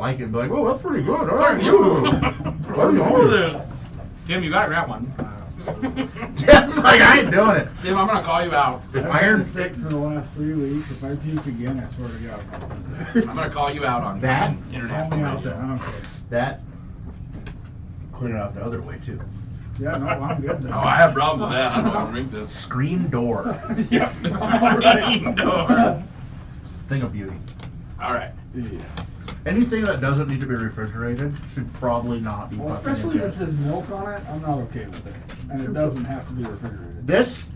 like it and be like, "Well, that's pretty good." Fuck you. What are you on this? Tim, you gotta grab one. Tim's like, I ain't doing it. Tim, I'm gonna call you out. If I've iron been sick for the last 3 weeks. If I puke again, I swear to God. I'm gonna call you out on That? Call international me out radio. there. I don't care. that clear out the other way too. Yeah, no, I'm good. Oh, I have problems with that. I don't want to drink this. Screen door, Yeah. thing of beauty. All right. Yeah. Anything that doesn't need to be refrigerated should probably not be. Well, fucking especially if it ingested. says milk on it, I'm not okay with it. And it doesn't have to be refrigerated. This,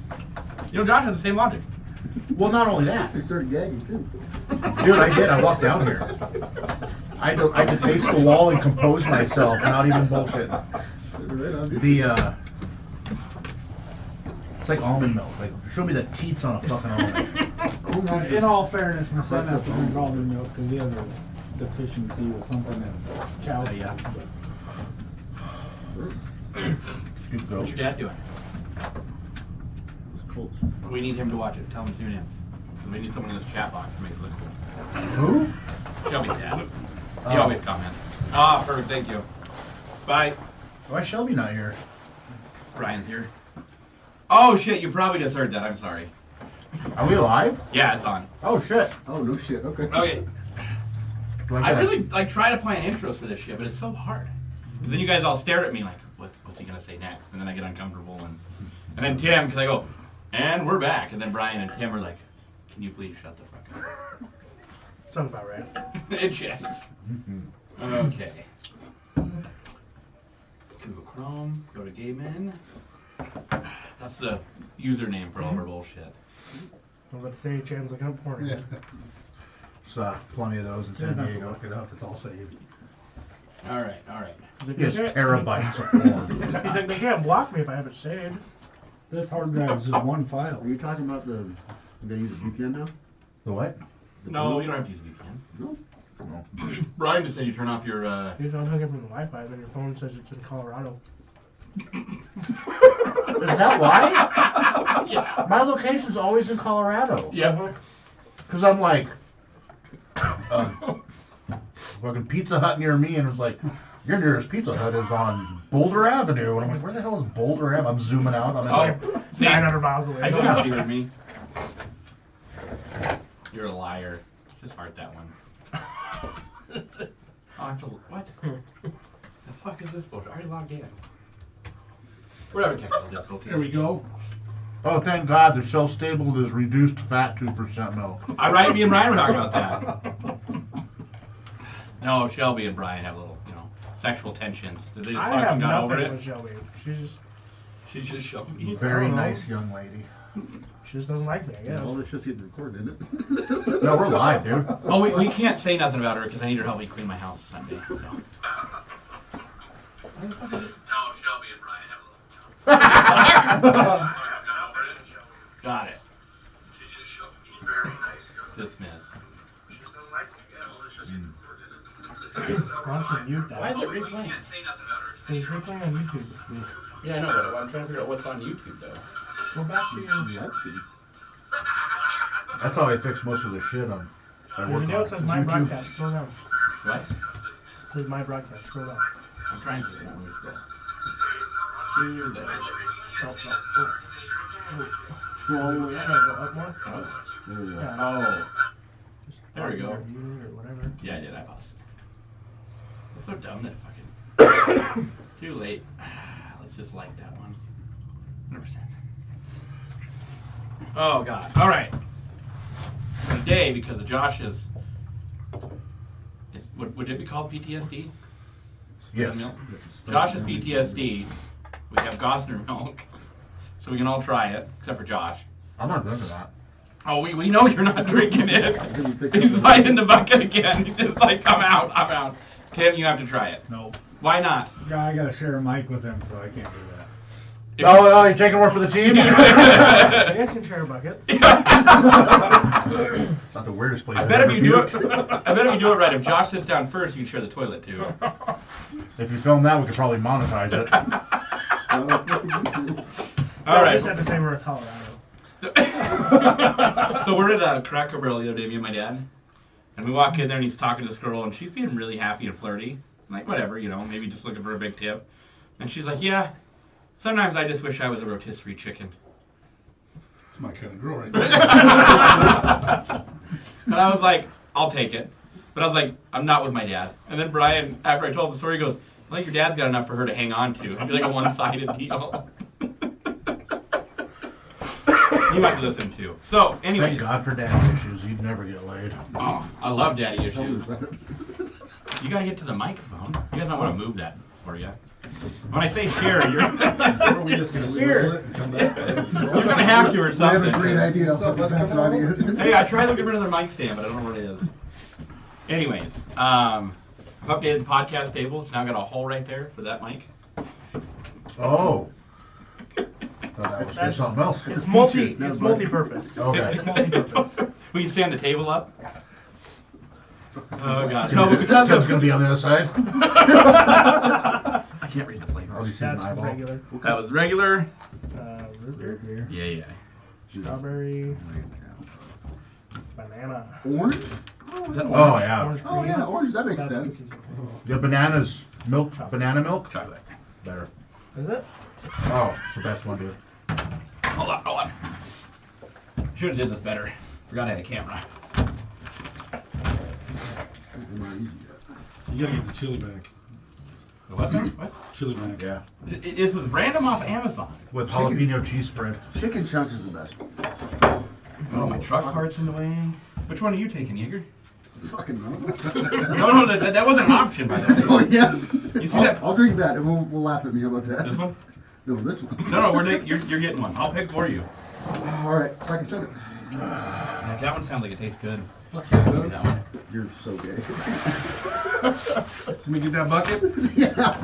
You know, Josh has the same logic. well, not only that, They started gagging too. dude. I did. I walked down here. I had to face the wall and compose myself. Not even bullshit. The it's like almond milk. Like, show me the teats on a fucking almond. In all fairness, my son has to drink almond milk because he has a deficiency with something in calcium. Yeah. Good What's girls. your dad doing? It's cold. We need him to watch it. Tell him to tune in. So we need someone in this chat box to make it look cool. Who? Shelby's dad. He Oh. always comments. Ah, perfect. Thank you. Bye. Why is Shelby not here? Ryan's here. Oh shit! You probably just heard that. I'm sorry. Are we live? Yeah, it's on. Oh shit. Oh, no shit. Okay. Okay. I really like try to plan intros for this shit, but it's so hard. Because then you guys all stare at me like, what's he gonna say next? And then I get uncomfortable, and then Tim, because I go, and we're back, and then Brian and Tim are like, can you please shut the fuck up? Sounds about right. It checks. Okay. Google Chrome. Go to Gay Men. That's the username for all of our bullshit. I'm about to say Chan's looking up porn. Yeah. There's plenty of those in He San doesn't have to Diego. look it up. It's all saved. All right, all right. Yes, terabytes of porn. He's like, they can't block me if I have it saved. This hard drive is just one file. Are you talking about the? You gonna use a VPN now? The what? The No, blue- you don't have to use a VPN. No. Brian just said you turn off your. You don't hook it from the Wi-Fi, then your phone says it's in Colorado. Is that why? Yeah. My location's always in Colorado. Yeah. Because I'm like, fucking Pizza Hut near me, and it's like, your nearest Pizza Hut is on Boulder Avenue. And I'm like, where the hell is Boulder Avenue? I'm zooming out. I'm in like, See, 900 miles away. I thought she heard me. You're a liar. Just heart that one. Oh, I have to. What? The fuck is this bullshit? I already logged in. We're having technical difficulties. There we go. oh, thank God, the shelf-stable is reduced fat 2% milk. Me and Brian were talking about that. No, Shelby and Brian have a little, sexual tensions. Did they just I have fucking got over nothing it? with Shelby. She's She's just Shelby. Very I don't know. nice young lady. she just doesn't like me, I guess. All this shit's getting recorded, isn't it? No, we're live, dude. Oh, we can't say nothing about her because I need her help me clean my house Sunday. So. No, Shelby and Brian have a little. Got it. Dismiss. Why don't you mute that? Why is it replaying? It's replaying on YouTube. Yeah, I know, but I'm trying to figure out what's on YouTube though. Go back to your... Live feed. That's how I fix most of the shit on. I There's a work note that on. says It's my YouTube. broadcast. Scroll down. What? It says my broadcast. Scroll down. I'm trying to. Let me scroll. To the. Oh, no. Scroll all the way Yeah, up. no, go up more. Oh. There we go. Yeah. Oh. Just There we pause it go. or mute it or whatever. Yeah, I did. I paused. It's so dumb that fucking. Too late. Let's just like that one. 100%. Oh god. All right. Today, because of Josh's. Would it be called PTSD? Yes. Josh's PTSD. We have Gosner milk, so we can all try it, except for Josh. I'm not drinking that. Oh, we know you're not drinking it. He's right in the bucket again. He's just like, I'm out. Tim, you have to try it. Nope. Why not? Yeah, I gotta share a mic with him, so I can't do that. Oh, you're taking one for the team? I can share a bucket. It's not the weirdest place I I've bet ever if you do been. it, I bet if you do it right. If Josh sits down first, you can share the toilet too. If you film that, we could probably monetize it. All I right. just had to say we're in Colorado. So we're at Cracker Barrel the other day, me and my dad, And we walk in there and he's talking to this girl and she's being really happy and flirty. I'm like, whatever, maybe just looking for a big tip. And she's like, yeah, sometimes I just wish I was a rotisserie chicken. It's my kind of girl right there. And I was like, I'll take it. But I was like, I'm not with my dad. And then Brian, after I told the story, goes, well, your dad's got enough for her to hang on to. It'd be like a one-sided deal. He might listen too. So, anyways. Thank God for daddy issues. You'd never get laid. Oh, I love daddy issues. You gotta get to the microphone. You guys might want to move that for you. When I say share, you're Or are we just going to swivel it and come back? you're gonna have to or I have something. a great idea. I'll pass it on to you. Hey, I tried looking for another mic stand, but I don't know where it is. Anyways, I've updated the podcast table. It's now got a hole right there for that mic. Oh. Thought that was for something else. It's a multi. feature, not It's a bug. multi-purpose. Okay. It's multi-purpose. We can stand the table up. Oh god. No, but because Tim's of, gonna be on the other side. I can't read the flavor. All he sees is an That's eyeball. regular. That was regular. Root beer, Yeah. strawberry, banana. Orange? Oh, yeah. Orange Oh, cream. yeah, orange. That makes That's sense. cookies. The bananas, milk, banana milk? Chocolate. Better. Is it? Oh, it's the best one, dude. Hold on. Should have did this better. Forgot I had a camera. I'm not easy yet. You gotta get the chili back. The what? What? Chili back. Yeah. This was random off Amazon. With jalapeno cheese spread. Chicken chunks is the best. Oh, my truck parts in the way. Which one are you taking, Yeager? Fucking no. No, that wasn't an option, by the way. Oh, yeah. You see that? I'll drink that and we'll laugh at me. How about that? This one? No, this one. No, you're getting one. I'll pick for you. All right, so I can send it. That one sounds like it tastes good. Fuck yeah, it Give me does. that one. You're so gay. So me get that bucket? Yeah.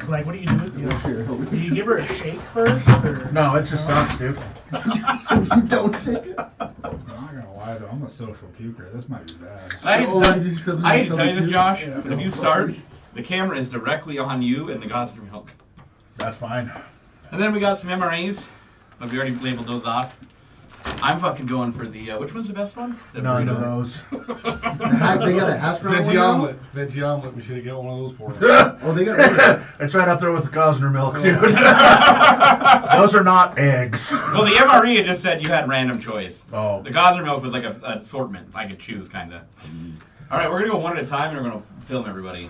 So like, what do you do? Sure. Do you give her a shake first, or? No, it just sucks, dude. You don't shake it. I'm not gonna lie though, I'm a social puker. This might be bad. I hate Oh, you just said I hate to something tell you this, cute. Josh. Yeah. If you start, the camera is directly on you and the gosner milk. That's fine. And then we got some MRAs, but we already labeled those off. I'm fucking going for the, which one's the best one? The None burrito. of those. They got a hash brown one Veggie now? omelet. Veggie omelet. We should have got one of those for him. Oh, they got It's right up there with the Gosner milk, dude. Those are not eggs. Well, the MRE it just said you had random choice. Oh. The gosner milk was like an assortment. I could choose, kind of. All right, we're going to go one at a time, and we're going to film everybody.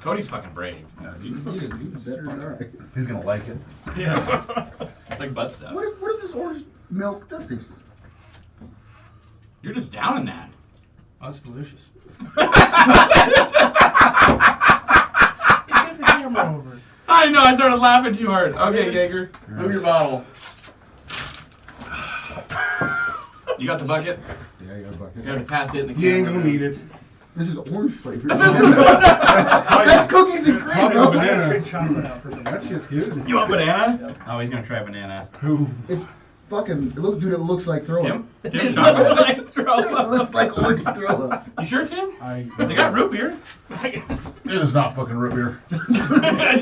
Cody's fucking brave. You All right. He's gonna like it. Yeah. Like butt stuff. What if this orange milk does taste good? You're just down in that. That's delicious. Take the camera over. I know, I started laughing too hard. Okay, Jaeger, move your bottle. You got the bucket? Yeah, I got a bucket. You have to pass it in the camera. You ain't gonna need it. This is orange flavored. That's cookies and cream, Probably bro. banana. Straight chocolate out for the That shit's good. You want banana? Oh, he's gonna try banana. Who? It's fucking. Look, dude, it looks like throw up. Tim? Tim, chocolate? It looks like orange throw up. You sure, Tim? I They got root beer. It is not fucking root beer.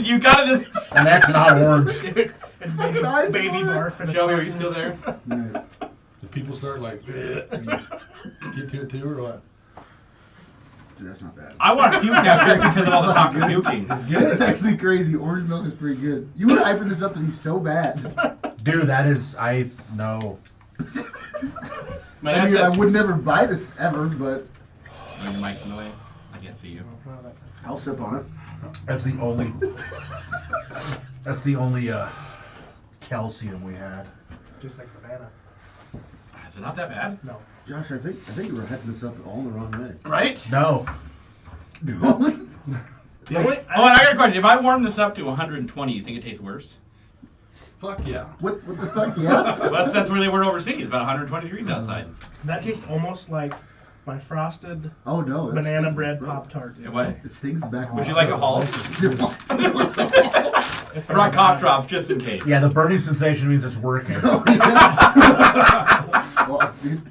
You gotta just... And that's not orange. It's baby, Nice baby one. barf and a Shelby, are you still there? Yeah. Do people start like, get to it too, or what? Dude, that's not bad. I want to puke now just because of all the talk of puking. It's good. It's actually crazy. Orange milk is pretty good. You were hyping this up to be so bad. Dude, that is, I know. My I dad mean, said... I would never buy this ever, but Oh, your mic's in the way. I can't see you. Well, that's I'll sip on it. That's the only calcium we had. just like banana. Is it not that bad? No. Josh, I think you were hyping this up all the wrong way. Right? No. The only, Oh, and I got a question. If I warm this up to 120, you think it tastes worse? Fuck yeah. What the fuck? Yeah. Well, that's where they were overseas, about 120 degrees outside. that tastes almost like my frosted Oh no. that banana stings, bread bro. Pop-Tart. Yeah, what? It stings the back of my Would you like a haul? It's I brought cough drops just in case. Yeah, the burning sensation means it's working. Fuck, dude.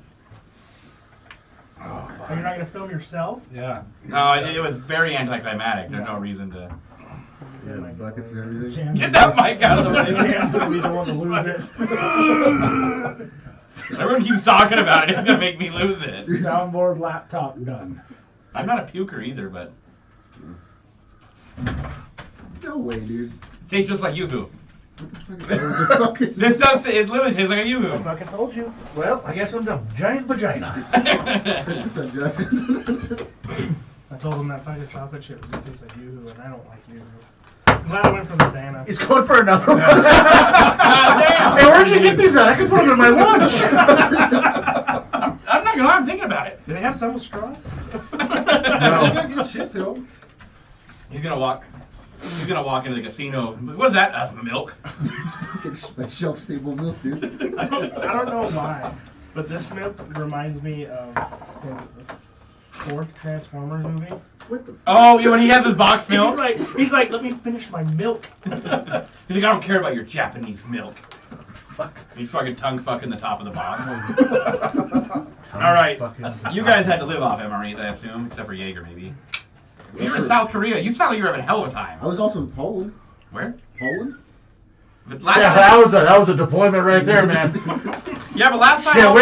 Oh, you're not gonna film yourself? Yeah. No, it was very anticlimactic. There's no reason to... Yeah, buckets and everything. Jan's Get that mic out of the Jan's way. gonna be the one to lose it. Everyone keeps talking about it. It's gonna make me lose it. Soundboard laptop done. I'm not a puker either, but No way, dude. tastes just like Yoo-hoo. The fucking- This does. It literally tastes like a I Yoo-hoo. fucking told you. Well, I guess I'm a giant vagina. Such a subject. I told him that fucking chocolate chip was gonna taste like Yoo-hoo, and I don't like Yoo-hoo. I'm glad I went for the banana. He's going for another one. Damn. Hey, where'd you get these at? I could put them in my lunch. I'm not gonna lie. I'm thinking about it. Do they have some with straws? You got good shit though. He's gonna walk into the casino. What's that? Milk. It's fucking shelf stable milk, dude. I don't know why, but this milk reminds me of the fourth Transformers movie. What the? Oh, when he has his box milk. He's like, let me finish my milk. He's like, I don't care about your Japanese milk. Fuck. He's fucking tongue fucking the top of the box. All right, you guys had to live off MREs, I assume, except for Jaeger, maybe. You were in South Korea. You sound like you were having a hell of a time. I was also in Poland. Where? Poland? But last Yeah, time, that was a deployment right there, man. yeah, but last time. Shit,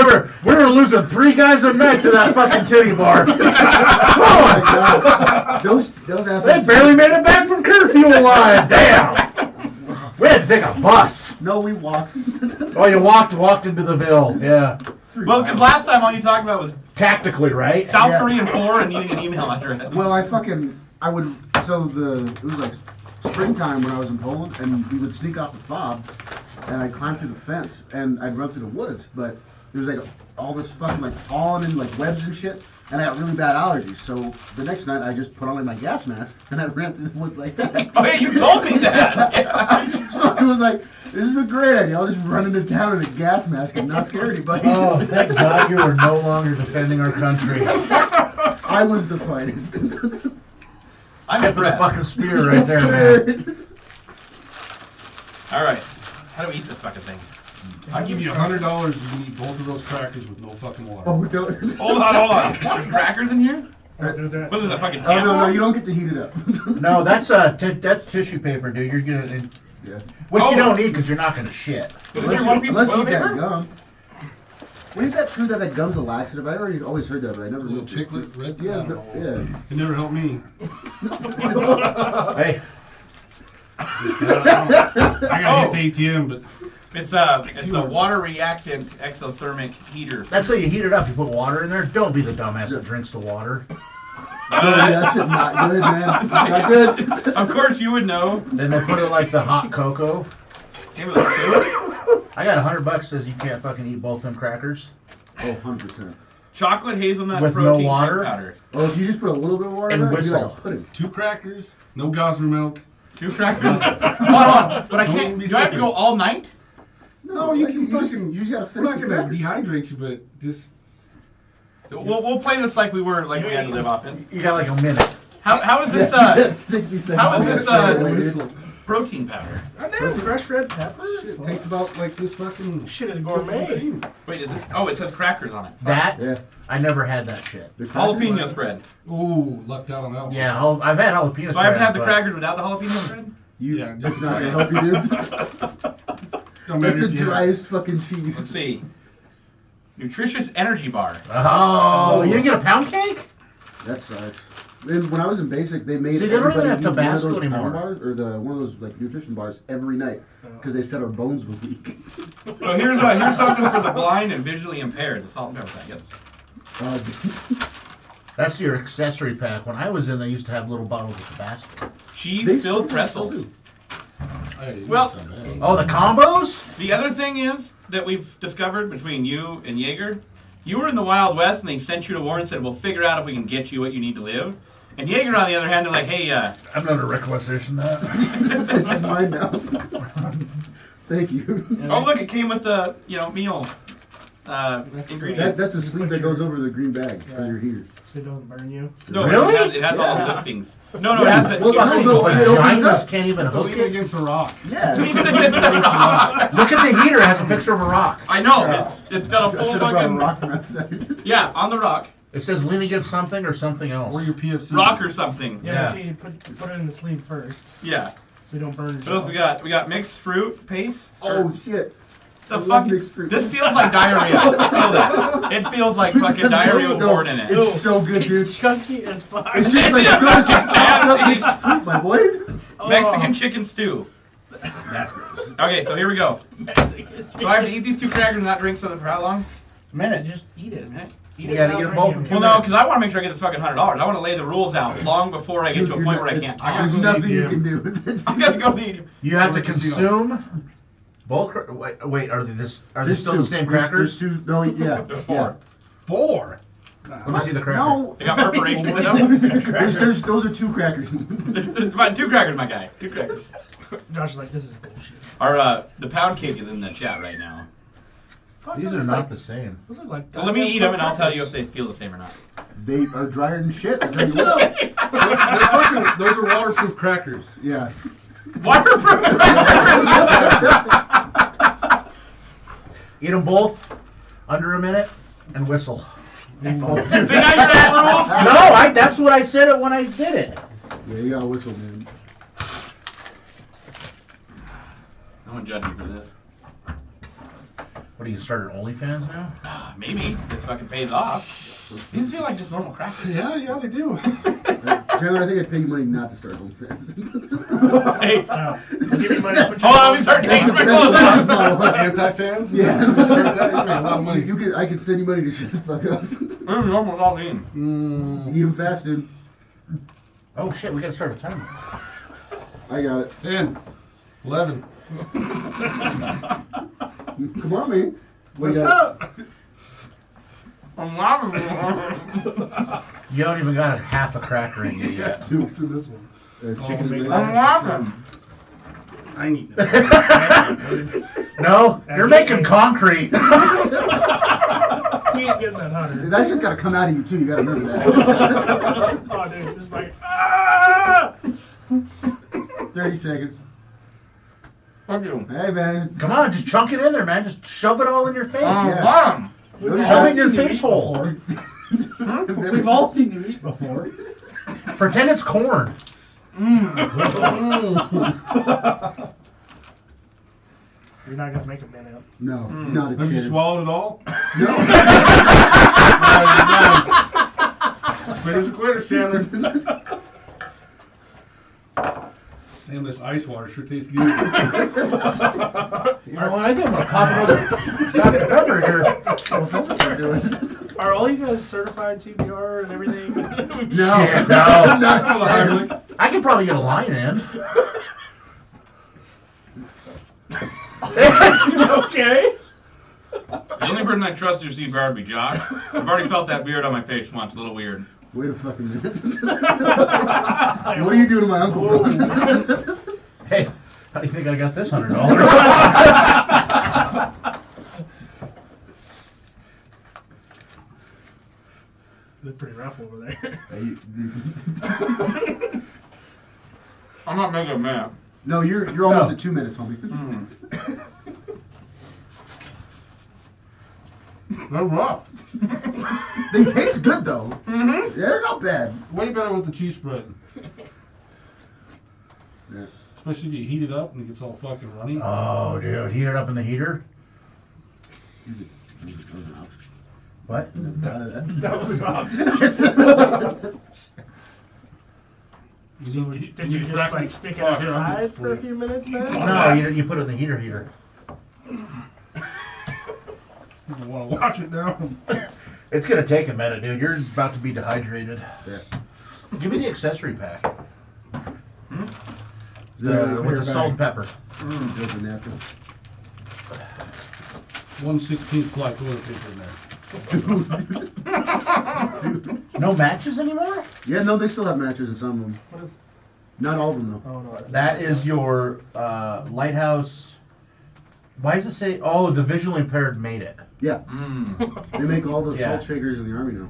we were losing 3 guys a night to that fucking titty bar. Oh my god. Those assholes. They barely made it back from curfew alive. Damn. We had to take a bus. No, we walked. Oh, you walked into the Ville. Yeah. Well, because last time all you talked about was Tactically, right? South Yeah. Korean 4 and needing an email address. Well, it was like springtime when I was in Poland, and we would sneak off the fob, and I'd climb through the fence, and I'd run through the woods, but there was like all this fucking like pollen and like webs and shit, and I got really bad allergies, so the next night I just put on like my gas mask, and I ran through the woods like that. Oh yeah, you told me that. It was like, this is a great idea, I'll just run into town in a gas mask and not scare anybody. Oh, thank God you are no longer defending our country. I was the finest. I'm Tip of the impressed. fucking spear right there, man. All right, how do we eat this fucking thing? I'll give you $100 if you can eat both of those crackers with no fucking water. Oh, don't. Hold on. There's crackers in here? Don't do that. What is that, fucking Oh, no, tampon? you don't get to heat it up. No, that's tissue paper, dude. You're gonna, Yeah. which Oh. you don't need because you're not gonna shit. Is there one piece of Unless you toilet eat that paper? gum. When is that true that gum's a laxative? I already always heard that, but I never Little looked into it. chiclet red. Yeah, yeah. It never helped me. Hey, I gotta hit the ATM, but It's a water reactant exothermic heater. that's how you heat it up. You put water in there. Don't be the dumbass that drinks the water. That shit not good, man. It's not good. Of course you would know. Then they put it like the hot cocoa. Give it a spoon. I got $100 says you can't fucking eat both them crackers. Oh, 100%. Chocolate hazelnut With no protein water? powder. Oh, if you just put a little bit of water in And there, it'd be like whistle. a pudding. 2 crackers, no gosner milk. 2 crackers. Hold on, but I Don't can't. be Do I have to sick. go all night? No, you like, can you just gotta We're finish not the gonna crackers. dehydrate you, but just We'll play this like we had to live off in. You got like a minute. How is this That's 60 seconds. how is this, whistle. protein powder? Goddamn, fresh red pepper. Shit, tastes about like this fucking Shit is gourmet. Wait, is this? Oh, it says crackers on it. That Yeah. I never had that shit. The crackers? Jalapeno spread. Ooh, lucked out on that one. Yeah, I've had jalapeno. Do I have to have the but- crackers without the jalapeno spread? Yeah, That's just not gonna help you, dude. Don't matter That's the if you- driest fucking cheese. Let's see. Nutritious energy bar. Oh, you didn't get a pound cake? That sucks. And when I was in basic, they made See, they don't even everybody have eat one of Tabasco those anymore. pound bars, or one of those like nutrition bars every night because they said our bones were weak. So here's something for the blind and visually impaired. The salt and pepper packets. That's your accessory pack. When I was in, they used to have little bottles of Tabasco. Cheese They filled still pretzels. do. Hey, Well- it's not bad. Oh, the combos? The other thing is that we've discovered between you and Jaeger, you were in the Wild West and they sent you to war and said, we'll figure out if we can get you what you need to live. And Jaeger, on the other hand, they're like, hey, I'm not a requisition that. This is mine now. Thank you. oh look, it came with the meal ingredients. That's a sleeve that goes over the green bag for your heater. So it don't burn you. No, Really? it has all the Yeah. listings. No, it Yeah. has the. Well, Fucking I don't know. It opens vaginas up. can't even hook Lean it. against a rock. Yeah. Look at the heater. It has a picture of a rock. I know. Yeah. It's got a I full should have brought a fucking. rock from outside. Yeah, on the rock. It says lean against something or something else. Or your PFC. Rock or something. Yeah, Yeah. see, you put it in the sleeve first, Yeah. so you don't burn What else yourself. we got? We got mixed fruit paste. Oh shit. The love fuck? mixed fruit. This feels like diarrhea. I feel that. It feels like fucking diarrhea with corn in it. It's so good, dude. It's chunky as fuck. It's just like it's just chopped up mixed fruit, my boy. Mexican chicken stew. That's gross. Okay, so here we go. Mexican Do I have to eat these 2 crackers and not drink something for how long? Minute, just Eat it. Eat You gotta without get them both in drinking. 2 Well, no, minutes. because I want to make sure I get this fucking $100. I want to lay the rules out long before I get to a point where I can't talk. There's nothing you can do with it. I'm gonna go eat. You have to consume both. Wait, are they still the same crackers? There's 2. No, yeah. There's 4. 4. Let me see the cracker. No. They got perforation in them. Those are 2 crackers. Fine, 2 crackers, my guy. 2 crackers. Josh is like, this is bullshit. Our the pound cake is in the chat right now. These are not the same. Those look like So let me eat them and I'll tell you if they feel the same or not. They are drier than shit. I tell you what. Those are waterproof crackers. Yeah. Waterproof. Eat them both under a minute and whistle. See, now you got rules. No, that's what I said when I did it. Yeah, you gotta whistle, man. No one judge me for this. What do you start an OnlyFans now? Maybe this fucking pays off. These feel like just normal crackers. Yeah, they do. Chandler, I think I'd pay you money not to start OnlyFans. Hey, I'll give you money to put hold on, let me start taking my clothes That's off. not what- Anti-fans? Yeah. You make a lot of money. I could send you money to shut the fuck up. This is almost all in. Eat them fast, dude. Oh shit, we gotta start a timer. I got it. 10, 11. Come on, man. What's up? You don't even got a half a cracker in you yet. Two. To this one. Chicken Chicken I need No, you're making concrete. He ain't getting that 100. That's just gotta come out of you too. You gotta remember that. Oh, dude, just like, ah! 30 seconds. Fuck you. Hey, man. Come on, just chunk it in there, man. Just shove it all in your face. Yeah. Shove it in your face hole. We've all seen you eat before. Pretend it's corn. You're not gonna make a minute. No, not a Have you chance. swallowed it all? No. Quitters are quitters, Chandler. Damn, this ice water sure tastes good. You know what? I think I'm gonna pop another Dr. Pepper here. That's what I'm doing. Are all you guys certified CPR and everything? No. Shit, no. Not a chance. I could probably get a line in. Okay. The only person I trust to receive beard would be Josh. I've already felt that beard on my face once, a little weird. Wait a fucking minute. What are you doing to my uncle, bro? Hey, how do you think I got this $100? Look pretty rough over there. I'm not making a man. No, you're almost No. at 2 minutes, homie. They're rough. They taste good though. Mm-hmm. Yeah, they're not bad. Way better with the cheese spread. Yeah. Especially if you heat it up and it gets all fucking runny. Oh, dude, heat it up in the heater. What? That was rough. You Did you just like stick it outside for a few minutes then? No, you put it in the heater. I want to watch it now. It's gonna take a minute, dude. You're about to be dehydrated. Yeah. Give me the accessory pack. Yeah, With the salt and pepper. Those are nasty. 1/16 ply toilet paper in there. No matches anymore? Yeah, no, they still have matches in some of them. What is? Not all of them though. Oh no. That is your Lighthouse. Why does it say? Oh, the visually impaired made it. Yeah, Mm. they make all the Yeah. salt shakers in the army now.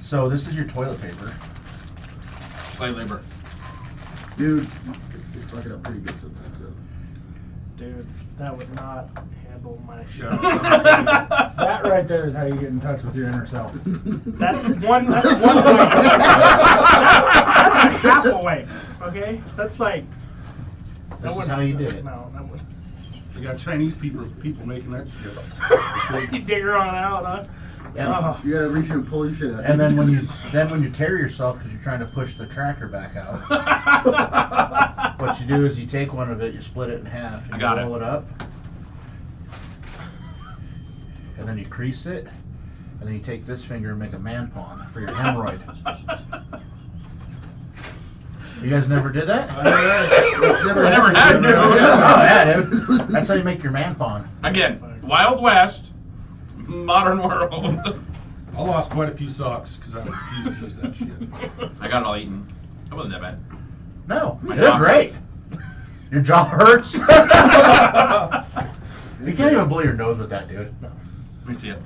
So this is your toilet paper. Slave labor. Dude, they fuck it up pretty good sometimes though. Dude, that would not handle my shit. That right there is how you get in touch with your inner self. That's one way. That's half a way. Okay? That's like This is how you did it. No, that would They got Chinese people making that shit. You dig her on out, huh? Yeah. You gotta reach in and pull your shit out. And then when you tear yourself because you're trying to push the cracker back out, what you do is you take one of it, you split it in half, I you got roll it up, and then you crease it, and then you take this finger and make a man pawn for your hemorrhoid. You guys never did that? I never had to. Oh, yeah, dude. That's how you make your man pawn. Again, Wild West, modern world. I lost quite a few socks because I refused to use that shit. I got it all eaten. That wasn't that bad. No, My you did jaw great. Your jaw hurts. You can't even blow your nose with that, dude. Let me see it.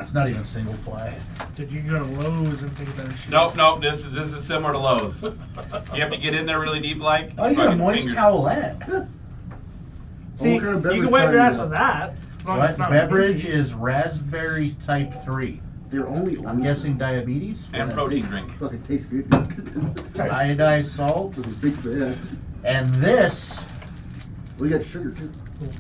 It's not even single ply. Did you go to Lowe's and take that shit? Nope. This is similar to Lowe's. You have to get in there really deep, like. Oh, you got a fucking moist fingers. towelette. See, What kind of you beverage can wipe your kind ass is with that? that. As long as What it's not beverage minty. is raspberry type 3? They're only. I'm guessing diabetes. And protein drink. Fucking tastes good. Iodized salt. With his big fan. And this, We got sugar too.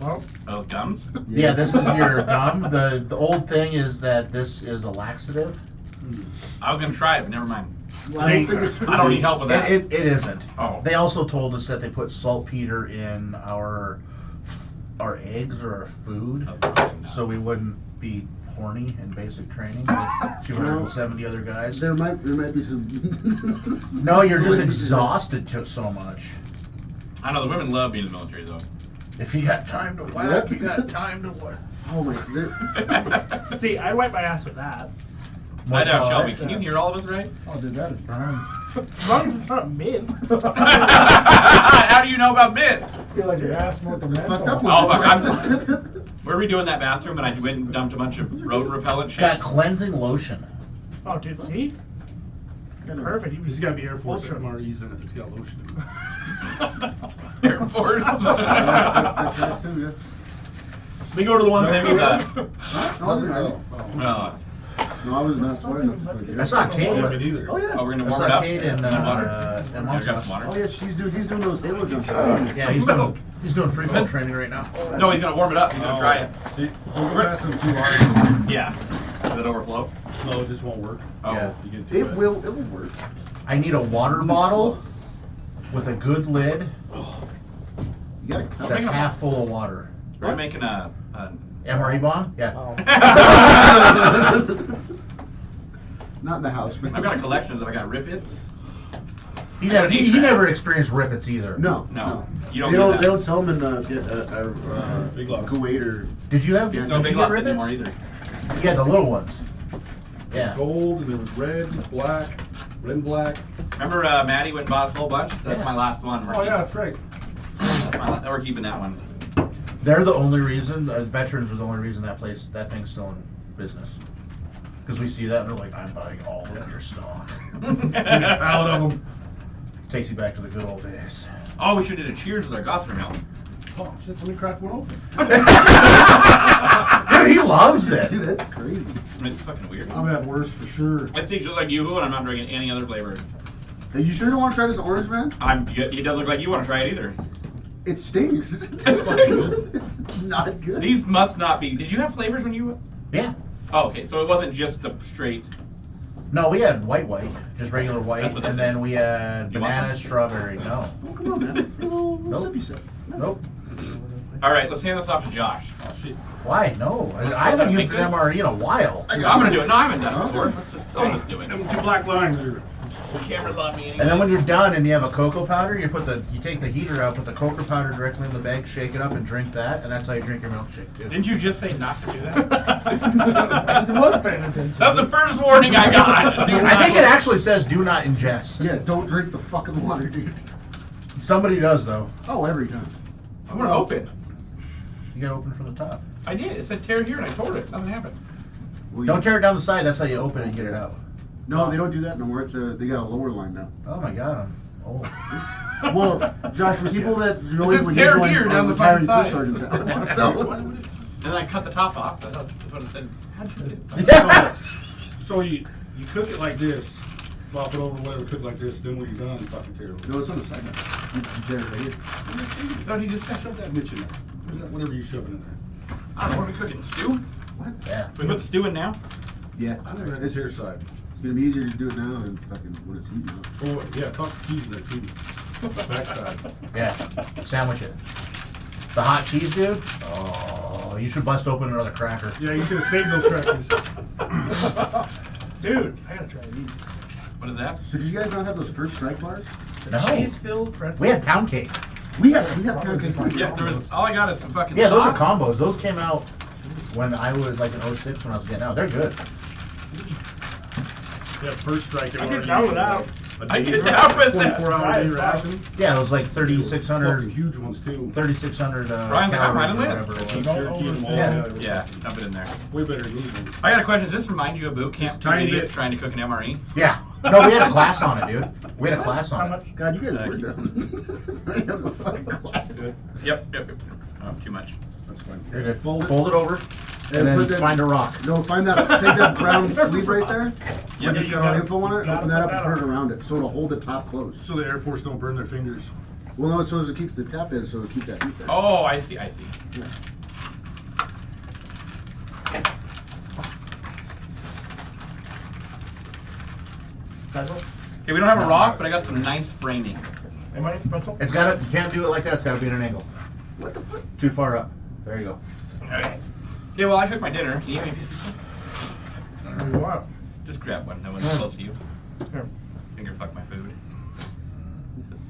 Well, Those gums. yeah, this is your gum. The old thing is that this is a laxative. I was gonna try it, but never mind. Well, I don't think it's I don't need help with that. It isn't. Oh. They also told us that they put saltpeter in our eggs or our food, so we wouldn't be horny in basic training with 270 other guys. There might be some. No, you're just exhausted so much. I know the women love being in the military though. If you got time to whack, you got time to whack. Oh my god. see, I wipe my ass with that. I know, Moist Shelby. towelette. Can you hear all of us right? Oh, dude, that is burn. As long as it's not mint. How do you know about mint? I feel like your ass smoked a Fucked up menthol. Oh, fuck, one. We're redoing that bathroom, and I went and dumped a bunch of rodent repellent shit. Got cleansing lotion. Oh, dude, see? Perfect. You There's got to be Air Force Ultra. MREs in it that's got lotion in it. Air Force. That tries to, yeah. We go to the ones that we got. No, I wasn't right. No, I was not smart enough to put it. That's not Yeah, Kate. me neither. Oh yeah. Oh, we're gonna That's warm it not up. Kate and water. and Here, Mom's got house. some Oh water. yeah, he's doing those Halo jumps. Yeah, he's doing free fall training right now. No, he's gonna warm it up. He's gonna try it. We're passing too hard. Yeah. Does it overflow? No, it just won't work. Oh. Yeah. You get too It bad. will work. I need a water bottle with a good lid You gotta cut. that's Make a- half full of water. We're making a MRE bomb? Yeah. Oh. Not in the house, man. I've got a collection. I've got Rip-Its. He never experienced rippets either. No. No. You They don't don't. get They that. don't sell them in Big lots. Kuwait or. Did you have? Yeah, did No you big get lots ribbons? anymore either. You had the little ones. Yeah. Gold, and there was red, black, red and black. Remember Maddie went and bought us a whole bunch? That's Yeah. my last one. Oh yeah, that's right. We're keeping that one. They're the only reason. Veterans are the only reason that thing's still in business. Because we see that and they're like, I'm buying all of your stock. Out of them. Takes you back to the good old days. Oh, we should have did a cheers with our gosner milk. Oh shit, let me crack one open. Dude, he loves it. Dude, that's crazy. I mean, it's fucking weird. I'm at worse for sure. I think just like you, and I'm not drinking any other flavor. Hey, you sure you don't want to try this orange, man? He doesn't look like you want to try it either. It stinks. It's not good. These must not be. Did you have flavors when you? Yeah. Oh, okay. So it wasn't just the straight. No, we had white, just regular white, That's what this and then is. we had You want banana, some? strawberry. No. Oh, come on, man. A little Nope. sippy sip. Nope. All right, let's hand this off to Josh. Oh shit. Why? No. I haven't used an MRE in a while. I'm gonna do it. No, I haven't done it before. I'll just do it. Them 2 black lines are. The cameras on me. And then when you're done and you have a cocoa powder, you take the heater out, put the cocoa powder directly in the bag, shake it up, and drink that, and that's how you drink your milkshake too. Didn't you just say not to do that? I was paying attention. That's the first warning I got. Do I not- think it actually says do not ingest. Yeah, don't drink the fucking water, dude. Somebody does though. Oh, every time. I'm gonna open. You gotta open from the top. I did. It said tear here, and I tore it. Nothing happened. Well, Don't tear it down the side. That's how you open it and get it out. No, they don't do that no more. They got a lower line now. Oh my god, I'm old. Well, Josh, for people that really says when tear you here join down the retiring fucking fish side. sergeants now. So, And then I cut the top off. That's what it said. How'd you do it? Yeah. So you cook it like this, flop it over whatever, cook like this, then when you're done, fucking tear it. no, it's on the side now. Barely. No, he just said. Shove that bitch in there. Where's that, whatever you're shoving in there. I don't know, what are we cooking? Stew? What? Yeah. We put the stew in now? Yeah. I never had this here side. It's gonna be easier to do it now than fucking when it's heating up. Oh, yeah, toss the cheese in there too. Backside. Yeah. Sandwich it. The hot cheese, dude. Oh, you should bust open another cracker. Yeah, you should have saved those crackers. Dude, I gotta try these. What is that? So did you guys not have those first strike bars? No. Cheese-filled pretzel. We had pound cake. We have pound cakes. Yeah, there was, all I got is some fucking Yeah, those are sauce. combos. Those came out when I was like in 06 when I was getting out. They're good. Yeah, first strike. I get down with that. I get down with that. 24-hour day ration. Yeah, it was like Fucking 3,600 huge ones too. 3,600 Ryan's like, I'm calories right or on this. whatever it Beef was. jerky and all Yeah. that. Yeah, dump it in there. Way better than these ones. I got a question. Does this remind you of boot camp? Just Two tiny idiots bit. trying to cook an MRE? Yeah. No, we had a class on it, dude. We had a class How on it. much? God, you guys Thank were you. done. I have a fucking class. Yep. Oh, too much. That's fine. You're good. Fold Fold it. it over and then put that- find a rock. No, find that. Take that brown sleeve right there. Yep. It's you got our gotta- info on it. gotta Open that put up and that turn it on. around it, so it'll hold the top closed. So the Air Force don't burn their fingers. Well, no, so it keeps the tap in, so it keeps that heat there. Oh, I see. Pretzel? Okay, we don't have a rock, but I got some nice framing. Am I pretzel? It's got to, you can't do it like that. It's got to be at an angle. What the fuck? Too far up. There you go. Okay. Yeah, well, I cooked my dinner. Can you eat me a piece of pizza? What do you want? Just grab one. No one's close to you. Here. Finger fuck my food.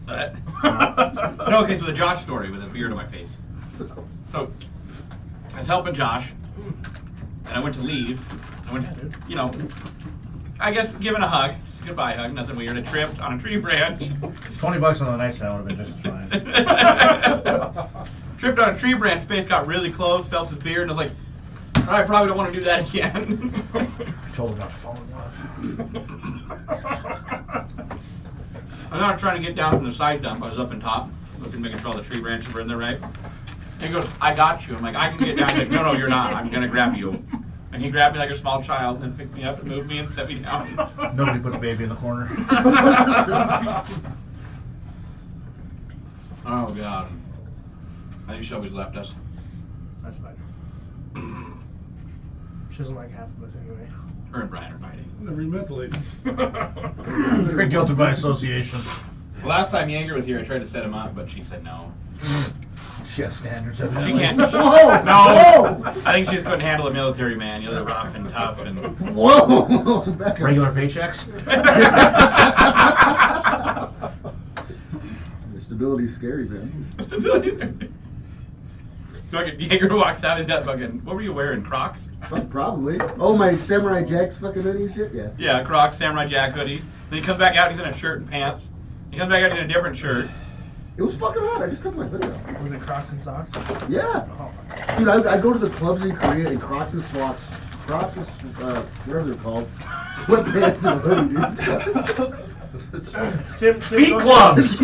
No, okay, so the Josh story with a beard on my face. So, I was helping Josh, and I went to leave. I went, you know, I guess giving a hug, just a goodbye hug, nothing weird. I tripped on a tree branch. $20 on the nightstand would have been just fine. Tripped on a tree branch, face got really close, felt his beard, and I was like, I probably don't want to do that again. I told him not to fall in love. I'm not trying to get down from the side dump. I was up in top, looking, making sure all the tree branches were in there right. And he goes, I got you. I'm like, I can get down. He's like, no, you're not. I'm going to grab you. And he grabbed me like a small child and then picked me up and moved me and set me down. Nobody puts baby in the corner. Oh, God. I think Shelby's left us. That's fine. She doesn't like half of us anyway. Her and Brian are fighting. Never even met the lady. You're guilty by association. Last time Jaeger was here, I tried to set him up, but she said no. She has standards. She evidently. can't. Whoa! No! I think she just couldn't handle a military man. You know, they're rough and tough and... Whoa! Back up. Regular paychecks? The stability's scary, man. Fucking Jaeger walks out, he's got fucking... What were you wearing, Crocs? Fuck, probably. Oh, my Samurai Jack's fucking hoodie and shit? Yeah. Yeah, Crocs, Samurai Jack hoodie. Then he comes back out, he's in a shirt and pants. He comes back out, he's in a different shirt. It was fucking hot. I just took my hoodie off. Was it Crocs and socks? Yeah. Oh, Dude, I go to the clubs in Korea and Crocs and socks. Crocs and, whatever they're called. Sweatpants and a hoodie, dude. Tim, Feet go- gloves!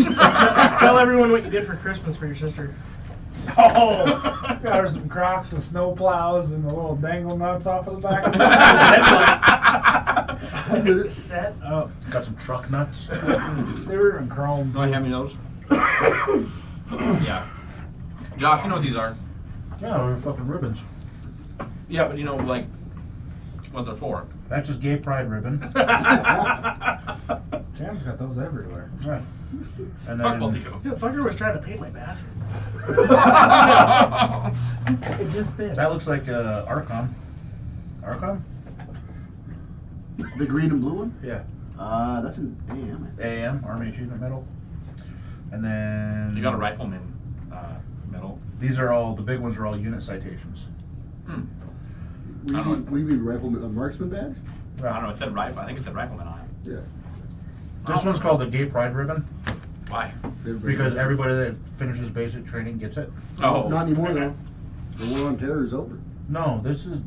Tell everyone what you did for Christmas for your sister. Oh, there's some Crocs and snow plows and the little dangle nuts off of the back of the Headlights. Set up. Got some truck nuts. They were in chrome. Do I hand me those? Yeah. Josh, you know what these are. Yeah, they're fucking ribbons. Yeah, but you know, like, what they're for. That's just gay pride ribbon. Sam's got those everywhere. Right. And Fuck both of then you. The fucker was trying to paint my bathroom. It just fit. that looks like Archon. Archon? The green and blue one? Yeah. That's an AM. AM, Army Achievement Medal. And then You got a rifleman medal. These are all, the big ones are all unit citations. What do you mean, rifleman, a marksman badge? I don't know, it said rifle. I think it said rifleman on it. Yeah. This one's called the Gay Pride Ribbon Why? because everybody that finishes basic training gets it. Oh. Not anymore, though. The war on terror is over. No, this Yeah,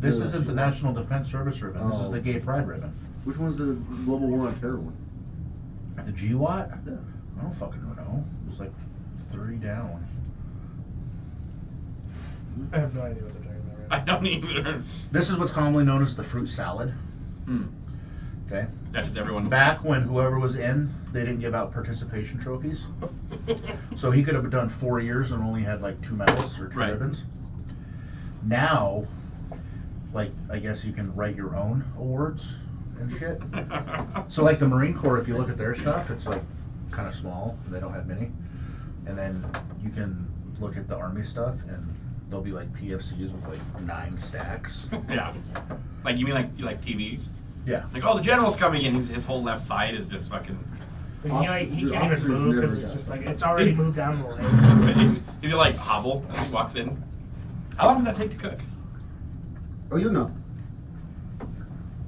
isn't the National Defense Service ribbon. This is Oh. the Gay Pride ribbon. Which one's the global war on terror one? The GWAT? Yeah. I don't fucking know. It's like 3 down. I have no idea what they're talking about I right don't either. This is what's commonly known as the fruit salad. Hmm. Okay. That's just everyone. Back when whoever was in, they didn't give out participation trophies. So he could have done 4 years and only had like 2 medals or 2 Right. ribbons. Now, like, I guess you can write your own awards and shit. So like the Marine Corps, if you look at their stuff, it's like kind of small. They don't have many. And then you can look at the Army stuff and there'll be like PFCs with like 9 stacks. Yeah. Like you mean like you like TV? Yeah. Like, oh, the general's coming in. His whole left side is just fucking. He can't even Officers move never because it's got just it. like it's already moved down the lane. He's like hobble as he walks in. How long does that take to cook? Oh, you know.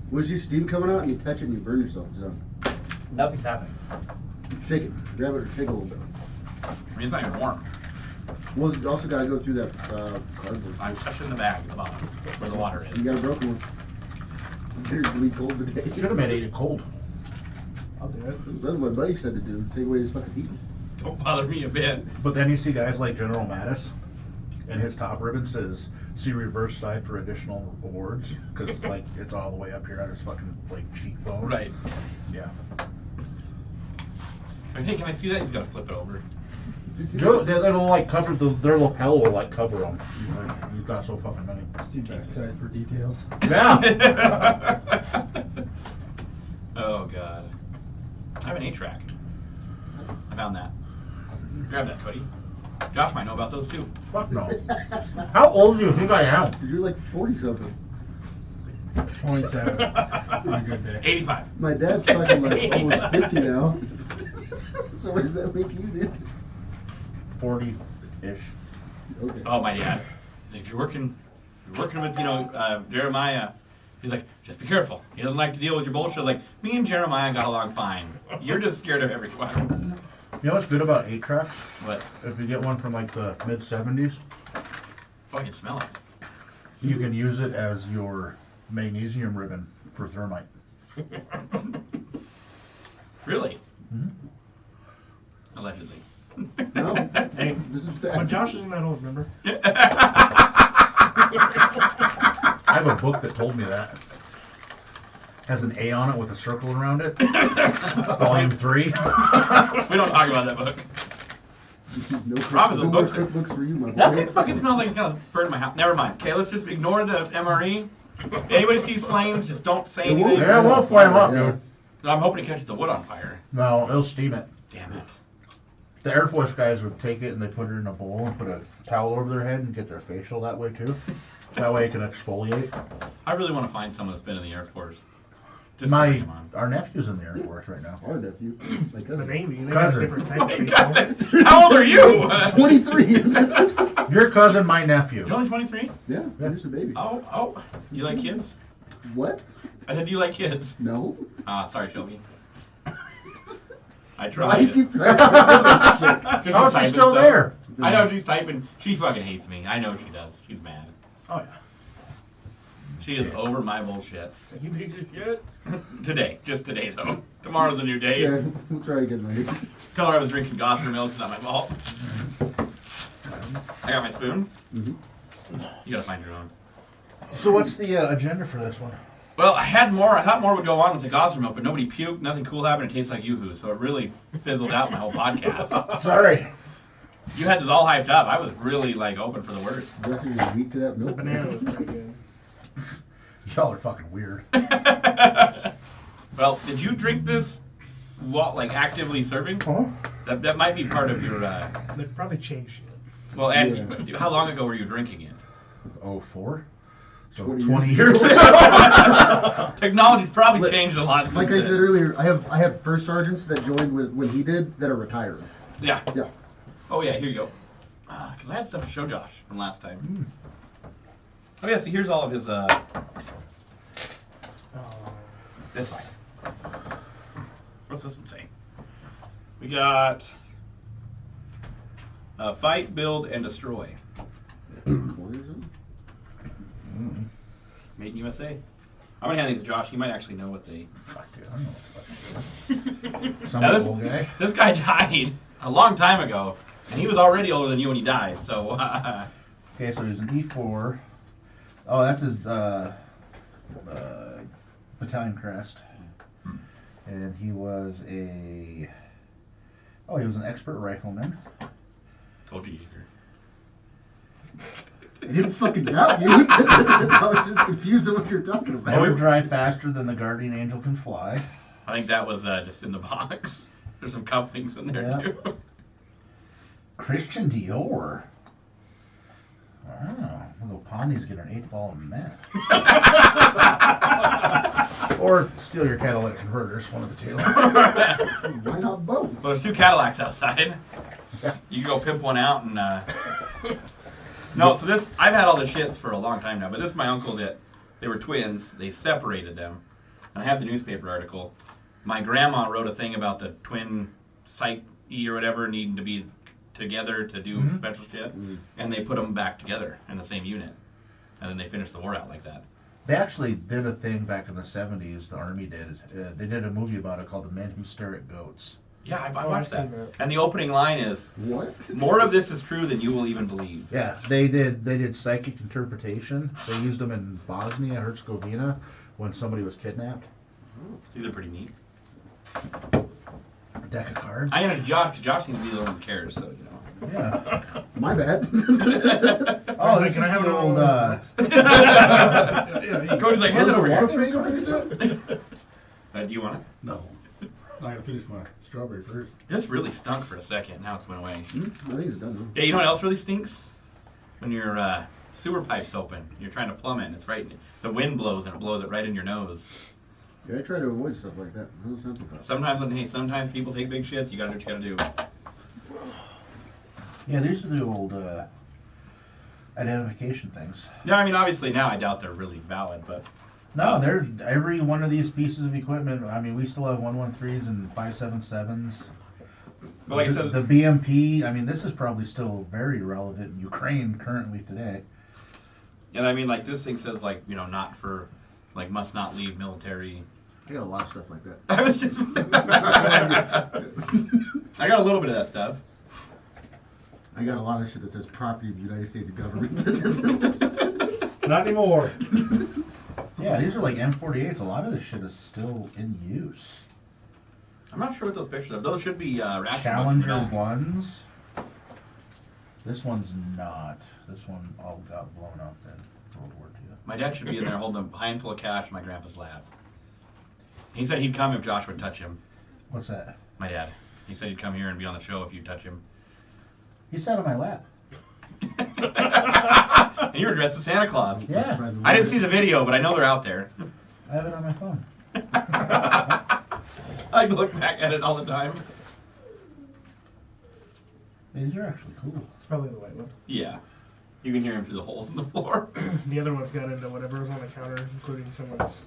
When you see steam coming out and you touch it and you burn yourself, it's done. Nothing's happening. Shake it. Grab it or shake it a little bit. I mean, it's not even warm. Well, you also got to go through that cardboard. I'm touching the bag at the bottom where the water is. You got a broken one. Here's gonna be cold today. Should have made it cold. I'll do it. That's what my buddy said to do. Take away his fucking heat. Don't bother me a bit. But then you see guys like General Mattis, and his top ribbon says, "See reverse side for additional awards," because like it's all the way up here on his fucking like cheekbone. Right. Yeah. Hey, can I see that? He's got to flip it over. It'll like cover their lapel will like cover them. You've got so fucking many. Steve's excited for details. Yeah. Oh god. I have an 8-track. I found that. Grab that, Cody. Josh might know about those too. Fuck no. How old do you think I am? You're like 40 something. 27. On a good day. 85. My dad's fucking like almost 50 now. So what does that make you, dude? 40-ish. Okay. Oh, my dad. He's like, if you're working with, Jeremiah, he's like, just be careful. He doesn't like to deal with your bullshit. I was like, me and Jeremiah got along fine. You're just scared of everyone. You know what's good about 8-track? What? If you get one from like the mid-70s, Oh, I can smell it. you can use it as your magnesium ribbon for thermite. Really? Mhm. Allegedly. No. Hey, This is but fact. Josh isn't that old, remember? I have a book that told me that. Has an A on it with a circle around it. It's volume 3. We don't talk about that book. No Rob is a no more bookster. cookbooks for you, my That boy. thing fucking smells like it's gonna burn my house. Never mind. Okay, let's just ignore the MRE. If anybody sees flames, just don't say It won't- anything. Yeah, it won't flame up, Yeah. dude. I'm hoping it catches the wood on fire. No, it'll steam it. Damn it. The Air Force guys would take it and they put it in a bowl and put a towel over their head and get their facial that way too. That way it can exfoliate. I really want to find someone that's been in the Air Force. Just to bring him on. Our nephew's in the Air Force right now. Our nephew. My The cousin. Navy, they got Cousin. different types of people. How old are you? 23. Your cousin, my nephew. You're only 23? Yeah, I'm just a baby. Oh. You like kids? What? I said, do you like kids? No. Sorry, Shelby. I Why tried. do you keep trying to Oh, she's still there. I know she's typing. She fucking hates me. I know she does. She's mad. Oh yeah. She is over my bullshit. You piece of shit. Today. Just today, though. Tomorrow's a new day. Yeah, we'll try again later. Tell her I was drinking gosner milk. It's not my fault. I got my spoon. Mhm. You gotta find your own. So what's the agenda for this one? Well, I had more. I thought more would go on with the gosner milk, but nobody puked. Nothing cool happened. It tastes like yoo-hoo. So it really fizzled out my whole podcast. Sorry. You had this all hyped up. I was really like open for the worst. Definitely a week to that The milk. banana was pretty good. Y'all are fucking weird. Well, did you drink this while like actively serving? Huh? That might be part of your. They probably changed it. Well, and how long ago were you drinking it? 04? So 20 20 years years. Technology's probably Like- changed a lot. Like I since said then. earlier, I have first sergeants that joined when he did that are retiring. Yeah. Yeah. Oh yeah, here you go. Because I had stuff to show Josh from last time. Oh yeah, so here's all of his. This way. What's this one say? We got fight, build, and destroy. Made in USA. I'm gonna hand these to Josh. He might actually know what they. Fuck, dude, I don't know what the fuck it is. Some Now, old guy. this guy died a long time ago, and he was already older than you when he died. So Okay, so he's an E4. Oh, that's his battalion crest. and he was an expert rifleman. Told you, Yeager. I didn't fucking doubt you. I was just confused on what you're talking about. Never drive faster than the guardian angel can fly. I think that was just in the box. There's some cufflinks in there Yeah. too. Christian Dior. Wow, little Pondy's get an 8th ball of meth. Or steal your catalytic converters, one of the two. Why not both? Well, there's 2 Cadillacs outside. Yeah. You can go pimp one out and. No, so this I've had all the shits for a long time now, but this is my uncle that they were twins. They separated them, and I have the newspaper article. My grandma wrote a thing about the twin psyche or whatever needing to be together to do special shit, and they put them back together in the same unit, and then they finished the war out like that. They actually did a thing back in the 70s, the Army did. They did a movie about it called The Men Who Stare at Goats. Yeah, I Oh, watched I've that. seen that. And the opening line is, What? "More of this is true than you will even believe." Yeah, they did psychic interpretation. They used them in Bosnia, Herzegovina, when somebody was kidnapped. These are pretty neat. A deck of cards. I handed it to Josh because Josh seems to be the one who cares, so you know. Yeah. My bad. Oh, this is Can I have the it old. Cody's like, hand it over Water here. finger fix it? Do you want it? No. I gotta finish my strawberry first. This really stunk for a second. Now it's went away. I think it's done now. Yeah, you know what else really stinks? When your sewer pipe's open, you're trying to plumb it, and it's right. The wind blows and it blows it right in your nose. Yeah, I try to avoid stuff like that. No sense of that. Sometimes people take big shits. You gotta do what you gotta do. Yeah, these are the old identification things. Yeah, I mean, obviously now I doubt they're really valid, but No, they're every one of these pieces of equipment. I mean, we still have 113s and 577s. but like I the, said, the BMP. I mean, this is probably still very relevant in Ukraine currently today. and I mean, like this thing says like not for, like must not leave military. I got a lot of stuff like that. I was just. I got a little bit of that stuff. I got a lot of shit that says property of the United States government. Not anymore. Yeah, these are like M48s. A lot of this shit is still in use. I'm not sure what those pictures are. Those should be ration Challenger books for that. ones. This one's not. This one all got blown up in World War II. My dad should be in there holding a handful of cash in my grandpa's lap. He said he'd come if Josh would touch him. What's that? My dad. He said he'd come here and be on the show if you'd touch him. He sat on my lap. And you were dressed as Santa Claus. Yeah, I didn't see the video, but I know they're out there. I have it on my phone. I look back at it all the time. These are actually cool. It's probably the white one. Yeah. You can hear him through the holes in the floor. The other one's got into whatever was on the counter, including someone's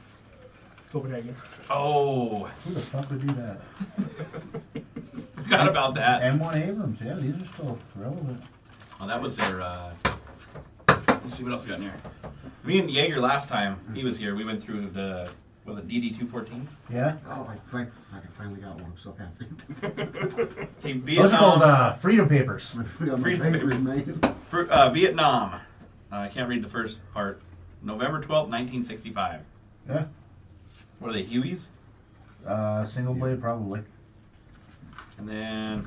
Copenhagen. Oh, Who the fuck would do that? forgot about that. M1 Abrams. Yeah, these are still relevant. Oh, that was their, let's see what else we got in here. Me and Jaeger last time he was here, we went through the, DD-214? Yeah. Oh, I finally got one. I'm so happy. Okay, Those are called Freedom Papers. Freedom Papers. man. Vietnam. I can't read the first part. November 12th, 1965. Yeah. What are they, Hueys? Single blade, probably. And then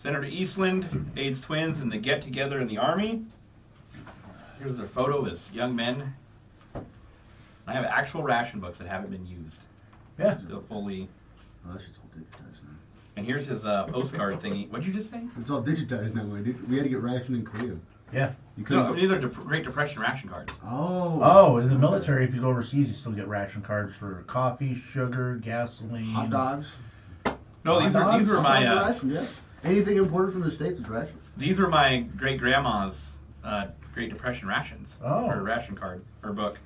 Senator Eastland aids twins in the get-together in the Army. Here's their photo as young men. I have actual ration books that haven't been used. Yeah. Still fully. Oh, that shit's all digitized now. And here's his postcard thingy. What'd you just say? It's all digitized now. We had to get ration in Korea. Yeah. You couldn't. No, these are Great Depression ration cards. Oh. Oh, in the military, if you go overseas, you still get ration cards for coffee, sugar, gasoline. Hot dogs. No, these Hot were dogs? these were Hot dogs my are ration, yeah. Anything imported from the States is ration. these were my great grandma's Great Depression rations. Oh. Her ration card, her book.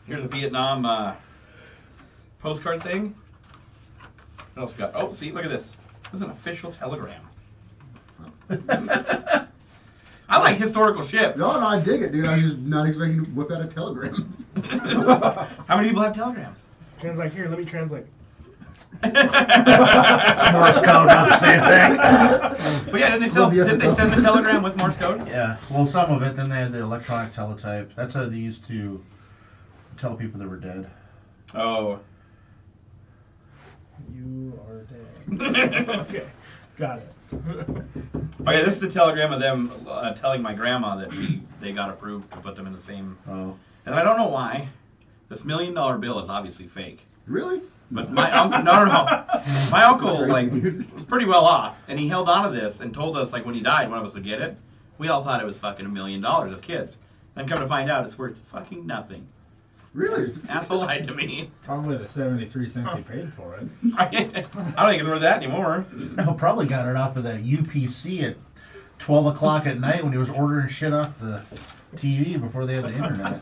Here's a Vietnam postcard thing. What else we got? Oh, see, look at this. This is an official telegram. I like historical shit. No, I dig it, dude. I was just not expecting you to whip out a telegram. How many people have telegrams? Ken's like, here, let me translate. It's Morse code, not the same thing. But yeah, didn't they send the telegram with Morse code? Yeah, well, some of it. Then they had the electronic teletype. That's how they used to tell people they were dead. Oh. You are dead. Okay, got it. Okay, this is a telegram of them telling my grandma that they got approved to put them in the same. Oh. And I don't know why. This $1 million bill is obviously fake. Really? But my uncle, no. My uncle, like, was pretty well off, and he held on to this and told us, like, when he died, one of us would get it. We all thought it was fucking $1 million as kids. Then come to find out, it's worth fucking nothing. Really? Asshole lied to me. Probably the 73 cents he paid for it. I don't think it's worth that anymore. No, probably got it off of the UPC at 12 o'clock at night when he was ordering shit off the TV before they had the internet.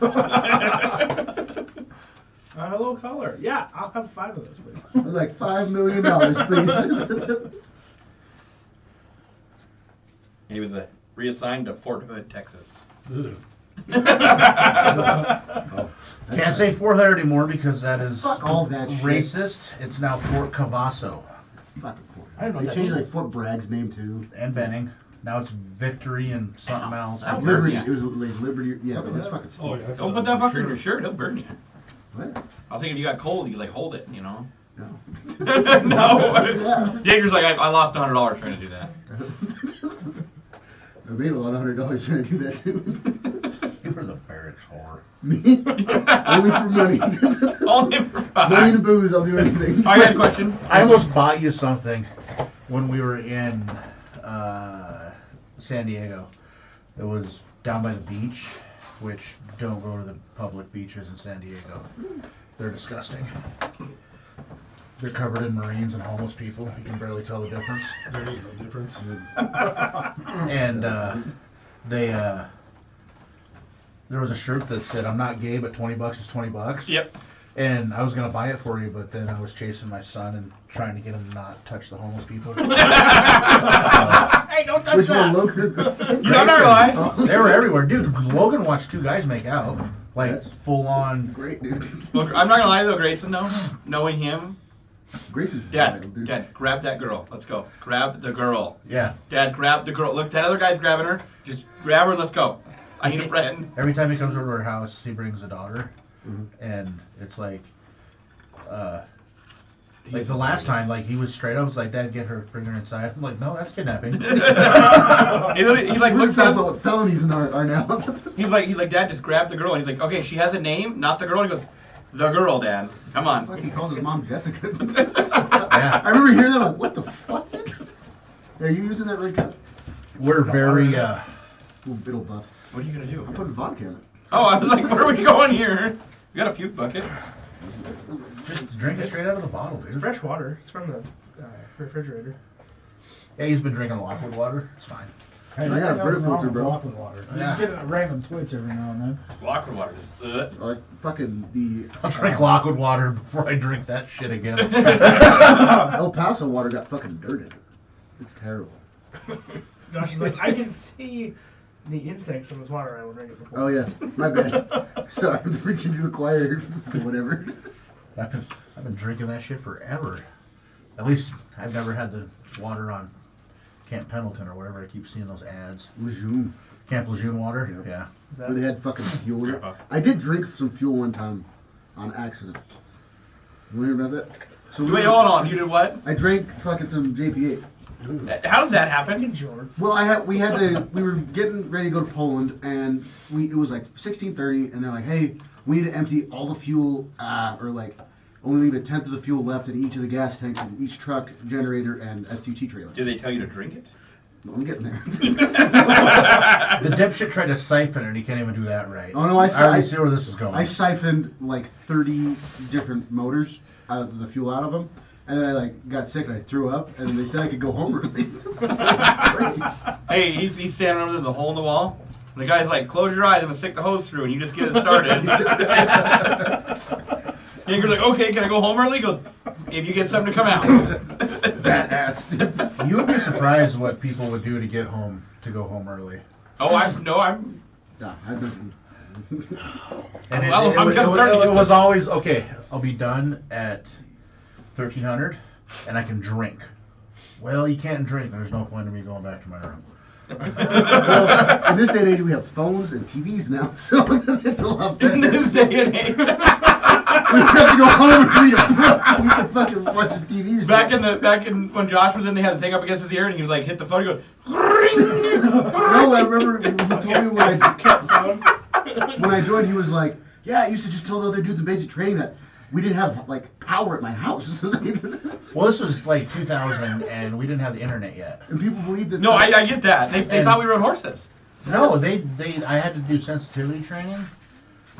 Hello, color. Yeah, I'll have 5 of those, please. I was like, $5 million, please. He was reassigned to Fort Hood, Texas. Ugh. Can't say Fort Hood anymore because that is Fuck all that shit. racist. It's now Fort Cavasso Fucking Fort. I don't know They what that changed like means. Fort Bragg's name too. and Benning. Now it's Victory and something else. I'll Liberty. burn ya. It was like Liberty. Yeah, it was fucking Oh, stupid. yeah. Don't put that fucker in your shirt, he'll burn you. What? I think if you got cold, you could, like, hold it, you know? No. No. Yeah. Jaeger's like, I lost $100 trying to do that. I made a lot of $100 trying to do that too. You were the barracks whore. Me? Only for money. Only for fun. Money and booze, I'll do anything. I got a question. I almost bought you something when we were in San Diego. It was down by the beach, which don't go to the public beaches in San Diego. They're disgusting. They're covered in Marines and homeless people. You can barely tell the difference. There ain't no difference. And there was a shirt that said, "I'm not gay, but $20 is $20." Yep. And I was gonna buy it for you, but then I was chasing my son and trying to get him to not touch the homeless people. Hey, don't touch Which that. one, Logan or Grayson? You don't know why. Oh, They were everywhere, dude. Logan watched 2 guys make out, like That's- full on. Great, dude. Look, I'm not gonna lie though, Grayson, though, knowing him, Grayson's Dad, wild, dude. Dad, grab that girl. Let's go. Grab the girl. Yeah. Dad, grab the girl. Look, that other guy's grabbing her. Just grab her and let's go. I need a friend. Every time he comes over to our house, he brings a daughter, Mhm. and it's like the last time, like he was straight up, was like, "Dad, get her, bring her inside." I'm like, "No, that's kidnapping." he like We're looks talking at about us. what felonies are now. He's like, Dad, just grab the girl. And he's like, okay, she has a name, not the girl. And he goes, the girl, Dad. Come on. Fuck, he calls his mom Jessica. Yeah. I remember hearing that, I'm like, what the fuck? Are you using that right now? We're very Little biddle buff. What are you gonna do? I'm putting vodka in it. Oh, I was like, where are we going here? We got a puke bucket. just drink it straight out of the bottle, It's dude. fresh water. It's from the refrigerator. Yeah, he's been drinking Lockwood water. It's fine. Hey, I got a nothing bird wrong filter, with bro. Lockwood water. You Yeah. just get a random twitch every now and then. Lockwood water is Like fucking the I'll drink Lockwood water before I drink that shit again. El Paso water got fucking dirted. It's terrible. Josh is like, I can see the insects in this water. I would drink it before. Oh yeah, my bad. Sorry, I'm preaching to the choir or whatever. I've been drinking that shit forever. At least I've never had the water on Camp Pendleton or whatever. I keep seeing those ads. Lejeune, Camp Lejeune water. Yep. Yeah. Is that- where they had fucking fuel in it. Grandpa. I did drink some fuel one time on accident. You hear about that? So Wait, hold on. You did what? I drank fucking some JP8. How does that Fucking happen? jorts. Well, we were getting ready to go to Poland, and it was like 16:30, and they're like, hey, we need to empty all the fuel, or like only leave a tenth of the fuel left in each of the gas tanks in each truck, generator, and STT trailer. Did they tell you to drink it? I'm getting there. The dipshit tried to siphon it and he can't even do that right. Oh no, I already see where this is going. I siphoned like 30 different motors out of the fuel out of them, and then I like got sick and I threw up, and they said I could go home early. Hey, he's standing over there, the hole in the wall. And the guy's like, close your eyes, I'm gonna stick the hose through, and you just get it started. Yanker's like, okay, can I go home early? He goes, if you get something to come out. Badass, dude. You would be surprised what people would do to get home, to go home early. Oh, I'm. Yeah, I've been. And it, Well, it, I'm was- concerned. it was always, okay, I'll be done at 1300 and I can drink. Well, you can't drink. There's no point in me going back to my room. Well, in this day and age, we have phones and TVs now, so it's a lot better. In this day and age. have to go home and read a book. We can fucking watch a TV. Back in when Josh was in, they had a thing up against his ear, and he was like, hit the phone, he goes. No, I remember he told me when I joined, he was like, yeah, I used to just tell the other dudes in basic training that we didn't have like power at my house. Well, this was like 2000, and we didn't have the internet yet. And people believed that. No, I get that. They thought we rode horses. No, I had to do sensitivity training,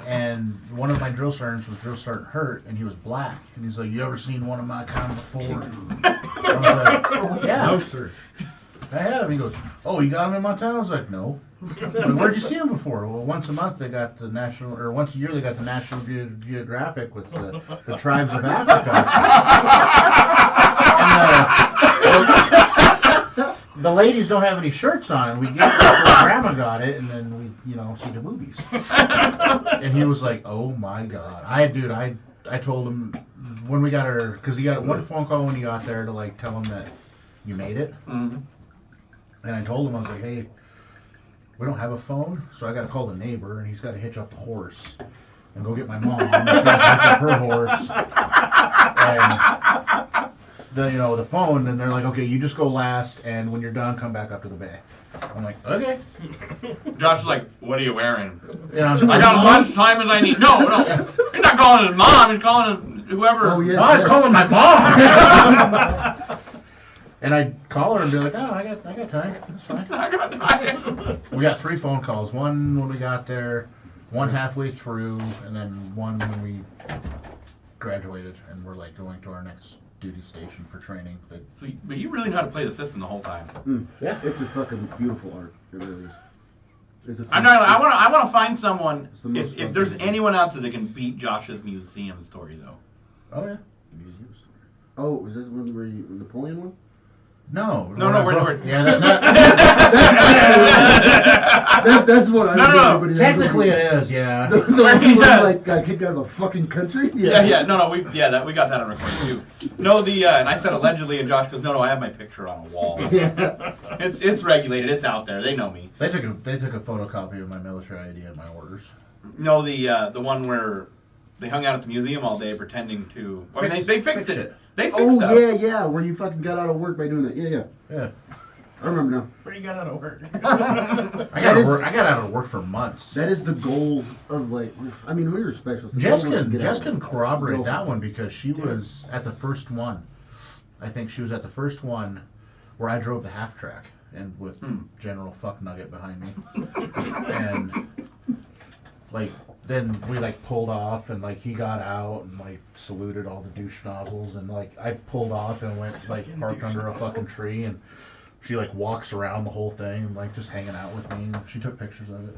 and one of my drill sergeants was Drill Sergeant Hurt, and he was black, and he's like, "You ever seen one of my kind before?" I was like, "Yeah, No, sir. I have." He goes, "Oh, you got him in Montana?" I was like, "No." Like, where'd you see him before? Well, once a month they got the national, or once a year they got the National Geographic with the tribes of Africa. And the ladies don't have any shirts on, and we get it where Grandma got it, and then we, see the boobies. And he was like, "Oh my God!" I told him when we got her, because he got one phone call when he got there to like tell him that you made it, and I told him, I was like, "Hey, we don't have a phone, so I got to call the neighbor, and he's got to hitch up the horse and go get my mom, and she'll hitch up her horse, and the phone." And they're like, "Okay, you just go last, and when you're done, come back up to the bay." I'm like, "Okay." Josh was like, "What are you wearing?" I I got as much time as I need. No, he's not calling his mom. He's calling whoever. Oh, yeah. No, I was calling my mom. And I'd call her and be like, "Oh, I got time. That's fine." I got time. We got 3 phone calls. One when we got there, one halfway through, and then one when we graduated and we're like going to our next duty station for training. But you really know how to play the system the whole time. Yeah. It's a fucking beautiful art. It really is. I'm not. I want to find someone. It's the most If there's fun. anyone out there that can beat Josh's museum story, though. Oh yeah. Museum story. Oh, was this one where you Napoleon one? No. We're Yeah, That's what I No. technically it is, yeah. The one who like got kicked out of a fucking country. Yeah. No. We got that on recording too. No, and I said allegedly, and Josh goes, no, I have my picture on a wall. Yeah. It's regulated. It's out there. They know me. They took a photocopy of my military ID and my orders. No, the one where they hung out at the museum all day pretending to. I mean, they fixed it. They fixed Oh stuff. yeah, where you fucking got out of work by doing that. Yeah. Yeah. I remember now. Where you got out of work? I got out of work for months. That is the goal of like. I mean, we were specialists. Jess can corroborate that one because she was at the first one. I think she was at the first one where I drove the half track and with General Fuck Nugget behind me. And like then we like pulled off and like he got out and like saluted all the douche nozzles and like I pulled off and went like parked under a fucking tree and she like walks around the whole thing and like just hanging out with me and she took pictures of it.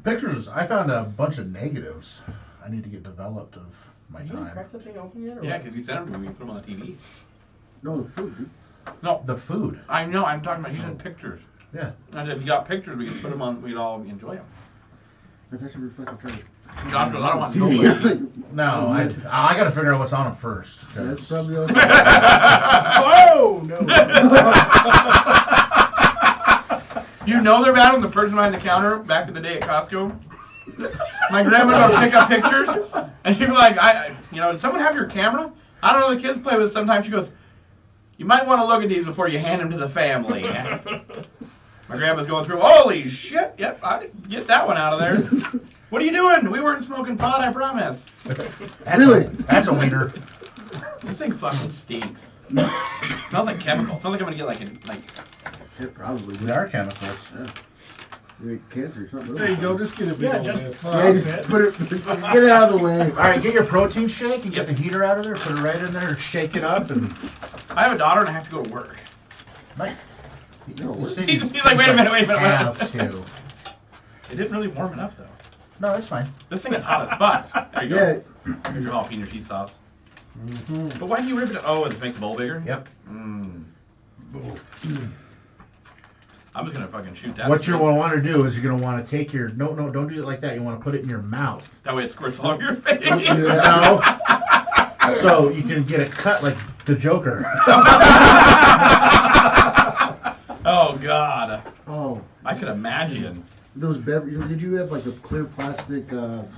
Pictures, I found a bunch of negatives I need to get developed of my You didn't time. crack the thing open yet? Or Yeah, what? because you sent them to me. We put them on the TV. No, the food, dude. No, The food. I know. I'm talking about. He sent pictures. Yeah. And if you got pictures, we could put them on. We'd all enjoy them. I thought you were fucking trying to. Josh goes, I don't want TV. I was nobody. like, No, I gotta figure out what's on them first. 'Cause that's probably all. Oh no! You know they're bad when the person behind the counter back in the day at Costco. My grandma would pick up pictures, and she'd be like, does someone have your camera? I don't know, the kids play with it sometimes. She goes, you might want to look at these before you hand them to the family. My grandma's going through, holy shit, yep, I get that one out of there. What are you doing? We weren't smoking pot, I promise. Really? That's a wiener. This thing fucking stinks. Smells like chemicals. Smells like I'm gonna get Shit, probably. They are chemicals. Yeah. Maybe cancer or something. There you go, just get a big Yeah, old just man. Yeah, just put it, get it out of the way. All right, get your protein shake and get the heater out of there. Put it right in there, shake it up, and I have a daughter and I have to go to work. like. No, You see He's these like, wait a things minute. have to. It didn't really warm enough though. No, that's fine. This thing is hot as fuck. There you go. Yeah. Here's your jalapeno cheese sauce. But why do you rip it? Oh, to make the bowl bigger? Yep. I'm just gonna fucking shoot that. What you're gonna want to do is you're gonna want to take your no, don't do it like that. You want to put it in your mouth. That way it squirts all over your face. No. So you can get a cut like the Joker. Oh God. Oh. I could imagine. those beverage. Did you have like the clear plastic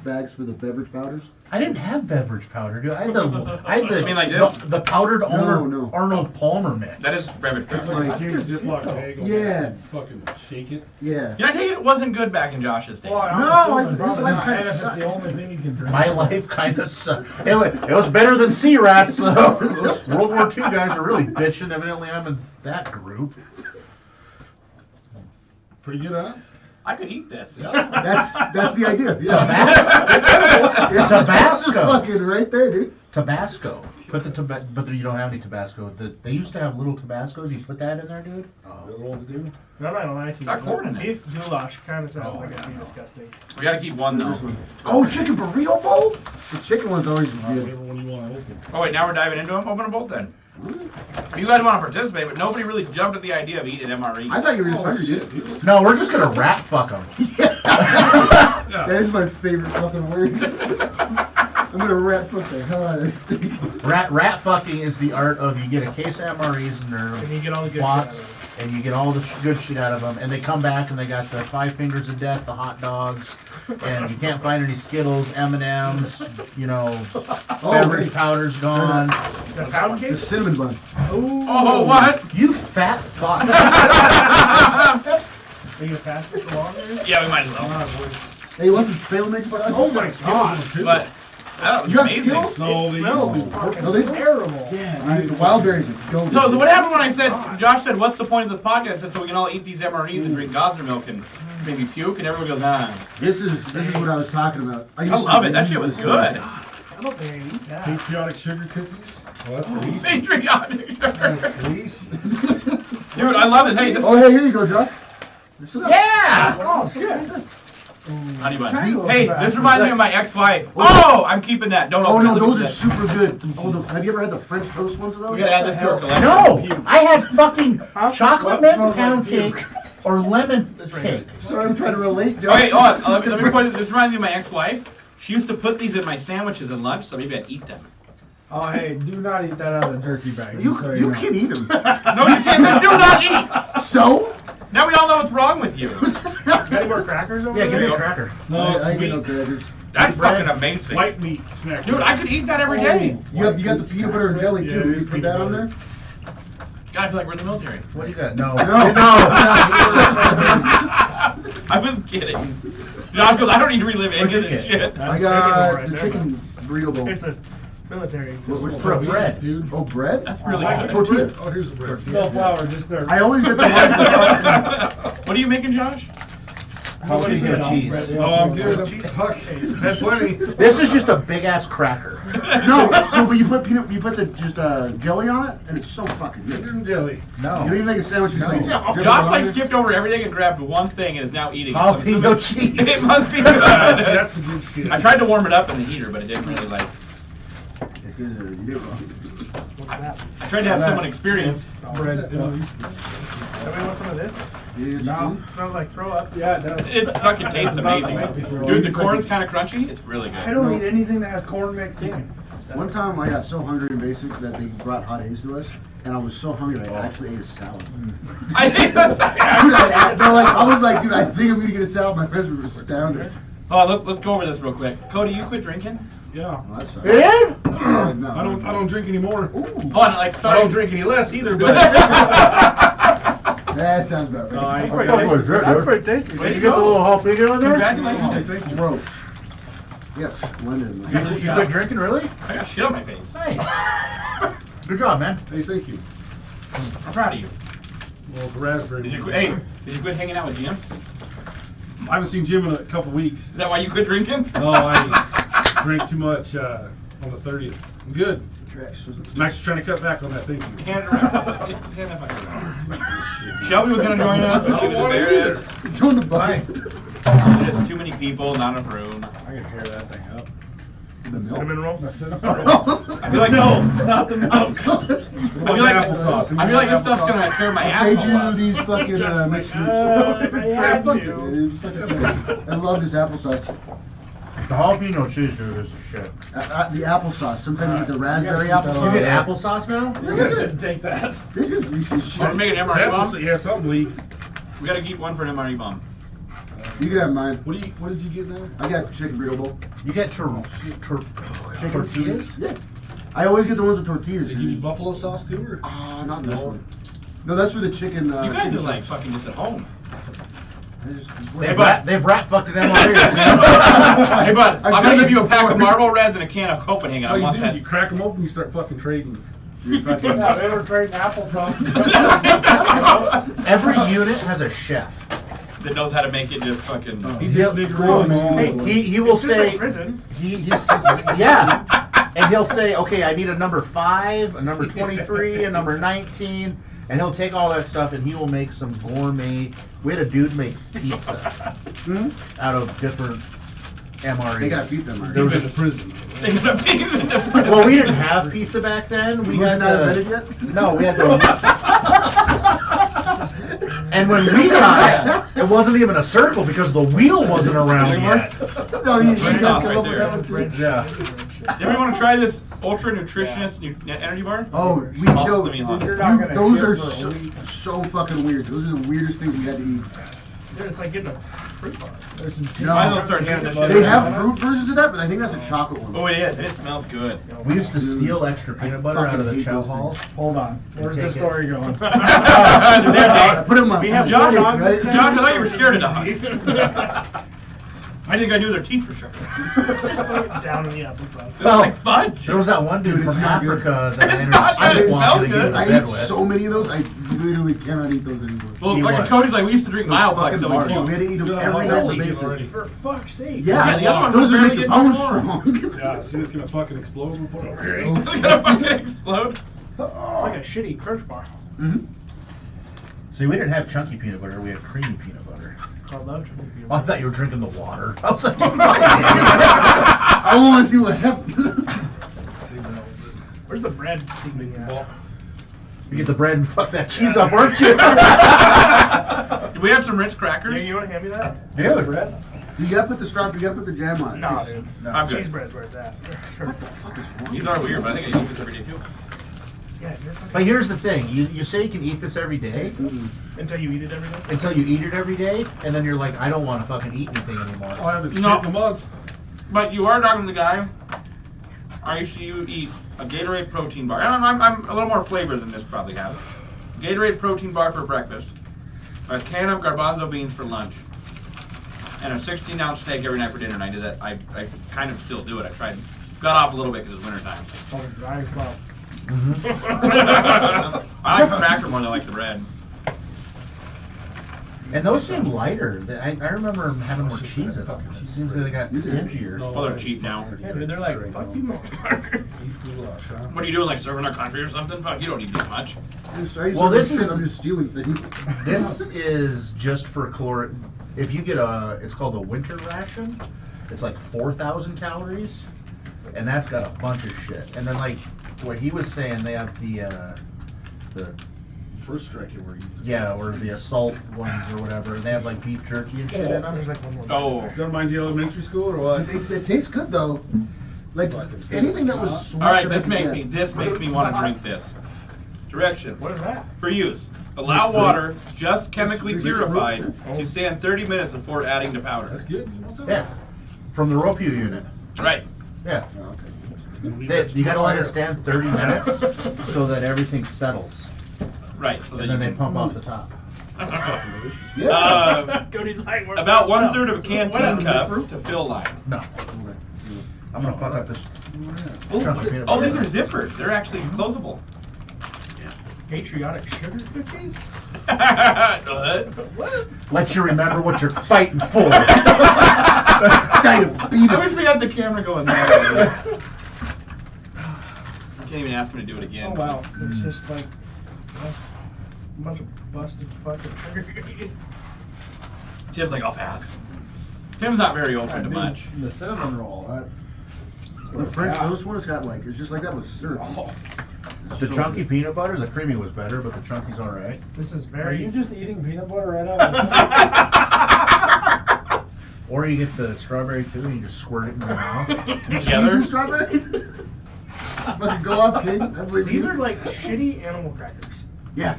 bags for the beverage powders? I didn't have beverage powder, dude. I had the You mean like this? the powdered No. Arnold Palmer mix. That is beverage It's powder. like a Ziploc bag. on Yeah. that and fucking shake it. Yeah. You know, I take it wasn't good back in Josh's day. No, I- this Probably life not. kinda And if it's sucks. the only thing you can drink. My life kind of sucked. It was better than sea rats, though. Those World War II guys are really bitching. Evidently, I'm in that group. Pretty good, huh? I could eat this. That's the idea. Yeah. Tabasco. Fucking right there, dude. Tabasco. Put the but you don't have any Tabasco. They used to have little Tabascos. You put that in there, dude. The other one to do? No, I'm not gonna lie to you. Got corn in it. Beef goulash kind of sounds Oh, like it'd yeah. be disgusting. We gotta keep one though. This one. Oh, chicken burrito bowl. The chicken one's always Whatever good. one you want to open. Oh wait, now we're diving into them. Open a bolt then. You guys want to participate, but nobody really jumped at the idea of eating MRE. I thought you were just Oh, hungry, shit, dude. dude. No, we're just gonna rat fuck them. That is my favorite fucking word. I'm gonna rat fuck the hell out of this thing. Rat fucking is the art of you get a case of MREs and And they're you get all the good lots, shit out of and you get all the good shit out of them, and they come back and they got the 5 fingers of death, the hot dogs, and you can't find any Skittles, M&Ms, you know, beverage wait. powder's gone. it. The pound The cake? cinnamon bun. Ooh. Oh, what? You fat fuck. Are you gonna pass this along there? Yeah, we might as well. Oh, boy. Hey, you want some trail mix? Oh my god. But I thought it was You got amazing. Skittles? No, It they smells used to. fucking No, they- terrible. Yeah, dude, the wild berries are gold. So what happened when I said, Josh said, what's the point of this podcast? I said, so we can all eat these MREs and drink gosner milk and maybe puke, and everyone goes, nah. This is what I was talking about. I love it. That shit was good. I don't think I can eat that. Patriotic sugar cookies. Well, that's Reese. Patriotic. That's Reese. Dude, I love it. Hey, this Oh, hey, here you go, Josh. Yeah. Oh, shit. honey bun. Kind Hey, of this reminds me of my ex-wife. Oh, I'm keeping that. Don't Oh, open no, it. those are Look at super good. Oh, have you ever had the French toast ones of that. those? We gotta add this to our collection. No, I had fucking chocolate mint Smells like pound puke. cake or lemon right cake. Sorry, I'm trying to relate, Josh. Okay, hold on. Let me point. This reminds me of my ex-wife. She used to put these in my sandwiches at lunch, so maybe I'd eat them. Oh, hey, do not eat that out of the jerky bag. You know. can eat them. No, you can't. Do not eat. So? Now we all know what's wrong with you. Got any more crackers over Yeah, give me there? a cracker. No, I it's ain't get no sweet. crackers. That's Bread. fucking amazing. White meat snack. Dude, I could eat that every day. You got the peanut butter and jelly, Yeah, too. it You is put peanut that on butter. there? God, I feel like we're in the military. What do you got? No. I was kidding. Josh goes, I don't need to relive any of this shit. I That's got right the there, chicken burrito bowl. It's a military. Which For a bread. Dude. Oh, bread? That's really good. Tortilla. Oh, here's the bread. No flour, just dirt. I always get the one. What are you making, Josh? How What many is good it? cheese? Bread, Oh, I'm good. cheese. Fuck. Had plenty. This is just a big ass cracker. No, so but you put just jelly on it, and it's so fucking good. Sugar and jelly. You don't No. even make a sandwich. You just like, drip it Josh on like there. skipped over everything and grabbed one thing and is now eating it. Jalapeno cheese. It must be good. That's the good shit. I tried to warm it up in the heater, but it didn't really like. It's 'cause, you did it wrong. What's that? I tried to have someone experience. Bread stuff. Somebody want some of this? You did No. It smells like throw up. Yeah, it does. It fucking tastes amazing. Dude, the corn's kind of crunchy. It's really I good. don't eat anything that has corn mixed in. One time I got so hungry and basic that they brought hot A's to us, and I was so hungry I actually ate a salad. I think that's. Dude, I was like, dude, I think I'm gonna get a salad. My friends were astounded. Oh, let's go over this real quick. Cody, you quit drinking? Yeah. Oh, that sucks. Yeah? No. I don't drink anymore. Hold on, like I sorry. don't drink any less either, but That sounds about No, I right. ain't Pretty Fuck tasty. was it, That's dude? pretty tasty. Did Way you to get the go. little jalapeno in there? Congratulations. Oh, gross. Yes, splendid. You, you quit drinking, really? I got shit on my face. Nice. Good job, man. hey, thank you. I'm proud of you. Well, the raspberry. Did you one. quit? Hey, did you quit hanging out with Jim? I haven't seen Jim in a couple weeks. Is that why you quit drinking? No, I drank too much on the 30th. I'm good. I'm actually trying to cut back on that. Thank you. Shelby was gonna join us, but she was embarrassed. It's on the bike. Just too many people, not enough room. I can tear that thing up. The milk. Cinnamon roll? I feel like no. Not the milk. I feel like applesauce. I feel like this stuff's gonna tear my I trade asshole you up. these fucking mixed fruits. I had Fuck to. it, it's fucking sick. I love this applesauce. The jalapeno cheese, dude, is the shit. The applesauce. Sometimes you get the raspberry You gotta keep that You applesauce. get applesauce now? Look at this. Take that. This is Reese's We're shit. making MRE bomb. Yeah, something leak. We gotta keep one for an MRE bomb. You can have mine. What did you get now? I got chicken burrito bowl. You get tortillas? Yeah. I always get the ones with tortillas. Did you use buffalo sauce too, or? Not this one. No, that's for the chicken. You guys chicken are like chops. fucking just at home. They've rat fucked an MRE. Hey, bud, I'm I've gonna done give you a this pack of before. Marlboro Reds and a can of Copenhagen. I What want you do? that. You crack them open, you start fucking trading. You're fucking. Yeah, they were trading applesauce. Every unit has a chef. That knows how to make it just fucking. He He'll- just nigga wrong. He will It's just like say prison. he's yeah, and he'll say, okay, I need a number 5, a number 23, a number 19, and he'll take all that stuff and he will make some gourmet. We had a dude make pizza out of different MREs. They got a pizza in You've mine. been to prison. Well, we didn't have pizza back then. We Was had it not the, invented yet? no, we had the. And when we got it, it wasn't even a circle because the wheel wasn't around yet. No, you Right guys off come right up with there. that one too. Yeah. Everyone want to try this ultra nutritionist energy bar? Oh, we Oh, don't. let me hold. You're not gonna Those shit are for a so, week. so fucking weird. Those are the weirdest things we had to eat. Dude, it's like getting a fruit bar. There's some No. Might as well start handing this shit They out. have fruit versions of that, but I think that's a chocolate one. Oh, it is. It smells good. We used to steal extra peanut butter out of the chow hall. Hold on. Where's the Take it. story going? Put it in my We have Josh, dogs right? instead. Josh, I thought you were scared of dogs. I think I knew their teeth for sure. Just put it down in the applesauce. It's Well, like fudge. There was that one dude Dude, from it's not good. Africa that I It's not good. ended It up smells wanting to good. get I in bed eat with. so many of those, I literally cannot eat those anymore. Well, He like was. Cody's like, we used to drink Those Mileplex, fucking so we bars, we can't. had to eat them Yeah, every I'm night only for eating basic. already. For fuck's sake. Yeah, Yeah, the other ones those are are barely make your getting bones warm. strong. Yeah, see, it's gonna fucking explode. We'll put it over here. It's gonna fucking explode. It's like a shitty crunch bar. See, we didn't have chunky peanut butter. We had creamy peanut butter. I love chunky peanut Oh, I butter. thought you were drinking the water. I was like, I want to see what happens. Where's the bread thing at? you get the bread and fuck that cheese up, weren't you? Do we have some Ritz crackers? Yeah, you want to hand me that? Dude. You gotta put the strawberry, you gotta put the jam on it. No, dude. I'm Cheese good. bread's where it's at. What the fuck is wrong? These are weird, but I think I use this every day too. Yeah, you're fucking... But here's the thing. You say you can eat this every day Until you eat it every day? until you eat it every day, and then you're like, I don't want to fucking eat anything anymore. I haven't No. shit in a month. But you are talking to the guy. I used to eat a Gatorade protein bar. And I'm a little more flavor than this probably has. Gatorade protein bar for breakfast. A can of garbanzo beans for lunch. And a 16-ounce steak every night for dinner. And I did that. I kind of still do it. I tried. Got off a little bit because it's wintertime. Oh, dry as well. I like the cracker more than I like the bread. And those seem lighter. I remember having more cheese in them. It seems like they got stingier. Well, they're cheap now. Yeah, dude, they're like, fuck you, motherfucker. What are you doing, like serving our country or something? Fuck, you don't eat this much. Well, this is- I'm just stealing things. This is just for caloric. If you get it's called a winter ration. It's like 4,000 calories, and that's got a bunch of shit. And then like what he was saying, they have the First strike you were using. yeah, or the assault ones or whatever. They have like beef jerky and shit in There's them. like one more. Oh. Does that remind you of elementary school or what? It tastes good though. Like anything that was sweet. All right, that I this could makes get. me want to drink this. Directions. What is that? For use. Allow water, just chemically It's purified, fruit. to stand 30 minutes before adding to powder. That's good. You want that? Yeah, from the Ropio unit. Right. Yeah, Oh, okay. you gotta let it stand 30 minutes so that everything settles, Right. So and that then you they pump off the top. Yeah. Cody's like, where- About what 1/3 else? of a canteen What else? cup to fill line. No, I'm gonna fuck up this. Oh, Chunk of peanut oh, butter. these are zippered. They're actually closable. Patriotic sugar cookies? What? Let you remember what you're fighting for. Diabetes. I wish we had the camera going there. I can't even ask him to do it again. Oh, wow. It's just like a bunch of busted fucking sugar cookies. Tim's like, I'll pass. Tim's not very open to much. The cinnamon roll, that's... The French toast one has got like, it's just like that with syrup. It's The so chunky good. peanut butter, the creamy was better, but the chunky's all right. This is Are very... you just eating peanut butter right out of the Or you get the strawberry too, and you just squirt it in your mouth. Cheese and strawberries? Fucking go off, kid. I believe These you. are like shitty animal crackers. Yeah.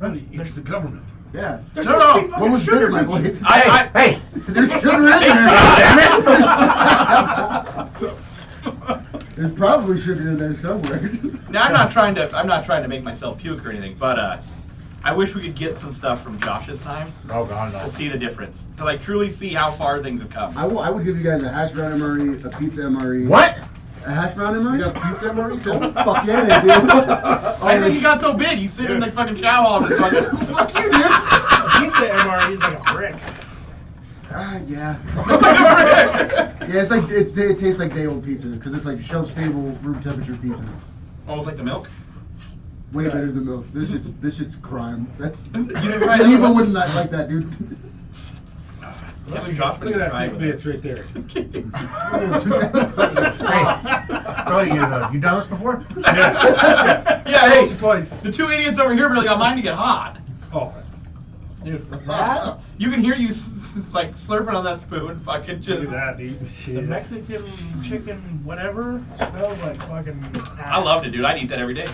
It's the government. Yeah. There's No, supposed to be no. fucking What was sugar bitter, my in boy? these. Hey, There's sugar in there. There's probably sugar in there somewhere. Now I'm not trying to make myself puke or anything, but I wish we could get some stuff from Josh's time oh god, no. to see the difference, to like truly see how far things have come. I would give you guys a hash brown MRE, a pizza MRE. What? A hash brown You MRE? got pizza MRE too? Oh, fuck yeah, dude. I think he got so big, he's sitting in the fucking chow hall just fucking. Fuck you, dude. Pizza MRE is like a brick. Yeah. Yeah, it's like it tastes like day old pizza because it's like shelf stable room temperature pizza. Almost like the milk. Way better than milk. This shit's crime. That's You didn't try that Geneva one? wouldn't like that, dude. Yeah, but Josh Look would at try that with bitch right there. Hey, Cody, you done this before? Yeah, hey, Twice. the two idiots over here really got mine to get hot. Oh. Dude, that, You can hear you like slurping on that spoon, fucking Look just. at that, dude. the Shit. Mexican chicken whatever smells like fucking I loved it, dude. I'd eat that every day.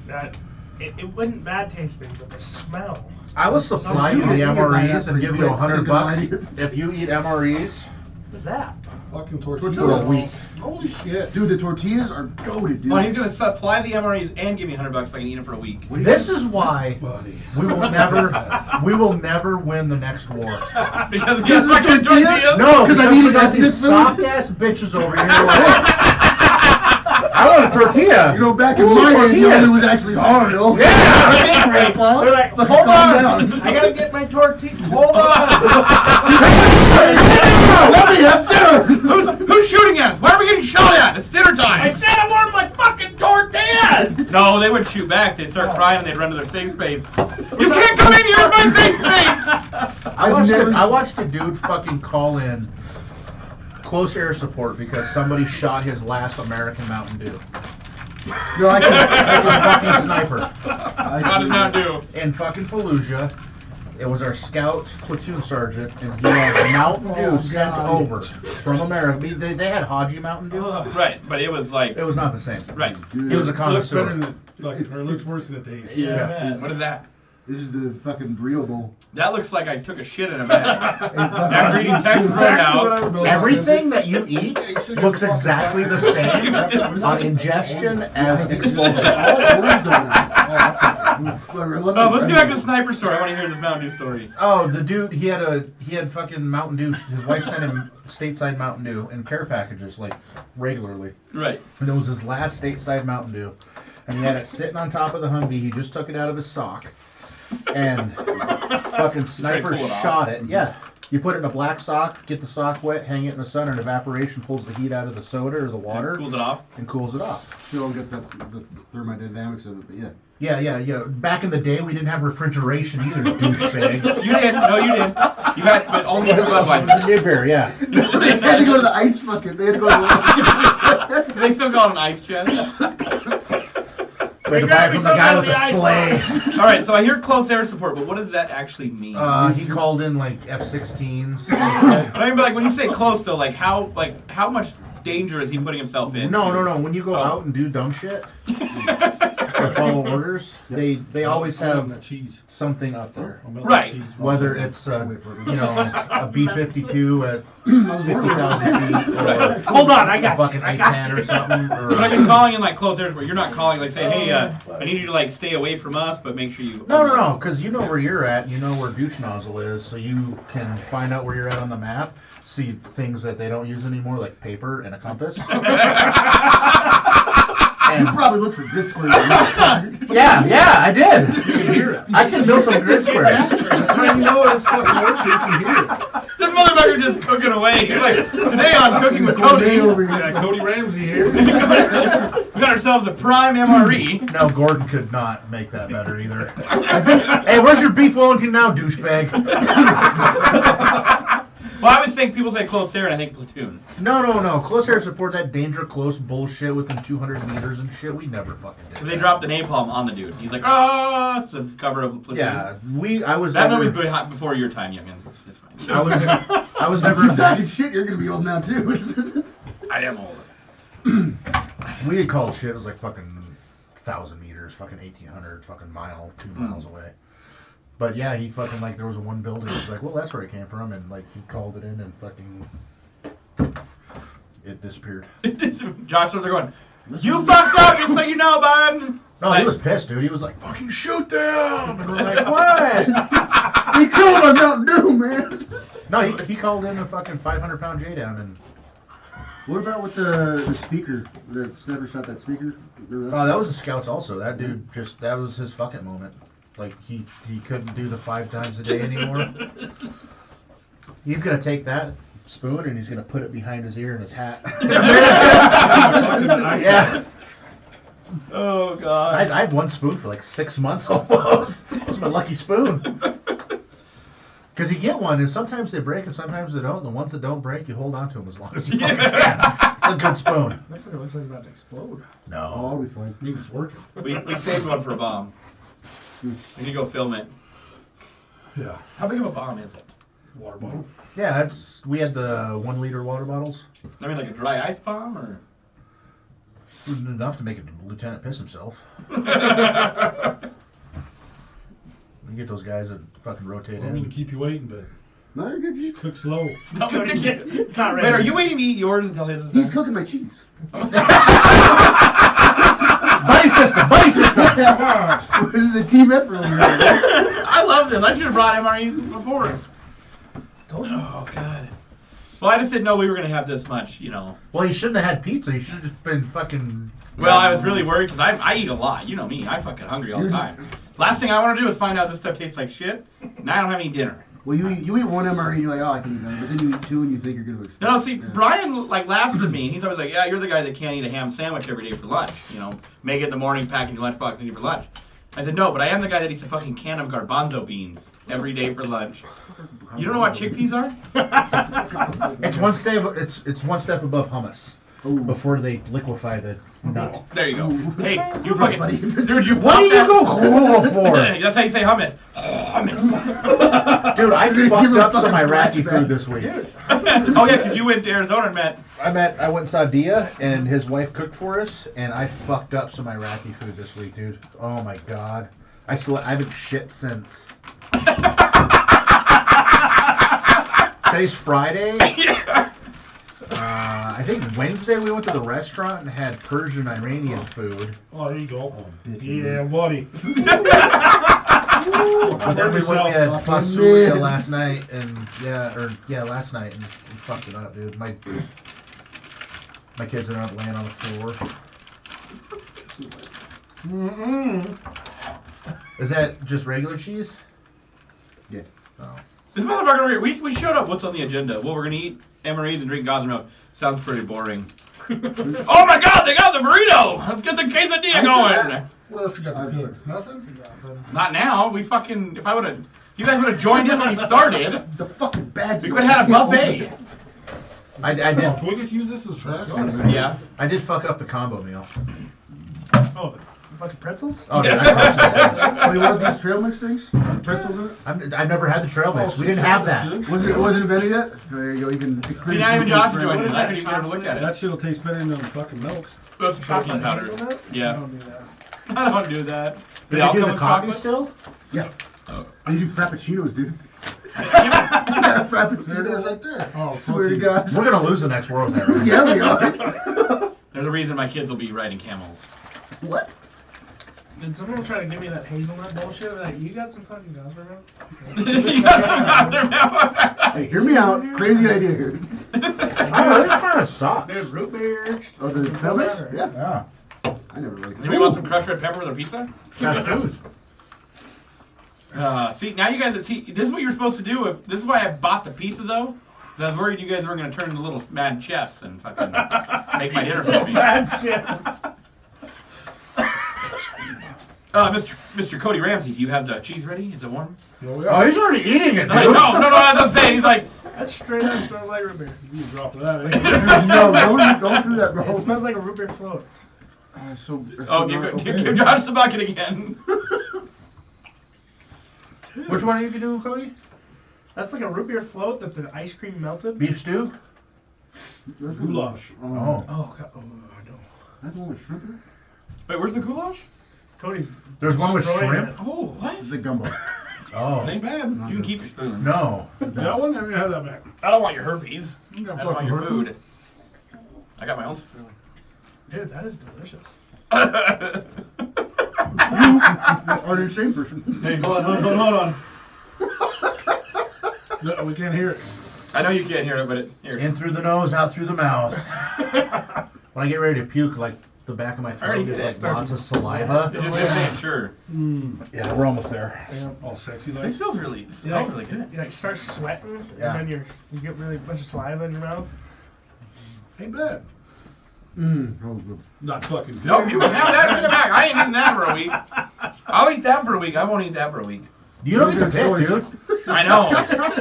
That, it wasn't bad tasting, but the smell. I will supply you the You can buy that MREs and pretty give you quick. $100 if you eat MREs What's that? Fucking tortilla. for a week. Holy shit. Dude, the tortillas are goated, dude. Oh, he's gonna supply the MREs and give me $100 so I can eat them for a week. This is why Buddy. we will never win the next war. Because Because of the fucking tortilla? tortillas? No, 'Cause I because need we to got get these this food. soft ass bitches over here. who are like, I want a tortilla. You know, back in Ooh, my day, the tortillas. oven was actually hard, oh. Yeah. Grandpa. They're like, Fucking hold calm on, down. I gotta get my tortilla. Hold on. Let me have dinner. Who's shooting at us? Why are we getting shot at? It's dinner I time. said I want my fucking tortillas. No, they would shoot back. They'd start crying and they'd run to their safe space. You can't come in here in my safe space. I watched a dude fucking call in close air support because somebody shot his last American Mountain Dew. No, I Like a can fucking sniper. How does that do? In fucking Fallujah, it was our scout platoon sergeant, and he had Mountain Dew sent God. over from America. They had Haji Mountain Dew. Right, but it was like, It was not the same. right. He was a It looks better connoisseur. than it, or it looks worse than it tastes. Yeah, Yeah. man. What is that? This is the fucking burrito bowl. That looks like I took a shit in a bag. After After eating Texas Roadhouse. Everything that you eat looks exactly the same on ingestion as expulsion. Oh, let's get back to the sniper story. I want to hear this Mountain Dew story. Oh, the dude, he had fucking Mountain Dew. His wife sent him stateside Mountain Dew in care packages, like, regularly. Right. And it was his last stateside Mountain Dew. And he had it sitting on top of the Humvee. He just took it out of his sock. And fucking sniper cool it off. shot it. Yeah. You put it in a black sock, get the sock wet, hang it in the sun, and evaporation pulls the heat out of the soda or the water Cooled it off. and cools it off. Still don't get the thermodynamics of it, but yeah. Yeah. Back in the day, we didn't have refrigeration either, douchebag. You did. No, you did. You got, but only for Budweiser. Mid-bear, yeah. They had to go to the ice bucket. They had to go to the They still call it an ice chest. We had to buy it from the guy with the sleigh. All right, so I hear close air support, but what does that actually mean? He called in like F-16s. I mean, but like when you say close, though, like how much danger is he putting himself in? No. When you go out and do dumb shit or follow orders, they always have that cheese. something up there. I'll melt Right. that cheese. Whether it's a B-52 at 50,000 feet or Hold on, I got a you. fucking I got A-10 you. or something. But like in calling in like close air support, you're not calling like saying, hey, I need you to like stay away from us, but make sure you. No, because you know where you're at, you know where douche nozzle is, so you can find out where you're at on the map, see things that they don't use anymore, like paper and a compass. You probably look for grid squares. Yeah, I did. I can build some grid squares. That's how you know it's fucking working. You can hear it. This motherfucker just cooking away. You're like, today on Cooking with Day Cody, over We here. got Cody Ramsey here. we got ourselves a prime MRE. No, Gordon could not make that better either. Hey, where's your beef Wellington now, douchebag? Well, I always think people say close air and I think platoon. No. Close air support, that danger close bullshit within 200 meters and shit, we never fucking did. They that. dropped the napalm on the dude. He's like, ah, it's a cover of the platoon. Yeah, I was That never, movie's before your time, youngin. It's fine. I was never You're talking shit, you're gonna be old now too. I am old. we had called shit, it was like fucking 1,000 meters, fucking 1,800, fucking mile, 2 miles away. But yeah, he fucking like there was one building. He was like, well, that's where it came from, and like he called it in and fucking it disappeared. Josh was going, "You fucked up, just so you know, bud." No, he was pissed, dude. He was like, fucking shoot them! And we're like, what? He killed him on Mountain Dew, man. No, he called in a fucking 500-pound J down, and What about with the speaker? The sniper shot that speaker? oh, that was the scouts also. That dude that was his fucking moment. Like he couldn't do the 5 times a day anymore. He's gonna take that spoon and he's gonna put it behind his ear in his hat. Yeah. Oh god. I had one spoon for like 6 months almost. It was my lucky spoon. Because you get one, and sometimes they break, and sometimes they don't. And the ones that don't break, you hold on to them as long as you fucking can. It's a good spoon. That fucking looks like it's about to explode. Oh, No. I'll be fine. Means it's working. We saved one for a bomb. We need to go film it. Yeah. How big of a bomb is it? Water bottle. Yeah, we had the 1-liter water bottles. I mean, like a dry ice bomb, or? Enough to make a lieutenant piss himself. You get those guys that fucking rotate I don't mean in. to keep you waiting, but No, you're good, G. cook slow. It's not ready. Wait, are you waiting to eat yours until his is He's done? cooking my cheese. Buddy system, buddy system. This is a team effort over here. I love this. I should have brought MREs before. Told you. Oh god. Well, I just didn't know we were gonna have this much, you know. Well, you shouldn't have had pizza. You should have just been fucking. Well, I was really worried because I eat a lot. You know me. I'm fucking hungry all the time. Last thing I want to do is find out this stuff tastes like shit. Now I don't have any dinner. Well, you eat one MRE and you're like, oh, I can eat that. But then you eat 2 and you think you're going to explode. No, see, Yeah. Brian like laughs at me. And he's always like, "Yeah, you're the guy that can't eat a ham sandwich every day for lunch. You know, make it in the morning, pack in your lunchbox, and eat it for lunch." I said, "No, but I am the guy that eats a fucking can of garbanzo beans every day for lunch." You don't know what chickpeas are? It's one step. It's one step above hummus Ooh. before they liquefy the nut. There you go. Hey, you Buddy. fucking dude, you What do popped you go that. cool for? That's how you say hummus. Hummus. Dude, I Give fucked him up some fucking Iraqi flashbacks. food this week. Oh yeah, because you went to Arizona and met. I went and saw Dia, and his wife cooked for us, and I fucked up some Iraqi food this week, dude. Oh my god. I haven't shit since. Today's Friday. Yeah. I think Wednesday we went to the restaurant and had Persian Iranian food. Oh, there you go. bitch, Yeah, buddy. But then we had fasulia last night, and last night, and we fucked it up, dude. My kids ended up laying on the floor. Is that just regular cheese? Yeah. Oh. This motherfucker over here, we showed up. What's on the agenda? Well, we're gonna eat MREs and drink gosner milk. Sounds pretty boring. Oh my god, they got the burrito! Let's get the quesadilla going! What else you got to cook? Nothing? Not now. We fucking, if you guys would have joined in when we started, The fucking bags. we would have had a buffet. I Oh, did. can we just use this as trash? Yeah. I did fuck up the combo meal. Oh, the fucking pretzels? Oh, dude, I crushed those things. Oh, you want these trail mix things? Pretzels in it? I've never had the trail mix. We didn't have that. Wasn't invented yet? There you go. You can experience. See, not even Josh it. joined What in. is I that, couldn't even get him to look at That it. shit'll taste better than the fucking milk. That's protein powder. hazelnut? Yeah. I don't do that. I don't do that. Do They they all do come the with coffee chocolate? still? Yeah. They do frappuccinos, dude. Yeah. Yeah, There it is frappuccinos. right there. Oh, Swear to protein. God. We're gonna lose the next world there. Right? Yeah, we are. There's a reason my kids will be riding camels. What? Did someone try to give me that hazelnut bullshit? Like, you got some fucking gosner milk? Hey, hear me out. Crazy idea here. I know, it kind of sucks. Dude, root beer. Oh, the trail mix? Yeah. Yeah. I never really. Anybody want some crushed red pepper with their pizza? Got food. See, now you guys, see, this is what you're supposed to do. This is why I bought the pizza, though. Because I was worried you guys were going to turn into little mad chefs and fucking make my dinner for me. Bad shit. Mr. Cody Ramsey, do you have the cheese ready? Is it warm? No, we Oh, are. he's already eating it, No, dude. no, that's what I'm saying. He's like, That straight up smells like root beer. You can drop that in. No, don't do that, bro. It smells like a root beer float. oh, give Josh the bucket again. Which one are you doing, Cody? That's like a root beer float that the ice cream melted. Beef stew? Goulash. Oh. Oh, God. Oh, no. That's one with shrimp in it? Wait, where's the goulash? Cody's There's one with destroying shrimp? it. Oh, what? It's a gumbo. Oh. It ain't bad. You can keep your spoon. No. That one, never had that back. I don't want your herpes. You got I don't want fucking your herpes. food. I got my own spoon. Dude, that is delicious. Are you the same person? Hey, hold on. No, we can't hear it. I know you can't hear it, but it's here. In through the nose, out through the mouth. When I get ready to puke, like the back of my throat Already gets like did. lots of saliva. It just isn't sure. Yeah, we're almost there. All sexy like. This feels really, smells really good. You like start sweating, Yeah. and then you get really bunch of saliva in your mouth. Ain't bad. Oh, good. Not fucking. Nope, you can have that in the back. I ain't eating that for a week. I'll eat that for a week. I won't eat that for a week. You don't get to pick, dude. I know.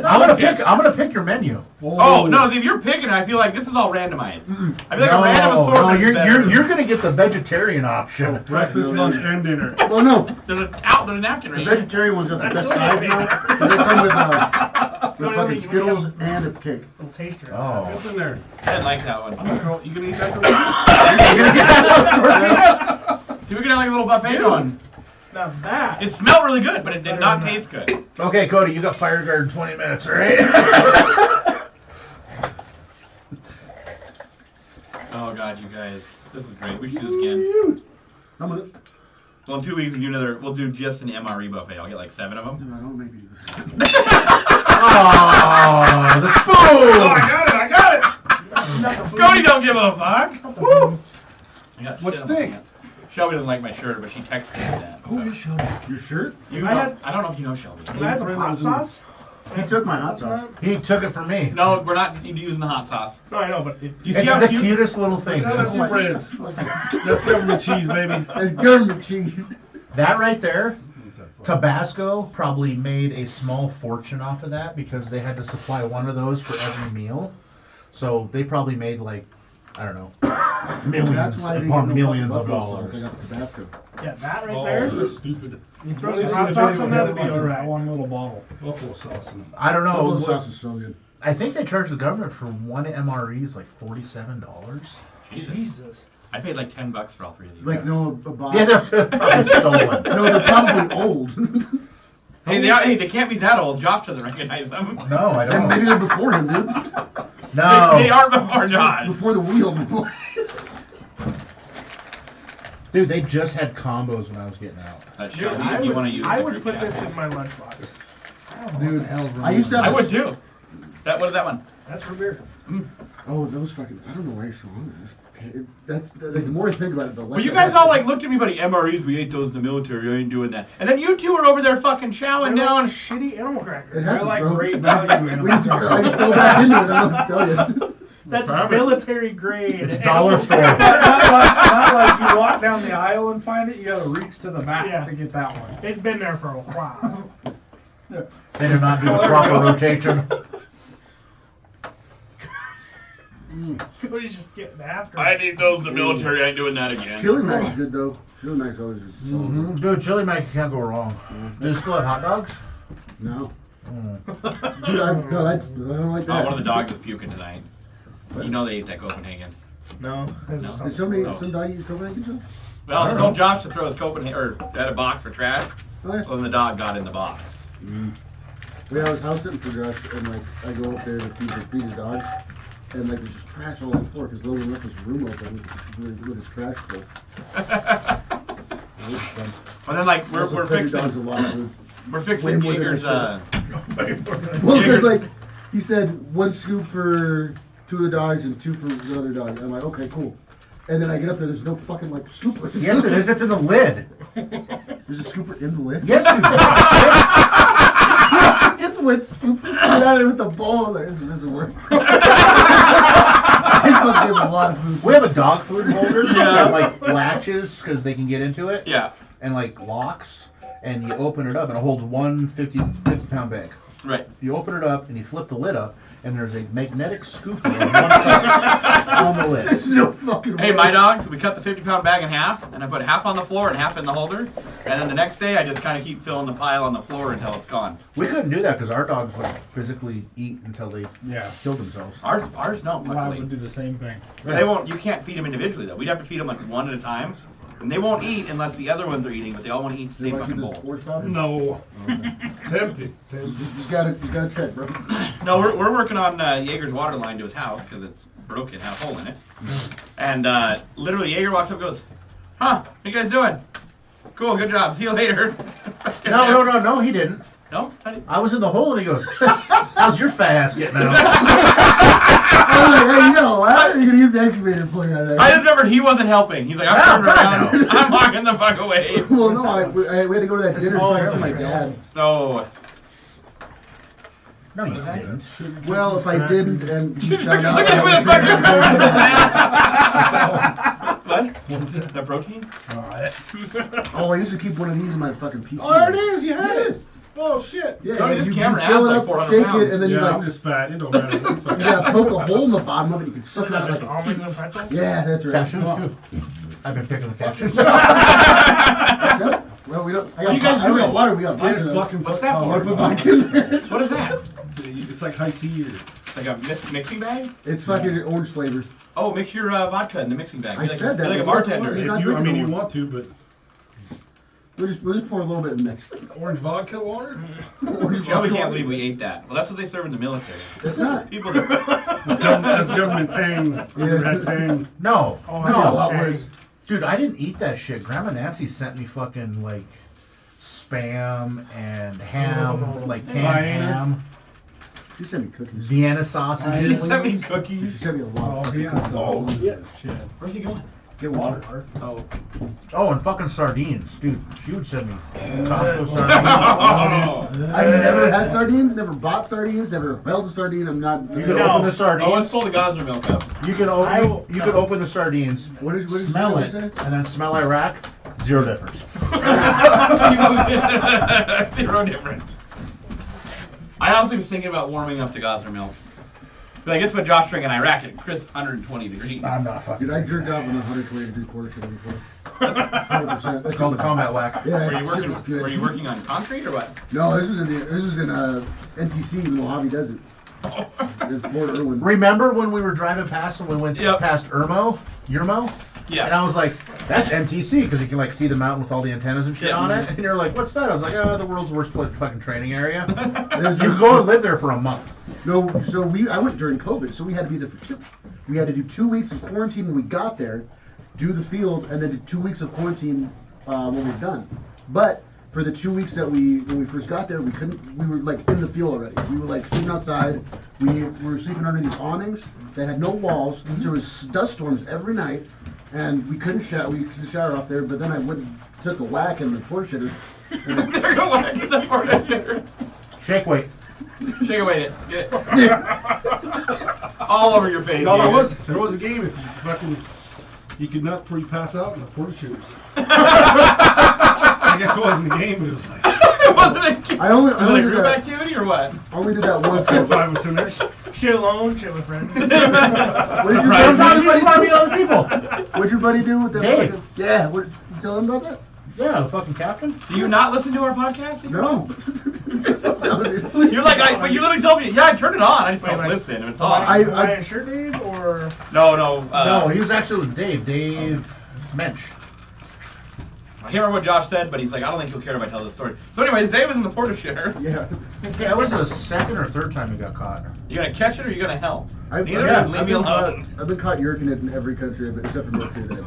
I'm gonna pick your menu. Oh no! See, if you're picking, I feel like this is all randomized. I feel like a random No, assortment. is better. you're gonna get the vegetarian option. Breakfast, lunch, and dinner. Well, no. There's a napkin The right here. vegetarian one's got the best size now. They come with fucking Skittles and a cake. Little taster. Oh. What's in there? I didn't like that one. You gonna eat that? See, we could have like a little buffet going. Now that. It smelled really good, but it did not taste good. Okay, Cody, you got fire guard in 20 minutes, all right? Oh god, you guys, this is great. We should do this again. I'm with it. Well, in 2 weeks, we'll do just an MRE buffet. I'll get like 7 of them. I don't maybe do this. Oh, the spoon! I got it! Cody don't give a fuck! Woo! I got What's shit on my thing? pants. Shelby doesn't like my shirt, but she texted me that. Who is Shelby? Your shirt? You I know, had- I don't know if you know Shelby. Can I have some hot sauce? He took my hot sauce. He took it from me. No, we're not using the hot sauce. No, I know, but You see It's how the cute? cutest little thing, No, that's dude. your breads. That's government cheese, baby. It's government cheese. That right there, Tabasco probably made a small fortune off of that because they had to supply one of those for every meal. So they probably made like, I don't know, millions I didn't upon get no millions of fucking buffalo dollars. sauce. I got Tabasco. yeah, that right Oh, there. that's stupid. You throw What some is hot it? sauce on that, That'd it'll be alright. One little bottle. Buffalo sauce in it. I don't Buffalo know. sauce is so good. I think they charge the government for one MRE is like $47. Jesus. I paid like $10 for all 3 of these. Like, no, a box. Yeah, they're probably stolen. No, they're probably old. Hey, they can't be that old. Josh doesn't recognize them. No, I And maybe don't. they're before him, dude. No. They are before Josh. Before the wheel. Dude, they just had combos when I was getting out. Shelby, I if you want to use I the would group put chat. this in my lunchbox. Dude, I used to have I a- would too. What is that one? That's for beer. Oh, those fucking. I don't know why you're so on this. That's like, the more I think about it, the less. Well, you I guys like all it. like looked at me, buddy. MREs, we ate those in the military. I ain't doing that. And then you two are over there fucking chowing They're down. like shitty animal It crackers. happens, They're like bro. great value We just, animal I just fell back into it. I don't know what to tell you. That's Probably. military grade. It's dollar store. not like you walk down the aisle and find it. You gotta reach to the back Yeah. to get that one. It's been there for a while. They did not do the proper rotation. Cody's just getting after I it. need those in the military. I ain't doing that again. Chili Mac is good though. Chili Mac's always solid. Mm-hmm. Dude, chili mac, you can't go wrong. Do you still have hot dogs? No, Mm. dude, I don't like Oh, that. one of the dogs is puking tonight. You know they ate that Copenhagen. No. That's No. just Did somebody, No. some dog eat Copenhagen sauce? Well, I I don't told know. Josh to throw his Copenhagen or had a box for trash. Oh, yeah. Well, then the dog got in the box. Yeah, I was house sitting for Josh, and like I go up there to feed his dogs, and like there's just trash all on the floor because Logan left his room open with his trash full. And then like we're Also fed the dogs a fixing lot of food. we're fixing Way more than I Jaeger's Well, because like he said, one scoop for 2 of the dogs and 2 for the other dog. I'm like, okay, cool. And then I get up there, there's no fucking like scooper. Yes, it is. It's in the lid. There's a scooper in the lid. Yes, you I just went scooping out of it with the bowl. Like, this doesn't work. I fucking gave him a lot of food. We have a dog food holder Yeah. that like latches because they can get into it. Yeah. And like locks, and you open it up and it holds one 50-pound bag. Right. You open it up and you flip the lid up, and there's a magnetic scooper on one side on the lid. There's no fucking Hey, way. my dogs, we cut the 50-pound bag in half, and I put half on the floor and half in the holder. And then the next day, I just kind of keep filling the pile on the floor until it's gone. We couldn't do that because our dogs would physically eat until they Yeah. killed themselves. Ours don't, I luckily. would do the same thing. But they won't. You can't feed them individually though. We'd have to feed them like one at a time. And they won't eat unless the other ones are eating, but they all want to eat the same Like fucking this bowl. sports fountain? No. Okay. Tempted. You gotta check, bro. No, we're working on Jaeger's water line to his house because it's broken, had a hole in it. And literally, Jaeger walks up and goes, "Huh? What you guys doing? Cool, good job. See you later." No, he didn't. No? I didn't. I was in the hole and he goes, how's your fat ass getting out? I was like, hey, you got a ladder? You're gonna use the excavator to pull you out of there. I just remembered he wasn't helping. He's like, I'm Oh, turning God, around. no. I'm walking the fuck away. Well, no, we had to go to that dinner so I could see my dad. No. No, you didn't. Well, if I didn't and he Look found out, at him with a fucking I What? The protein? oh, I used to keep one of these in my fucking PC. Oh, there it is. You had it. Oh shit. Yeah, Tony, this you camera fill adds it like up, 400 shake pounds. it, and then Yeah, you I'm like just fat. It don't matter. It's like- you gotta poke a hole in the bottom of it. You can So suck is it that out just like. almonds and pretzels? Yeah, that's right. Cashews too. I've been picking the cashews. Well, we don't. I What are you guys got, I got doing? water. We got vodka. Just though. fucking What's that put- for? Put vodka in there. What is that? It's like high C or Like a mixing bag? It's fucking orange flavor. Oh, mix your vodka in the mixing bag. I Be like, said that, be like a but that's bartender. what- if not you. I mean, drinking you one. want to, but We'll just pour a little bit in next. orange vodka water. Orange Shelby vodka. can't believe we ate that. Well, that's what they serve in the military. It's not. People that That's government tang. That tang. No, Oh, no. I a lot know, worse. Jay. Dude, I didn't eat that shit. Grandma Nancy sent me fucking like spam and ham, like canned Vienna. ham, She sent me cookies. Vienna she sausages. sent me She cookies. sent me a lot of Oh, fucking yeah. cookies. Oh Yeah, shit. Where's he going? Get water. Oh. Oh, and fucking sardines, dude. She would send me Costco Oh. sardines. I've never had sardines, never bought sardines, never held a sardine. I'm not. You can No. open the Oh, let's sardines. pull the gosner milk up. You can open. You can open the sardines. What is Smell what it, did you say? and then smell Iraq. Zero difference. Zero difference. I honestly was thinking about warming up the gosner milk. But I guess what Josh drank in Iraq at crisp 120 degrees. I'm not fucking. Dude, I jerked off on 120 degree quarter shit before. 100%. It's called the combat whack. Yeah, Were that you shit working? was good. Were you working on concrete or what? No, this was in NTC in Mojave Desert. It's Fort Irwin. Remember when we were driving past and we went Yep. past Yermo? And Yeah. I was like, that's NTC, because you can like see the mountain with all the antennas and shit Yeah. on it. And you're like, what's that? I was like, oh, the world's worst fucking training area. There's You a- go and live there for a month. No, so I went during COVID, so we had to be there for 2. We had to do 2 weeks of quarantine when we got there, do the field, and then do 2 weeks of quarantine when we're done. But for the 2 weeks that when we first got there, we were like in the field already. We were like sleeping outside. We were sleeping under these awnings that had no walls. There was dust storms every night, and we couldn't shower. We could shower off there. But then I went and took a whack in the porta shitter. They're going to get the porta shitter. Shake weight. Shake away it. Get it. All over your face. No, dude. there was a game if you could nut before you pass out in the porta shooters. I guess it wasn't a game, but it was like It wasn't a kid. I only Was it a did group that. activity or what? I only did that once. 5 of us in there. Shit alone, shit with friends. What did your Sometimes buddy you just want to meet do? other people. What'd your buddy do with that? Dave. fucking- Yeah, what? You tell him about that? Yeah, the fucking captain. Do you not listen to our podcast? No. You're like, but you literally told me, yeah, I turned it on. I just Wait, don't like- listen. It's on. I- Ryan Shirt Dave or No. No, he was actually with Dave Mensch. I can't remember what Josh said, but he's like, I don't think he'll care if I tell this story. So anyways, Dave was in the porta shitter. Yeah. That was the second or third time he got caught. You gonna catch it or you gonna help? Neither. yeah, Leave me alone. I've been caught yerking it in every country except for North Korea.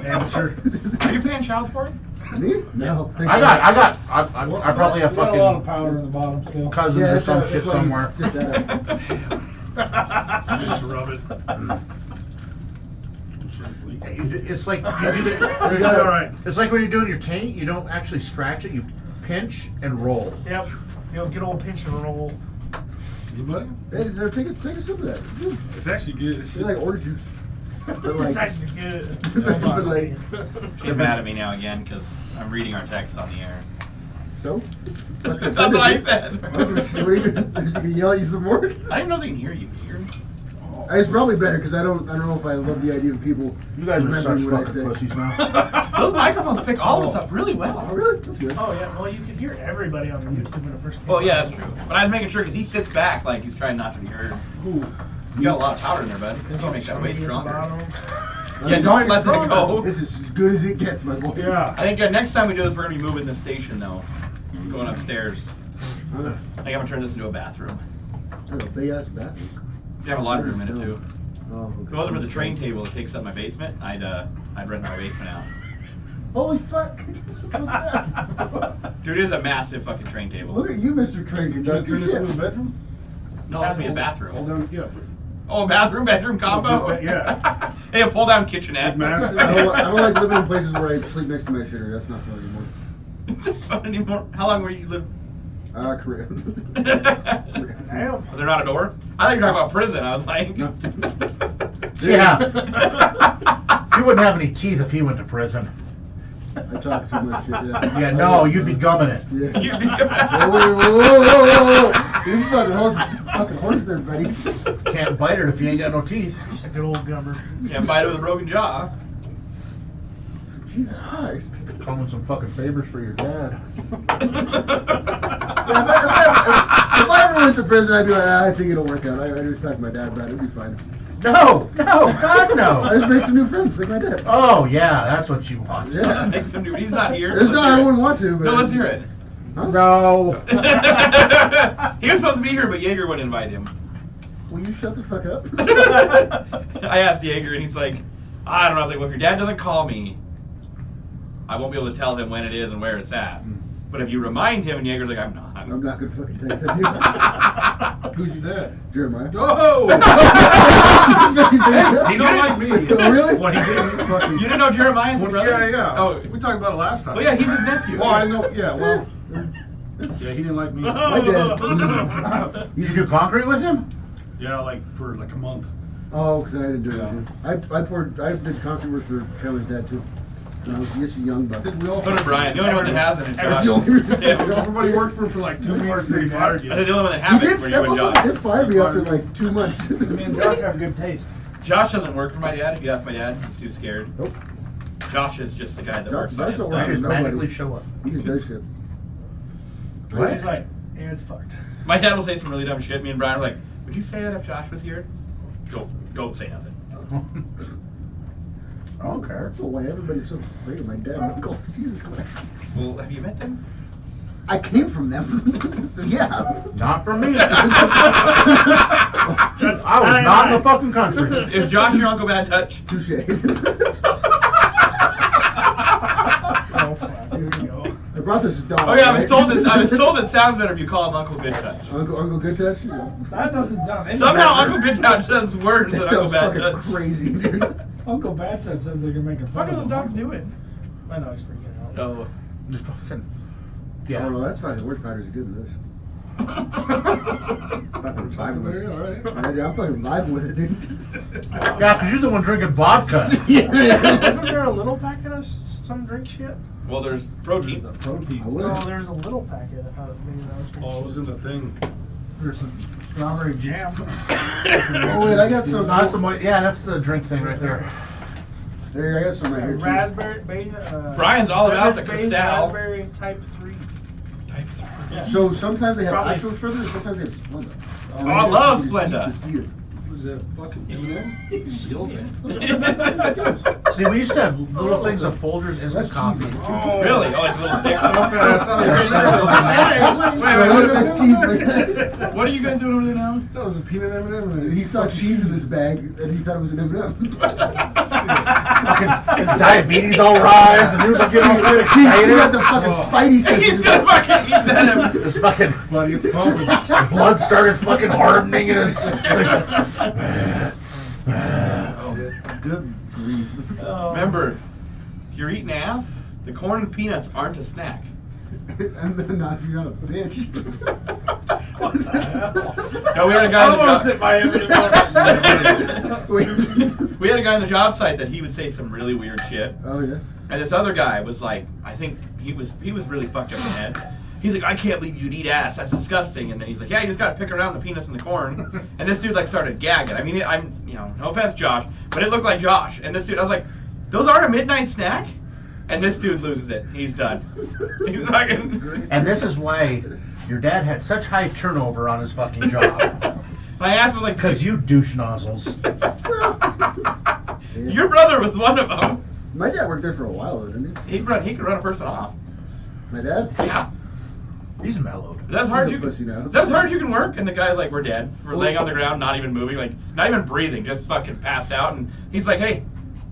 Amateur. Are you paying child support? Me? No. I probably have We got a lot of fucking powder in the bottom still. cousins Yeah, or that's some why- shit that's why you somewhere. did that. Just rub it. It's like you do the, You gotta- All right. it's like when you're doing your taint, you don't actually scratch it, you pinch and roll. yep, good old pinch and roll. Anybody? Hey, take a sip of that. It's good. It's actually good. It's like orange juice. But It's like, actually good. but like, She's mad at me now again because I'm reading our text on the air. so? That's not what I said. What are you gonna yell at you some more? I don't even know if they can hear you. Can you hear me? It's probably better because I don't know if I love the idea of people. You guys are such remembering what I fucking say. pussies now. Those microphones pick all of us up really Oh, well. really? That's good. Oh yeah, well you could hear everybody on YouTube when it first came Well, yeah, out. that's true. But I was making sure because he sits back like he's trying not to be heard. Ooh. You got a lot of powder in there, bud. It's You all make that way chunky at the stronger. bottom. Yeah, don't let this go. This is as good as it gets, my boy. Yeah. I think next time we do this, we're gonna be moving the station though. Going upstairs. I think I'm gonna turn this into a bathroom. I have a big ass bathroom. You have a laundry room in it too. Oh, If it wasn't for the train table that takes up my basement, I'd rent my basement out. Holy fuck! Dude, it is a massive fucking train table. Look at you, Mr. Train You gonna Conductor. turn this into a bedroom? No, it's gonna be a Hold bathroom. on, yeah. Oh, bedroom combo? Yeah. Hey, a pull-down kitchenette. Master. I don't like living in places where I sleep next to my shitter. That's not fun anymore. Not anymore. How long were you live? Korea. Was Damn. there not a door? I thought you were talking about prison. I was like, No. Yeah. You wouldn't have any teeth if he went to prison. I talk too much shit. Yeah. Yeah, no, you'd be gumming it. Yeah. You'd be- Whoa. This is fucking horse there, buddy. Can't bite it if you ain't got no teeth. Just a good old gummer. Can't bite it with a broken jaw. Jesus Christ. Calling some fucking favors for your dad. Yeah, if I ever went to prison, I'd be like, I think it'll work out. I just talk to my dad about it. It'll be fine. No, God I no. just make some new friends, like my dad. Oh yeah, that's what you want. Yeah. Make some dude. He's not here. It's Let's not, hear I it. wouldn't want to, but. No, let's hear it. No. He was supposed to be here, but Jaeger wouldn't invite him. Will you shut the fuck up? I asked Jaeger, and he's like, I don't know. I was like, well, if your dad doesn't call me, I won't be able to tell him when it is and where it's at. But if you remind him, and Jaeger's like, I'm not. I'm not gonna fucking text that dude. Who's your dad? Jeremiah. Oh! He don't like me. Oh, really? What he did? You didn't know Jeremiah's Well, brother? yeah. Oh, We talked about it last time. well, yeah, he's his nephew. Well, I know. Yeah, well. Yeah, he didn't like me. My dad. You do concrete with him? Yeah, like for like a month. Oh, because I didn't do it. I did concrete work for Taylor's dad too. When I was just a young buck. I think we all. So did Brian. The only one that hasn't is That was Josh. the only reason. Yeah. Everybody worked for him for like 2 months and he fired you. I think the only one that He haven't did, were that you and motherfucker Josh. did fire me after like 2 months. Me and Josh have good taste. Josh doesn't work for my dad. If you ask my dad, he's too scared. Nope. Josh is just the guy that Josh works by his doesn't Or work. stuff. just Nobody. magically show up? He just does shit. What? He's like, yeah, it's fucked. My dad will say some really dumb shit. Me and Brian are like, would you say that if Josh was here? Don't say nothing. I don't care. I don't know why everybody's so afraid of my dad and uncle. Jesus Christ. Well, have you met them? I came from them. So yeah. Not from me. I was not in the fucking country. Is Josh your Uncle Bad Touch? Touche. Oh, fuck. Here we go. I brought this dog. Oh yeah, I was right? told it sounds better if you call him Uncle Good Touch. Uncle Good Touch? Yeah. That doesn't sound any Somehow better. Uncle Good Touch sounds worse That than Uncle sounds Bad fucking Touch. crazy, dude. Uncle Bathtub sounds like you're making fun What are of those him. dogs doing? I know he's freaking out. Oh. Just fucking. Oh Yeah. no, that's fine. The word powders are good in this. Fucking vibing with it. All right. Yeah, I'm fucking vibing with it, dude. Yeah, because you're the one drinking vodka. Yeah. Isn't there a little packet of some drink shit? Well, there's protein. Protein. I was- No, there's a little packet. I thought maybe that was drink Oh, it was shit. in the thing. There's some strawberry jam. Oh wait, I got some. That's the yeah, that's the drink thing right there. There, I got some right here too. Raspberry beta. Brian's all about the beverage-based Cristal. Raspberry type 3. Yeah. So sometimes they have Probably- actual sugar, and sometimes they have Splenda. Oh, I love Just Splenda. eat it. What was that fucking M&M? Still See, we used to have little things of Folgers instant That's coffee. cheesy. Oh. Really? Oh, like little sticks? That's cheese, man. What are you guys doing over there now? I thought it was a peanut M&M. He saw cheese in this bag and he thought it was an M&M. Fucking, his diabetes all rise, and he was like getting all good He got excited. the fucking spidey sense. He's gonna fucking eat that. His fucking Buddy, it's cold. blood started fucking hardening in his. Good grief. Oh. Remember, if you're eating ass, the corn and peanuts aren't a snack. And then not if you're not a bitch. No, we had a guy Almost in hit my the Wait. job. We had a guy on the job site that he would say some really weird shit, Oh yeah. and this other guy was like, I think he was really fucked up in the head. He's like, I can't believe you'd eat ass. That's disgusting. And then he's like, yeah, you just gotta pick around the peanuts and the corn. And this dude like started gagging. I mean, I'm no offense, Josh, but it looked like Josh. And this dude, I was like, those aren't a midnight snack. And this dude loses it. He's done. He's fucking. And this is why your dad had such high turnover on his fucking job. I asked him, I was like, Because you douche nozzles. your brother was one of them. My dad worked there for a while, though, didn't He could run a person off. he? My dad? Yeah. He's mellowed. Is that as hard as He's you a can? pussy now. Is that as hard as you can work? And the guy's like, "We're dead. We're laying on the ground, not even moving, like not even breathing, just fucking passed out." And he's like, "Hey,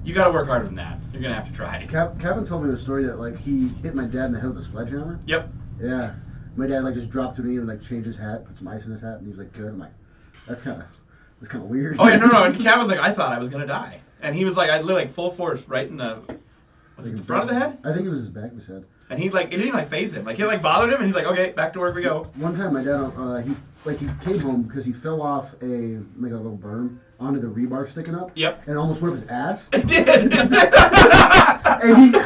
you got to work harder than that. You're gonna have to try." Kevin told me the story that like he hit my dad in the head with a sledgehammer. Yep. Yeah. My dad like just dropped to me and like changed his hat, put some ice in his hat, and he was like, "Good." I'm like, that's kind of weird. Oh yeah, no. And Kevin was like, "I thought I was gonna die," and he was like, "I lit like full force right in the was it the front of the head?" I think it was his back of his head. And he like it didn't like phase him, like it like bothered him, and he's like, "Okay, back to work we go." One time, my dad he came home because he fell off a little berm onto the rebar sticking up. Yep. And almost went up his ass. It did. And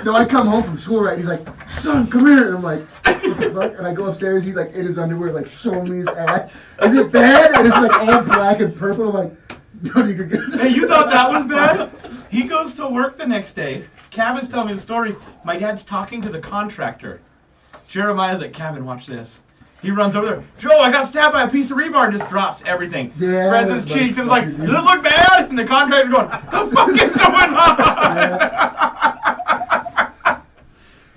I come home from school, right? And he's like, "Son, come here." And I'm like, "What the fuck?" And I go upstairs. He's like in his underwear, like showing me his ass. Is it bad? And it's like all black and purple. I'm like, "No, you could get." Hey, you thought that was bad? He goes to work the next day. Kevin's telling me the story. My dad's talking to the contractor. Jeremiah's like, "Kevin, watch this." He runs over there. "Joe, I got stabbed by a piece of rebar," and just drops everything. Yeah, Spreads his that's cheeks and is like, fucking- "Does it look bad?" And the contractor's going, "The fuck is going on?"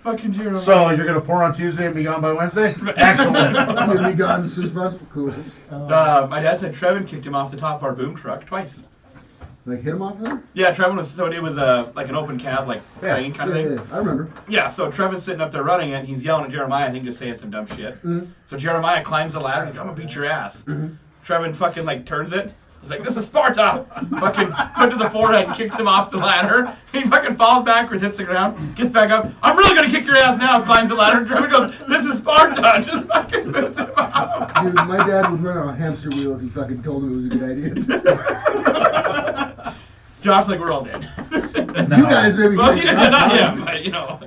Fucking Jeremiah. So you're gonna pour on Tuesday and be gone by Wednesday? Excellent. I'm gonna be gone as soon as possible. Cool. My dad said Trevin kicked him off the top of our boom truck twice. Like hit him off there? Yeah, Trevin was, so it was like an open cab, like plane kind of thing. Yeah, I remember. Yeah, so Trevin's sitting up there running it, and he's yelling at Jeremiah, I think just saying some dumb shit. Mhm. So Jeremiah climbs the ladder, and he's like, "I'm gonna beat your ass." Mhm. Trevin fucking like turns it. He's like, "This is Sparta!" Fucking put to the forehead and kicks him off the ladder. He fucking falls backwards, hits the ground, gets back up. "I'm really gonna kick your ass now," climbs the ladder. Trevin goes, "This is Sparta!" Just fucking boots him up. Dude, my dad would run on a hamster wheel if he fucking told him it was a good idea. Josh's like, "We're all dead." You guys maybe. Well, yeah, not him, but you know.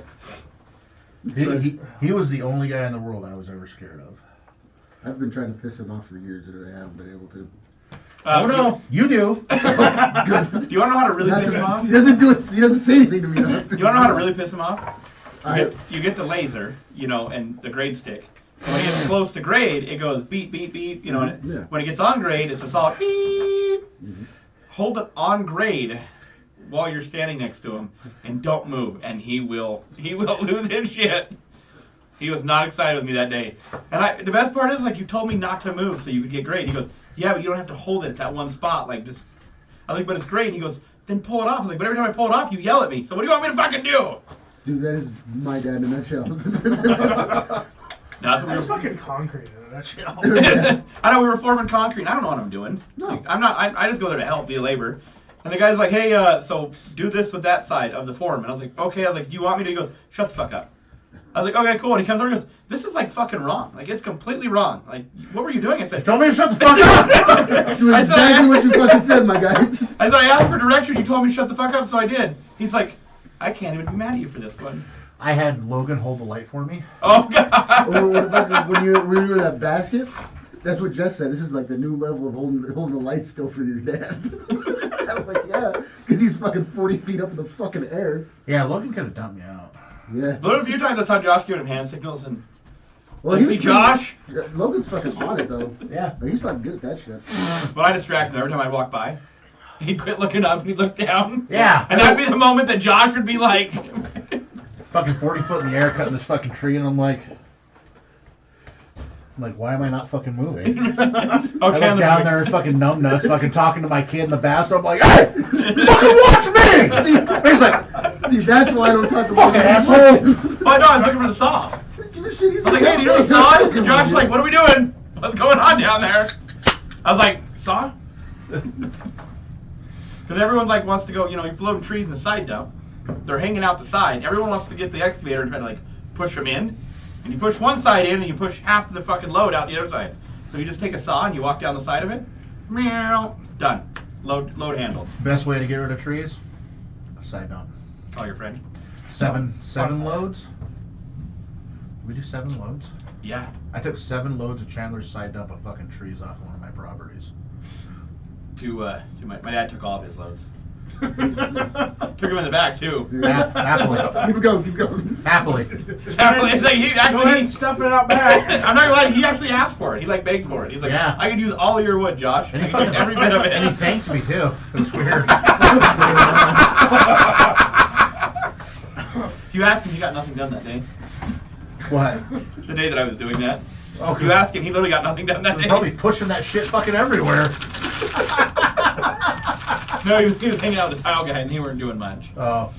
He was the only guy in the world I was ever scared of. I've been trying to piss him off for years and I haven't been able to. Oh no, you do. Do you want to know how to really piss him off? He doesn't do it. He doesn't say anything to me. Do you want to know how to really piss him off? I, You get the laser, you know, and the grade stick. When it gets close to grade, it goes beep, beep, beep, you know, and Yeah. when it gets on grade, it's a solid beep. Mhm. Hold it on grade while you're standing next to him, and don't move, and he will lose his shit. He was not excited with me that day. And the best part is, like, you told me not to move so you could get grade. He goes, "Yeah, but you don't have to hold it at that one spot, like, just..." I was like, "But it's great." And he goes, "Then pull it off." I was like, "But every time I pull it off, you yell at me, so what do you want me to fucking do?" dude, that is my dad in a nutshell. That's what we That's were fucking concrete in a nutshell. I know we were forming concrete. I don't know what I'm doing. No. Like, I'm not. I just go there to help, be a labor. And the guy's like, "Hey, so do this with that side of the form." And I was like, "Okay." I was like, "Do you want me to?" He goes, "Shut the fuck up." I was like, "Okay, cool." And he comes over and goes, "This is like fucking wrong. Like it's completely wrong. Like what were you doing?" I said, Tell me to shut the fuck up. Do I said, exactly what you fucking said, my guy. I said, "I asked for direction. You told me to shut the fuck up, so I did." He's like, "I can't even be mad at you for this one." I had Logan hold the light for me. Oh god. Or what about when you were in that basket? That's what Jess said. This is like the new level of holding the lights still for your dad. I'm like, yeah, because he's fucking 40 feet up in the fucking air. Yeah, Logan could have dumped me out. Yeah. But a few times I saw Josh giving him hand signals, and Well, see was Josh. Logan's fucking on it though. Yeah. But he's fucking good at that shit. But I distracted him every time I'd walk by. He'd quit looking up and he'd look down. Yeah. And that'd be the moment that Josh would be like, Fucking 40 foot in the air cutting this fucking tree, and I'm like, why am I not fucking moving? "Oh, I look Chandler." down there as fucking numbnuts, fucking talking to my kid in the bathroom. I'm like, "Hey, fucking watch me!" And he's like, See, that's why I don't talk to "Fucking Logan. asshole!" Oh, no, I was looking for the saw. Give a shit, he's I was like, "Hey, do you know the saw is?" And Josh was like, "What are we doing? What's going on down there?" I was like, "Saw?" Because everyone like wants to go, you know, you're loading trees in the side dump. They're hanging out the side. Everyone wants to get the excavator and try to like push them in. And you push one side in and you push half of the fucking load out the other side. So you just take a saw and you walk down the side of it. Meow. Done. Load handled. Best way to get rid of trees? Side dump. Call your friend. Seven fun. loads? We do 7 loads? Yeah. I took 7 loads of Chandler's side dump of fucking trees off one of my properties. My dad took all of his loads. Took him in the back too. Happily. Keep it going, keep going. Happily. It's like he Go ahead actually. and stuff it out back. I'm not gonna lie, he actually asked for it. He like begged for it. He's like, Yeah. I could use all of your wood, Josh. And I he could use every bit of it. And he thanked me too. It was weird. You asked him, he got nothing done that day. What? The day that I was doing that. Okay. You asked him, he literally got nothing done that He was day. probably pushing that shit fucking everywhere. No, he was hanging out with the tile guy and they weren't doing much. Oh.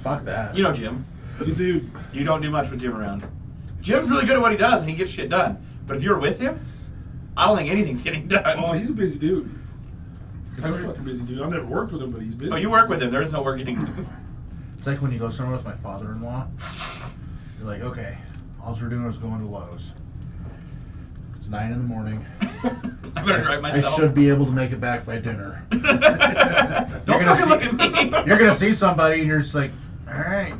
Fuck that. You know Jim. Good dude. You don't do much with Jim around. Jim's really good at what he does and he gets shit done. But if you're with him, I don't think anything's getting done. Oh, he's a busy dude. He's a fucking busy dude. I've never worked with him, but he's busy. Oh, you work with him. There is no work getting done. It's like when you go somewhere with my father-in-law. You're like, okay, all we're doing is going to Lowe's. It's 9 in the morning. I better drive myself. I should be able to make it back by dinner. Don't You're gonna fucking look at me. You're gonna see somebody and you're just like, all right.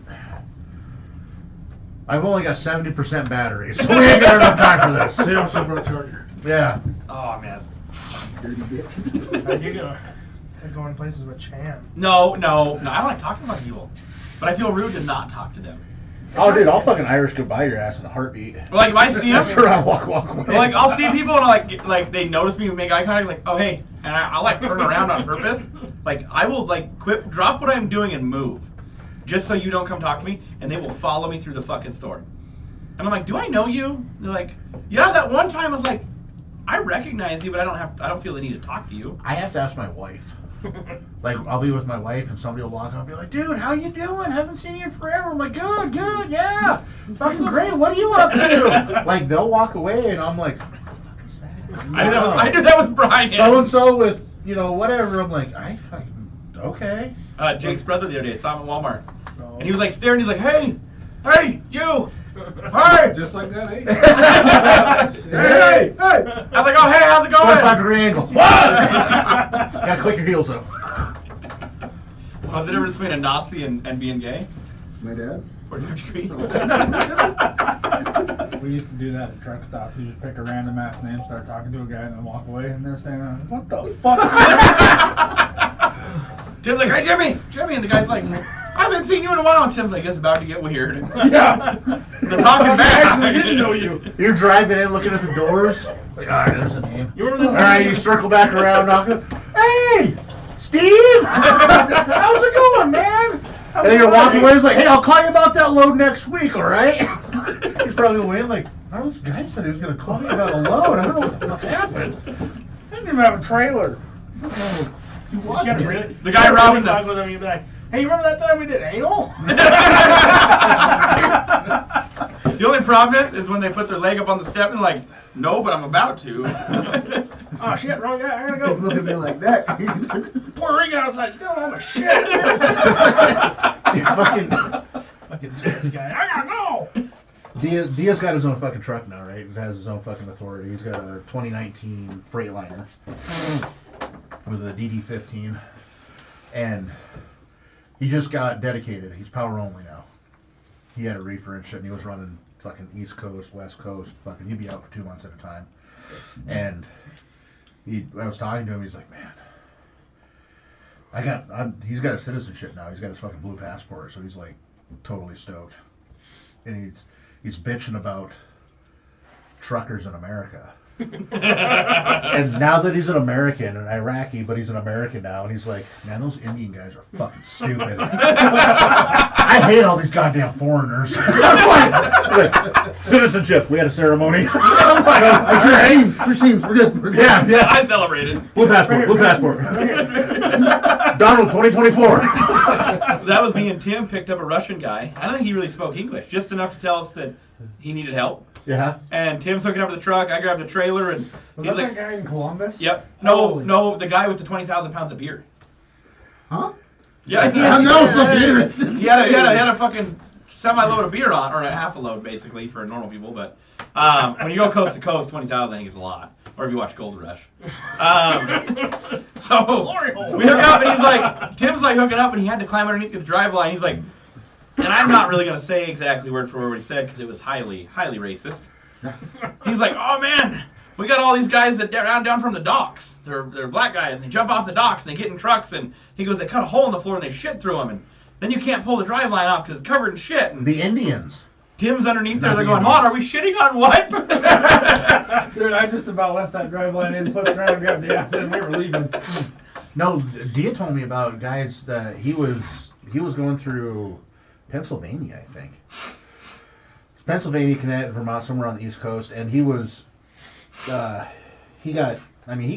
I've only got 70% battery, so we ain't got enough time for this. Say I'm super charger. Yeah. Oh man. Dirty bitch. How'd you go? It's like going places with Chan. No. I don't like talking about people, but I feel rude to not talk to them. Oh, dude, I'll fucking Irish goodbye your ass in a heartbeat. Like if I see them, I'm sure I'll walk away. like I'll see people and like they notice me and make eye contact, like oh hey, and I'll like turn around on purpose. Like I will like quit, drop what I'm doing and move, just so you don't come talk to me, and they will follow me through the fucking store. And I'm like, do I know you? They're like, yeah, that one time I was like, I recognize you, but I don't feel the need to talk to you. I have to ask my wife. Like, I'll be with my wife and somebody will walk up and be like, dude, how you doing? Haven't seen you in forever. I'm like, good, yeah. Fucking great. What are you up to? Like, they'll walk away and I'm like, what the fuck is that? I do that with Brian. So-and-so with, whatever. I'm like, I fucking, okay. Jake's brother the other day saw him at Walmart, Oh. and he was like staring. He's like, hey, you, hey. Just like that, hey. Hey! I was like, oh, hey, how's it going? 45-degree angle. What? Gotta click your heels up. Was the difference between a Nazi and being gay? My dad? 45 degrees. We used to do that at truck stops. You just pick a random ass name, start talking to a guy, and then walk away, and they're standing there, what the fuck? Tim's like, hey, Jimmy, and the guy's like, I haven't seen you in a while. And Tim's like, it's about to get weird. Yeah. They're talking back. I actually didn't know you. You're driving in, looking at the doors. Like, all right, there's a name. You remember All this? right, you circle back around, knocking. Hey, Steve, how's it going, man? And then you're walking away. He's like, hey, I'll call you about that load next week, all right? He's probably waiting like, oh, this guy said he was gonna call me about a load. I don't know what the fuck happened. I didn't even have a trailer. You gotta really, The guy robbing talk them. with him, you'd be like, hey, you remember that time we did anal? The only problem is when they put their leg up on the step and like, no, but I'm about to. Oh shit, wrong guy, I gotta Don't look go. at me like that. Puerto Rican outside, still on my shit. You fucking This guy, I gotta go. Diaz got his own fucking truck now, right? He has his own fucking authority. He's got a 2019 Freightliner with a DD15, and he just got dedicated. He's power only now. He had a reefer and shit, and he was running fucking East Coast, West Coast. Fucking, he'd be out for 2 months at a time. And I was talking to him. He's like, man, he's got a citizenship now. He's got his fucking blue passport, so he's like totally stoked. And he's bitching about truckers in America. And now that he's an American, an Iraqi, but he's an American now, and he's like, man, those Indian guys are fucking stupid. I hate all these goddamn foreigners. I'm like, citizenship, we had a ceremony. I'm like, First teams, we're good. We're good. yeah. I celebrated. Blue passport. Donald 2024. That was me and Tim picked up a Russian guy. I don't think he really spoke English, just enough to tell us that he needed help. Yeah. And Tim's hooking up the truck. I grabbed the trailer, and Was he's that like, that guy in Columbus? "Yep, Holy- no, the guy with the 20,000 pounds of beer." Huh? Yeah, I'm not fucking interested. He had a fucking semi-load of beer on, or a half a load basically for normal people. But when you go coast to coast, 20,000 I think is a lot. Or if you watch Gold Rush. So we hook up, and he's like, Tim's like hooking up, and he had to climb underneath the drive line. He's like, and I'm not really gonna say exactly word for word what he said because it was highly, highly racist. He's like, oh man, We got all these guys that down from the docks. They're black guys, and they jump off the docks, and they get in trucks, and he goes, they cut a hole in the floor, and they shit through them, and then you can't pull the drive line off because it's covered in shit. And The Indians. Tim's underneath there, Not they're the going, Indians. Hon, are we shitting on what? Dude, I just about left that drive line in, flipped around, grabbed the ass, and we were leaving. No, Dia told me about guys that he was going through Pennsylvania, I think. Pennsylvania, Connecticut, Vermont, somewhere on the East Coast, and he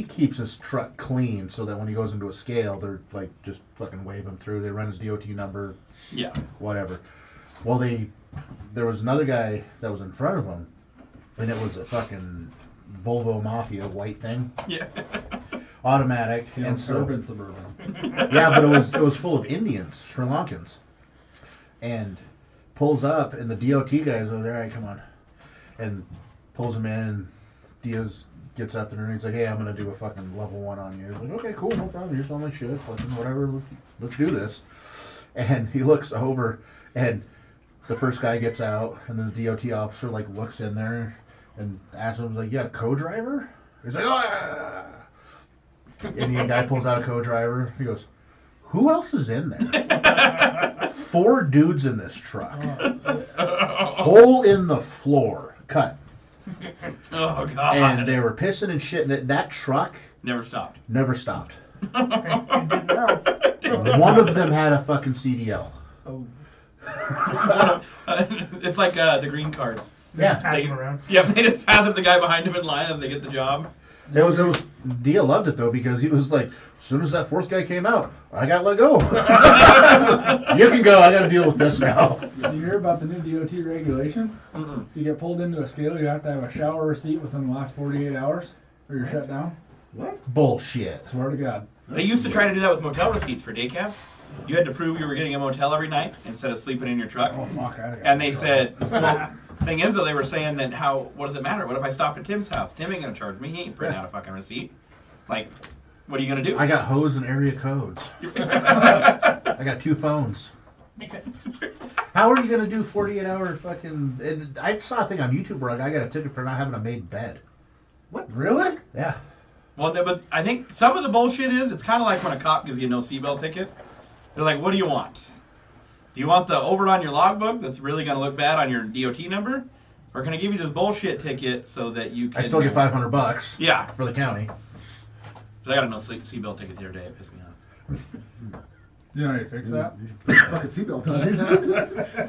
keeps his truck clean so that when he goes into a scale, they're like just fucking wave him through. They run his DOT number, Yeah. whatever. Well, there was another guy that was in front of him, and it was a fucking Volvo Mafia white thing, Yeah. automatic, You know, and so urban, suburban. yeah, but it was full of Indians, Sri Lankans, and pulls up, and the DOT guy's over there. All right, come on, and pulls him in, and Diaz gets up there, and he's like, "Hey, I'm gonna do a fucking level 1 on you." He's like, "Okay, cool, no problem. You're selling shit, fucking whatever. Let's do this." And he looks over, and the first guy gets out, and then the DOT officer like looks in there and asks him, like, "You got a co-driver?" He's like, "Oh, yeah." Indian guy pulls out a co-driver. He goes, "Who else is in there?" 4 dudes in this truck. Hole in the floor, cut. Oh, God. And they were pissing and shitting. That truck Never stopped. never stopped. It didn't know. One of them had a fucking CDL. Oh, It's like the green cards. Yeah. pass him around. Yeah, they just pass up the guy behind him in line as they get the job. It was Dia loved it though because he was like, as soon as that 4th guy came out, I got let go. You can go. I got to deal with this now. Did you hear about the new DOT regulation? Mm-mm. If you get pulled into a scale, you have to have a shower receipt within the last 48 hours, or you're shut down. What? Bullshit. Swear to God. They used to try to do that with motel receipts for day cabs. You had to prove you were getting a motel every night instead of sleeping in your truck. Oh fuck! And they said, well, thing is though, they were saying that what does it matter? What if I stop at Tim's house? Tim ain't gonna charge me. He ain't printing out a fucking receipt. Like, what are you gonna do? I got hose and area codes. I got 2 phones. How are you gonna do 48-hour fucking? And I saw a thing on YouTube where a guy got a ticket for not having a made bed. What? Really? Yeah. Well, but I think some of the bullshit is it's kind of like when a cop gives you a no seatbelt ticket. They're like, what do you want? Do you want the over on your logbook that's really going to look bad on your DOT number? Or can I give you this bullshit ticket so that you can... I still get $500. Yeah. For the county. I got a no seatbelt ticket the other day. It pissed me off. You know how you fix that? You should put a fucking seatbelt on.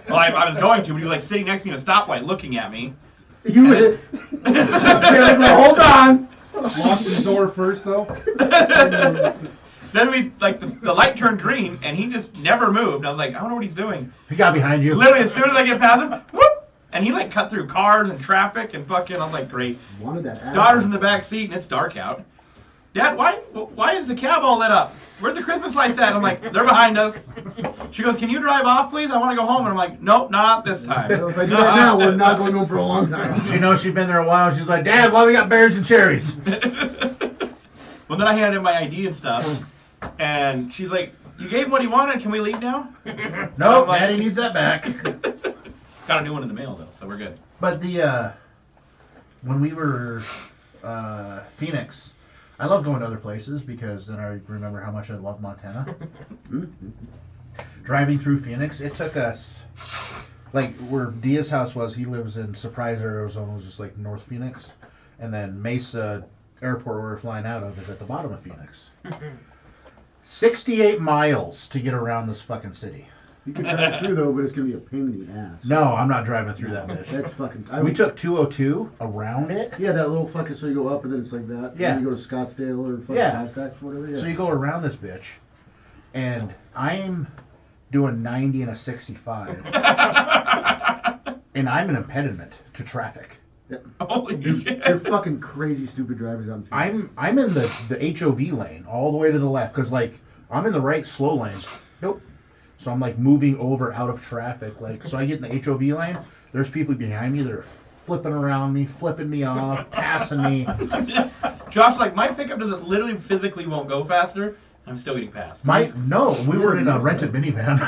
Well, I was going to, but he was like sitting next to me in a stoplight looking at me. You would. Hold on. Lock the door first, though. Then the light turned green, and he just never moved. I was like, I wonder what he's doing. He got behind you. Literally, as soon as I get past him, whoop! And he cut through cars and traffic and fucking, I was like, great. Wanted that ass. Daughter's in the back seat, and it's dark out. Dad, why is the cab all lit up? Where's the Christmas lights at? I'm like, they're behind us. She goes, can you drive off, please? I want to go home. And I'm like, nope, not this time. If I do that now, we're not going home for a long time. She knows she's been there a while. She's like, Dad, why we got berries and cherries? Well, then I handed him my ID and stuff. And she's like, you gave him what he wanted. Can we leave now? Nope, I'm like- Daddy needs that back. Got a new one in the mail, though, so we're good. But when we were Phoenix, I love going to other places because then I remember how much I love Montana. Driving through Phoenix, it took us, like where Dia's house was, he lives in Surprise, Arizona, which is like North Phoenix. And then Mesa Airport where we're flying out of is at the bottom of Phoenix. 68 miles to get around this fucking city. You can drive through though, but it's gonna be a pain in the ass. No, I'm not driving through that bitch. That's fucking. We took 202 around it. Yeah, that little fucking. So you go up and then it's like that. Yeah. And you go to Scottsdale or fucking Yeah. Halifax or whatever. Yeah. So you go around this bitch, and I'm doing 90 and a 65, and I'm an impediment to traffic. Holy shit. They're fucking crazy, stupid drivers out in Phoenix. I'm in the HOV lane all the way to the left because like I'm in the right slow lane. Nope. So I'm like moving over out of traffic. Like so I get in the HOV lane. There's people behind me that are flipping around me, flipping me off, passing me. Josh, like, my pickup doesn't literally physically won't go faster. I'm still getting passed. No, we were in a rented minivan.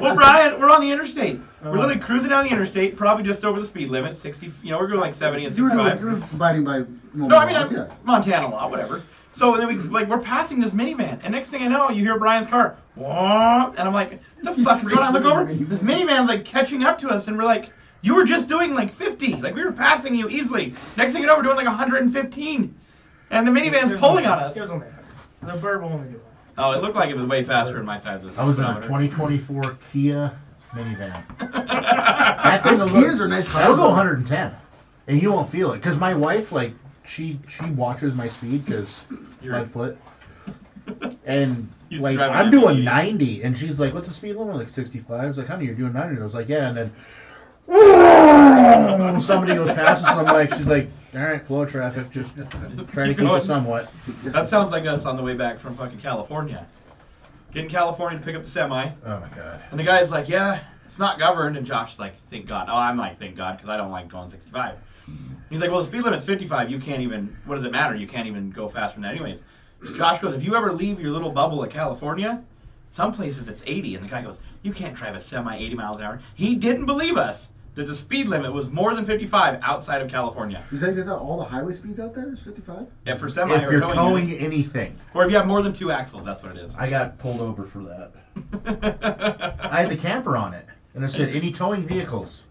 Well, Brian, we're on the interstate. We're literally cruising down the interstate, probably just over the speed limit, 60. We're going like 70 and 65. You were abiding by No, I mean, laws, yeah. Montana law, whatever. So then we're passing this minivan, and next thing I know, you hear Brian's car, wah, and I'm like, the fuck is going on? I look over, this minivan's like catching up to us, and we're like, you were just doing like 50, like we were passing you easily. Next thing you know, we're doing like 115, and the minivan's pulling on us. Here's what happened. The bird will only do one. Oh, it looked like it was way faster in my side of the I was in a speedometer. 2024 Kia minivan. Those Kias are nice That'll cars. go 110, and you won't feel it. Because my wife, like, she watches my speed because lead foot. And, Used to like, drive an I'm doing MPV. 90, and she's like, what's the speed limit? Like 65. I was like, honey, you're doing 90. And I was like, yeah, and then somebody goes past us, and I'm like, she's like, all right, flow of traffic, just trying to keep going. it somewhat. That sounds like us on the way back from fucking California. Get in California to pick up the semi, Oh my god. and the guy's like, yeah, it's not governed, and Josh's like, thank God. Oh, I'm like, thank God, because I don't like going 65. He's like, well, the speed limit's 55. You can't even, what does it matter? You can't even go faster than that anyways. Josh goes, if you ever leave your little bubble of California, some places it's 80. And the guy goes, you can't drive a semi 80 miles an hour. He didn't believe us that the speed limit was more than 55 outside of California. Is that all the highway speeds out there is 55? Yeah, for semi If or you're towing, towing unit. anything, Or if you have more than 2 axles, that's what it is. I got pulled over for that. I had the camper on it, and it said any towing vehicles,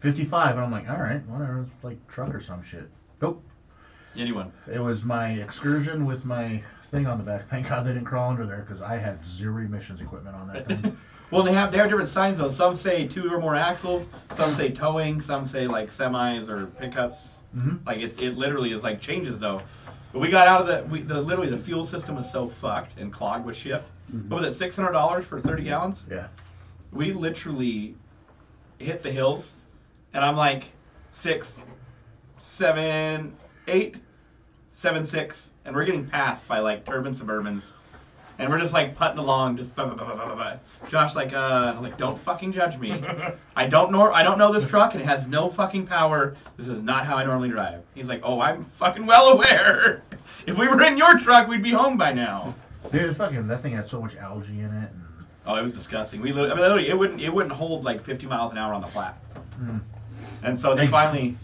55, and I'm like, all right, whatever, it's like truck or some shit. Nope. Anyone. It was my excursion with my thing on the back. Thank God they didn't crawl under there because I had 0 emissions equipment on that thing. Well, they have different signs though. Some say 2 or more axles. Some say towing. Some say like semis or pickups. Mhm. Like it literally is like changes though. But we got out of literally the fuel system was so fucked and clogged with shit. What was it, $600 for 30 gallons? Yeah. We literally hit the hills, and I'm like 6, 7, 8, 7, 6, and we're getting passed by like Turbine Suburbans. And we're just like putting along, just blah, blah, blah, blah, blah, blah. Josh like, I was like, don't fucking judge me. I don't know this truck, and it has no fucking power. This is not how I normally drive. He's like, oh, I'm fucking well aware. If we were in your truck, we'd be home by now. Dude, fucking, that thing had so much algae in it. And, Oh, it was disgusting. Literally, it wouldn't hold like 50 miles an hour on the flat. Mm. And so they finally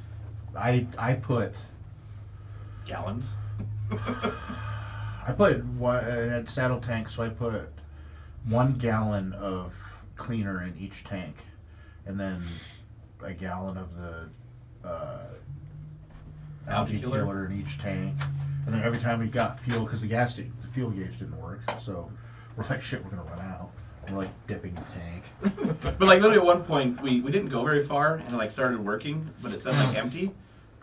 I put gallons. one at saddle tank, so I put 1 gallon of cleaner in each tank, and then a gallon of the algae killer in each tank, and then every time we got fuel, because the fuel gauge didn't work, so we're like, shit, we're gonna run out. We're like dipping the tank. But like literally at one point we didn't go very far and it like started working, but it said like empty.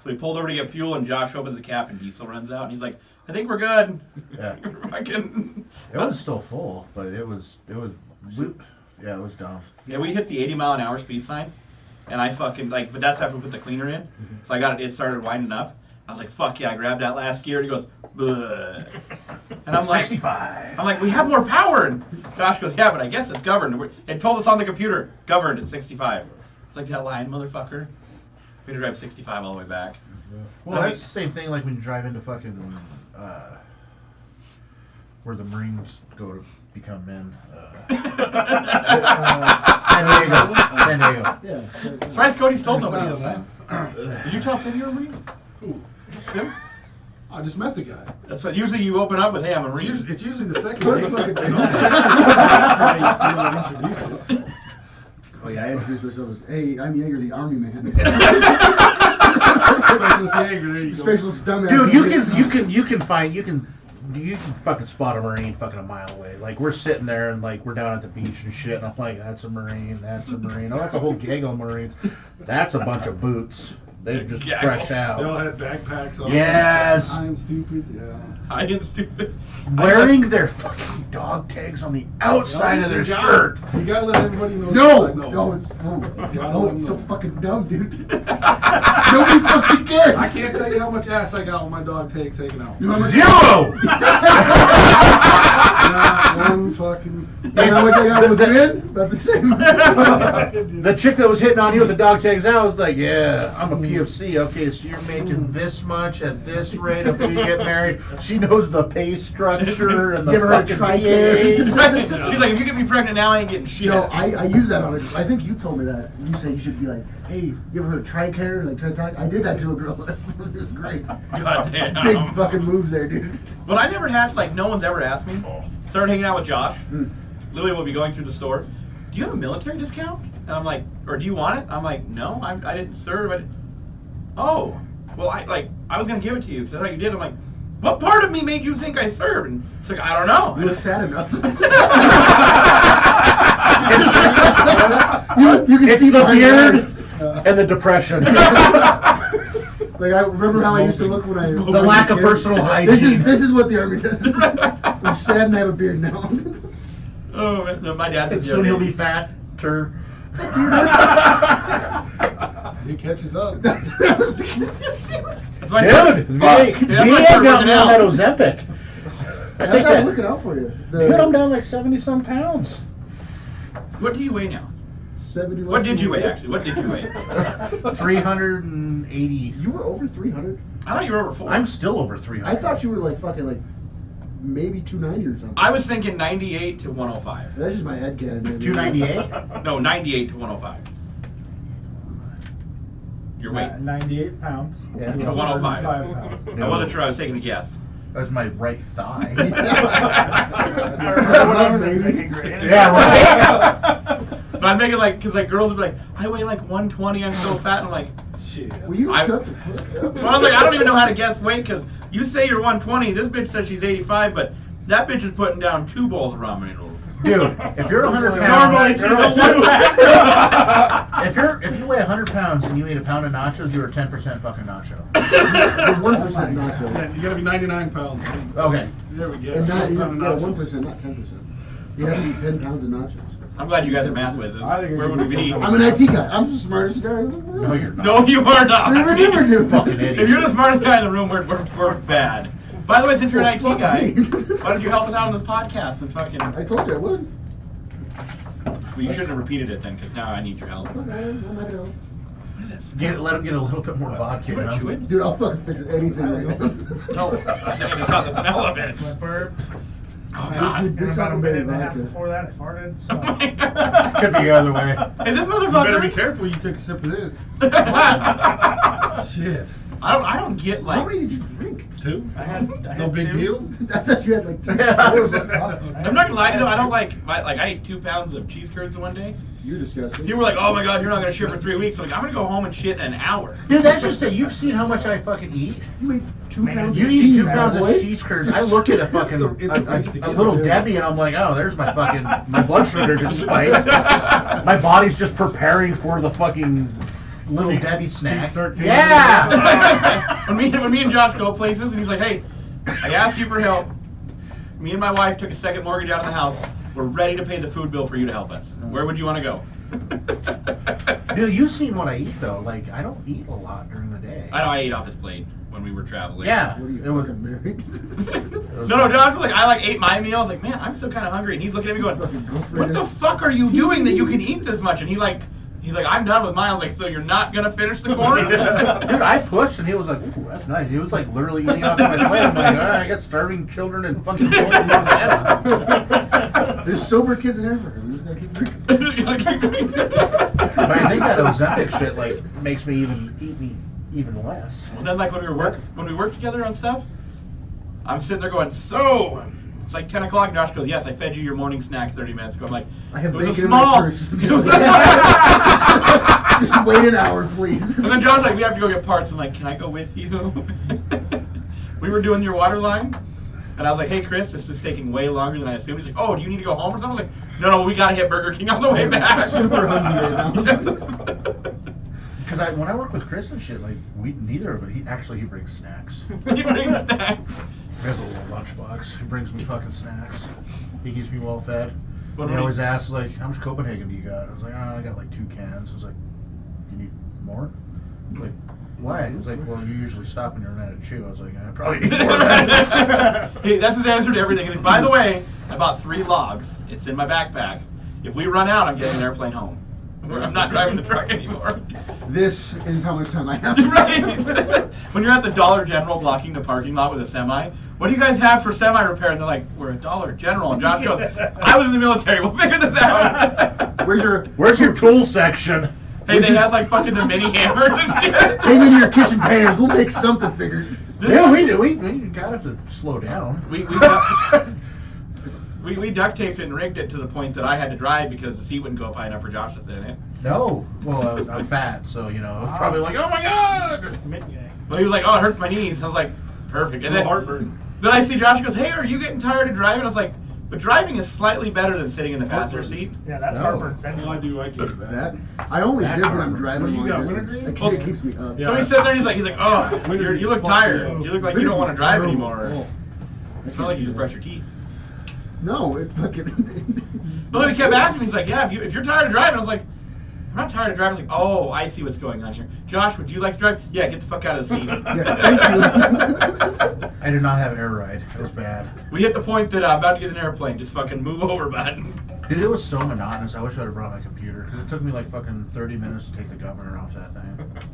So we pulled over to get fuel and Josh opens the cap and diesel runs out and he's like, I think we're good. Yeah. Fucking. It was still full, but it was yeah, it was dumb. Yeah, we hit the 80 mile an hour speed sign, and I fucking like, but that's after we put the cleaner in. So I got it. It started winding up. I was like, fuck yeah! I grabbed that last gear, and he goes, bleh. And I'm like, 65. we have more power. And Josh goes, yeah, but I guess it's governed. It told us on the computer, governed at 65. It's like that line, motherfucker. We had to drive 65 all the way back. Well, that's the same thing like when you drive into fucking where the Marines go to become men. San Diego. Yeah. Surprised Cody told nobody else. Did you tell Tim you were a Marine? Who? Tim? I just met the guy. That's what usually you open up with, hey, I'm a Marine. It's usually the second First day. fucking day. You introduce it. Oh yeah, I introduced myself as, hey, I'm Jaeger, the army man. Specialist Jaeger, there you go. Specialist dumbass. Dude, you can fucking spot a Marine fucking a mile away. Like we're sitting there and like we're down at the beach and shit, and I'm like, that's a Marine, that's a Marine. Oh, that's a whole gang of Marines. That's a bunch of boots. They just Yeah, fresh They all out. had backpacks on. Yes. Iron stupids, yeah. I am stupid. Wearing their fucking dog tags on the outside of their shirt. You gotta let everybody know. No, it's so fucking dumb, dude. Nobody fucking cares. I can't tell you how much ass I got when my dog takes hanging out. Zero. Not one fucking. You know what I got with men? About the same. The chick that was hitting on you with the dog tags out was like, yeah, I'm a PFC. Okay, so you're making this much at this rate if we get married. She knows the pay structure and the Give her a fucking tricare. PA. She's like, if you get me pregnant now, I ain't getting shit. No, I use that on it. I think you told me that. You said you should be like, hey, you ever heard of tricare? Like, try to talk. I did that to a girl. It was great. God damn. Big fucking moves there, dude. But I never had, like, no one's ever asked me. Started hanging out with Josh. Mm. Lily will be going through the store. Do you have a military discount? And I'm like, or do you want it? I'm like, no, I didn't serve. Oh, well, I was gonna give it to you. So like you did. I'm like, what part of me made you think I served? And it's like, I don't know. You look sad enough. you can It's see the behind your beard eyes. and the depression. Like I remember how I used to look when I The lack of personal This hygiene. is what the army does. I'm sad and I have a beard now. Oh, man, no, my dad said And the soon other he'll day- be fatter. He catches up. That's why Dude, me That's why I got started me working on that out. Ozempic. I How's take that that. working out for you? Dude, I'm down like 70-some pounds. What do you weigh now? 70 What less did than you weigh, actually? What did you weigh? 380. You were over 300. I thought you were over 4. I'm still over 300. I thought you were like fucking like maybe 290 or something. I was thinking 98 to 105. That's just my head canon. man. 298? No, 98 to 105. Your weight. 98 pounds. Yeah. To 105. 105 pounds. I wasn't sure. I was taking a guess. That's my right thigh. When I was in second grade. Yeah, right. But I'm thinking like, cause like girls would be like, I weigh like 120. I'm so fat. And I'm like, Shit. Will you I- shut the fuck up? so I was like, I don't even know how to guess weight, cause you say you're 120. This bitch says she's 85, but that bitch is putting down 2 bowls of ramen noodles. Dude, if you're 100 Normally pounds, she's a 1 if you weigh 100 pounds and you eat a pound of nachos, you're a 10% fucking nacho. You're 1% nacho. Yeah, you gotta be 99 pounds. Okay. There we go. And not, you're, Pound yeah, of nachos. 1%, not 10%. You have to eat 10 pounds of nachos. I'm glad you guys are math whizzes. I think Where would we be? I'm an IT guy. I'm the smartest guy in the No, world. you're not. No, you are not. We would never do Fucking fucking idiot. If you're the smartest guy in the room, we're bad. By the way, since you're an IT Well, fuck guy, me. why don't you help us out on this podcast and fucking? I told you I would. Well, you shouldn't have repeated it then, because now I need your help. Okay, I'm not gonna- What is this? Let him get a little bit more vodka. You wanna know? chew it? Dude, I'll fucking fix anything right now. No, I think I just got the smell of it. My burp. Oh Dude, god. And this about a fucking minute and a baby half vodka. before that, I farted. So. Could be the other way. Hey, this You better be motherfucker. careful. You took a sip of this. Shit. I don't get How like. many did you drink? 2? I had No big 2. deal. I thought you had like 10. I'm not gonna lie to you though. I don't like I ate 2 pounds of cheese curds in one day. You're disgusting. People were like, "Oh my god, you're not gonna shit for 3 weeks." I'm like, I'm gonna go home and shit in an hour. Dude, that's just it. You've seen how much I fucking eat. You ate 2 Man, pounds You of eat cheese, 2 pounds of boy. cheese curds. I look at a fucking It's a race to a get little there. Debbie, and I'm like, oh, there's my fucking my blood sugar just spiked. My body's just preparing for the fucking little Debbie snack. start taking Yeah. when me and Josh go places, and he's like, "Hey, I asked you for help. Me and my wife took a second mortgage out of the house. We're ready to pay the food bill for you to help us. Where would you want to go?" Dude, you've seen what I eat though. Like, I don't eat a lot during the day. I know I ate off his plate when we were traveling. Yeah. What are you It was- fucking married? No, Josh was like, I like ate my meal. I was like, man, I'm still kind of hungry. And he's looking at me going, what the fuck are you doing that you can eat this much? And he's like, I'm done with mine. I was like, so you're not gonna finish the corn? Dude, I pushed and he was like, ooh, that's nice. He was like literally eating off my plate. I'm like, I got starving children in fucking Montana. There's sober kids in Africa. We just gotta keep drinking. But I think that Ozempic shit like makes me eat me even less. Well, then, like when we work together on stuff, I'm sitting there going, so it's like 10 o'clock. And Josh goes, yes, I fed you your morning snack 30 minutes ago. I'm like, I have it was a bacon in my small. purse. Just wait an hour, please. And then John's like, we have to go get parts. I'm like, can I go with you? We were doing your water line, and I was like, hey, Chris, this is taking way longer than I assumed. He's like, oh, do you need to go home or something? I was like, no, we gotta hit Burger King on the way back. Super hungry right now. Because when I work with Chris and shit, like neither of it. He brings snacks. You bring snacks. He has a little lunchbox. He brings me fucking snacks. He keeps me well fed. What He do always asks like, how much Copenhagen do you got? I was like, I got like 2 cans. I was like, you need more? He's like, why? He was like, well, you usually stop when you're running out of chew. I was like, I probably need more of that. Hey, that's his answer to everything. And by the way, I bought 3 logs. It's in my backpack. If we run out, I'm getting an airplane home. I'm not driving the truck anymore. This is how much time I have. Right. When you're at the Dollar General blocking the parking lot with a semi, what do you guys have for semi repair? And they're like, we're a Dollar General. And Josh goes, I was in the military. We'll figure this out. Where's your tool section? Hey, they had like fucking the mini hammers and shit. Came into your kitchen pans. We'll make something figured. Yeah, we do. We gotta have to slow down. We duct taped it and rigged it to the point that I had to drive because the seat wouldn't go up high enough for Josh to sit in it. No. Well, I'm fat, so, you know, I was probably like, oh my God! Well, he was like, oh, it hurts my knees. I was like, perfect. And then heartburn. Then I see Josh goes, hey, are you getting tired of driving? I was like, but driving is slightly better than sitting in the passenger seat. Yeah, that's No. heartburn central. I do like it. That I only That's did when I'm hard. driving What do you long got, distance. wintergreen? It keeps me up. Yeah. So he's sitting there, he's like, oh, you look tired. You look like you don't want to drive anymore. Oh. It's not like you just brush your teeth. No, it fucking. But then he kept asking me, he's like, yeah, if you're tired of driving, I was like, I'm not tired of driving. I was like, oh, I see what's going on here. Josh, would you like to drive? Yeah, get the fuck out of the seat. Yeah, thank you. I did not have air ride. It was bad. We hit the point that I'm about to get an airplane. Just fucking move over, button. Dude, it was so monotonous. I wish I would have brought my computer, because it took me like fucking 30 minutes to take the governor off that thing.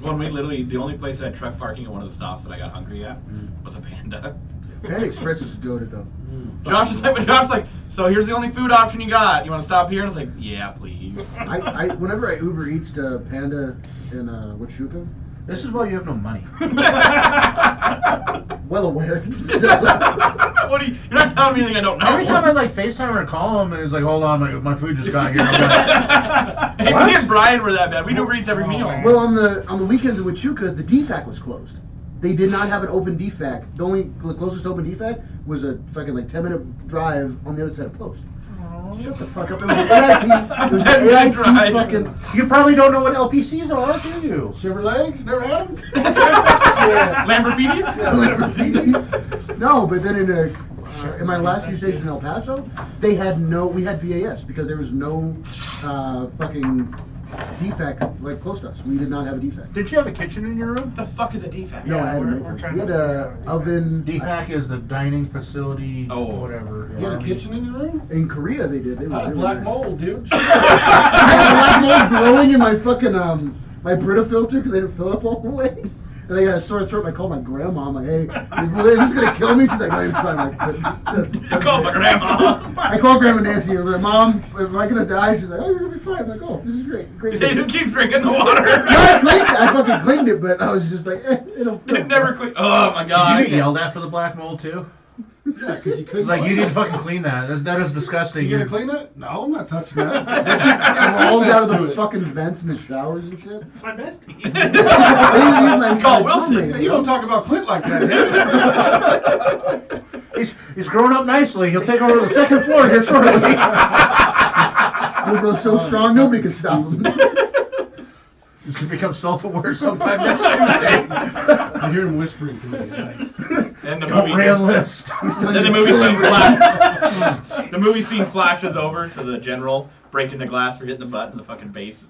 When we literally, the only place that had truck parking at one of the stops that I got hungry at was a Panda. Panda Express is goated though. Josh's like, so here's the only food option you got. You want to stop here? And I was like, yeah, please. Whenever I Uber Eats to Panda in Huachuca, This is why you have no money. well aware. What are you? You're not telling me anything I don't know. Every time I like FaceTime or call him, and he's like, hold on, my food just got here. I'm like, Hey, What? me and Brian were that bad. We Uber Eats every meal. Well, on the weekends in Huachuca, the DFAC was closed. They did not have an open DFAC. The closest open DFAC was a fucking like 10-minute drive on the other side of Post. Shut the fuck up. It was an AIT. It was an 10-minute AIT drive. fucking. you probably don't know what LPCs are, do you? Shiver legs? Never had them? Lamborghinis? No, but then in my last few stations in El Paso, we had BAS because there was no fucking DFAC like close to us. We did not have a DFAC. Did you have a kitchen in your room? What the fuck is a defect? No, Yeah, I had we're a trying We had to- a oven. DFAC is the dining facility, Oh. whatever. You had a kitchen in your room? In Korea, they did. They were I had really black nice. mold, dude. I had black mold growing in my fucking my Brita filter because they didn't fill it up all the way. And I got a sore throat. And I called my grandma. I'm like, "Hey, is this gonna kill me?" She's like, "No, you're fine." You called my grandma. I called Grandma Nancy. I was like, "Mom, am I gonna die?" She's like, "Oh, you're gonna be fine." I'm like, "Oh, this is great, great." He just keeps drinking the water. I fucking cleaned it, but I was just like, it'll. It never clean. Oh my god. Did you get yelled at for the black mold too? Yeah, because you couldn't. It's like, you need to fucking clean that. That is disgusting. You gonna clean it? No, I'm not touching that. All out of Do the it. fucking vents in the showers and shit. It's my bestie. Call Wilson. Hey, you don't talk about Clint like that, dude. He's growing up nicely. He'll take over the second floor here shortly. He'll grow so strong, nobody can stop him. He's gonna become self-aware sometime next Tuesday. I hear him whispering to me at night. And the Don't movie. re-enlist. He's telling Then the you to movie kill scene everybody. flash. The movie scene flashes over to the general breaking the glass for hitting the butt in the fucking base.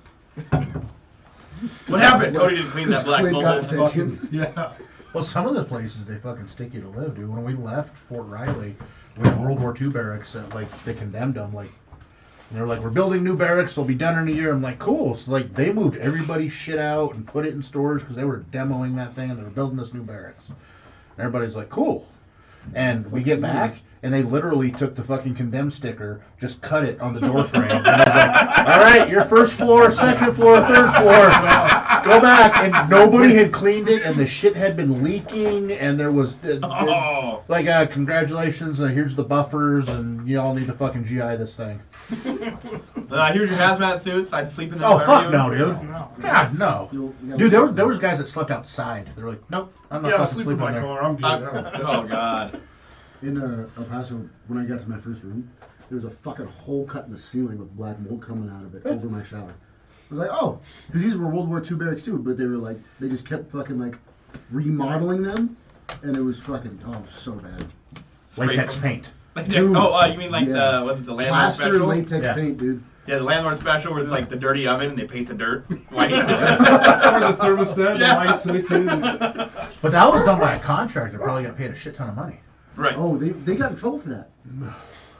What happened? Cody didn't clean that black Clint got mold. sentience. Yeah. Well, some of the places they fucking stick you to live, dude. When we left Fort Riley, we had World War II barracks that like they condemned them, like. And they're like, we're building new barracks, they'll be done in a year. I'm like, cool. So like they moved everybody's shit out and put it in storage because they were demoing that thing and they were building this new barracks. And everybody's like, cool. And we get back and they literally took the fucking condemned sticker, just cut it on the door frame. And I was like, all right, your first floor, second floor, third floor, go back. And nobody had cleaned it and the shit had been leaking and there was Oh. like, congratulations, here's the buffers and you all need to fucking GI this thing. Here's your hazmat suits. I'd sleep in them. Oh, if I fuck were you. no, dude. No. God, no. Dude, there was guys that slept outside. They're like, nope, I'm not Yeah, I'll fucking sleep in sleeping my there. car. I'm good. Oh god. In El Paso, when I got to my first room, there was a fucking hole cut in the ceiling with black mold coming out of it over my shower. I was like, oh, because these were World War II barracks too, but they were like, they just kept fucking like remodeling them, and it was fucking, so bad. Latex paint. Like, Dude, you mean like yeah. the the landlord Plaster special? latex Yeah. paint, dude. Yeah, the landlord special where it's like the dirty oven and they paint the dirt white. Or the thermostat, Yeah. the light switches. But that was done by a contractor. Probably got paid a shit ton of money. Right. Oh, they got in trouble for that.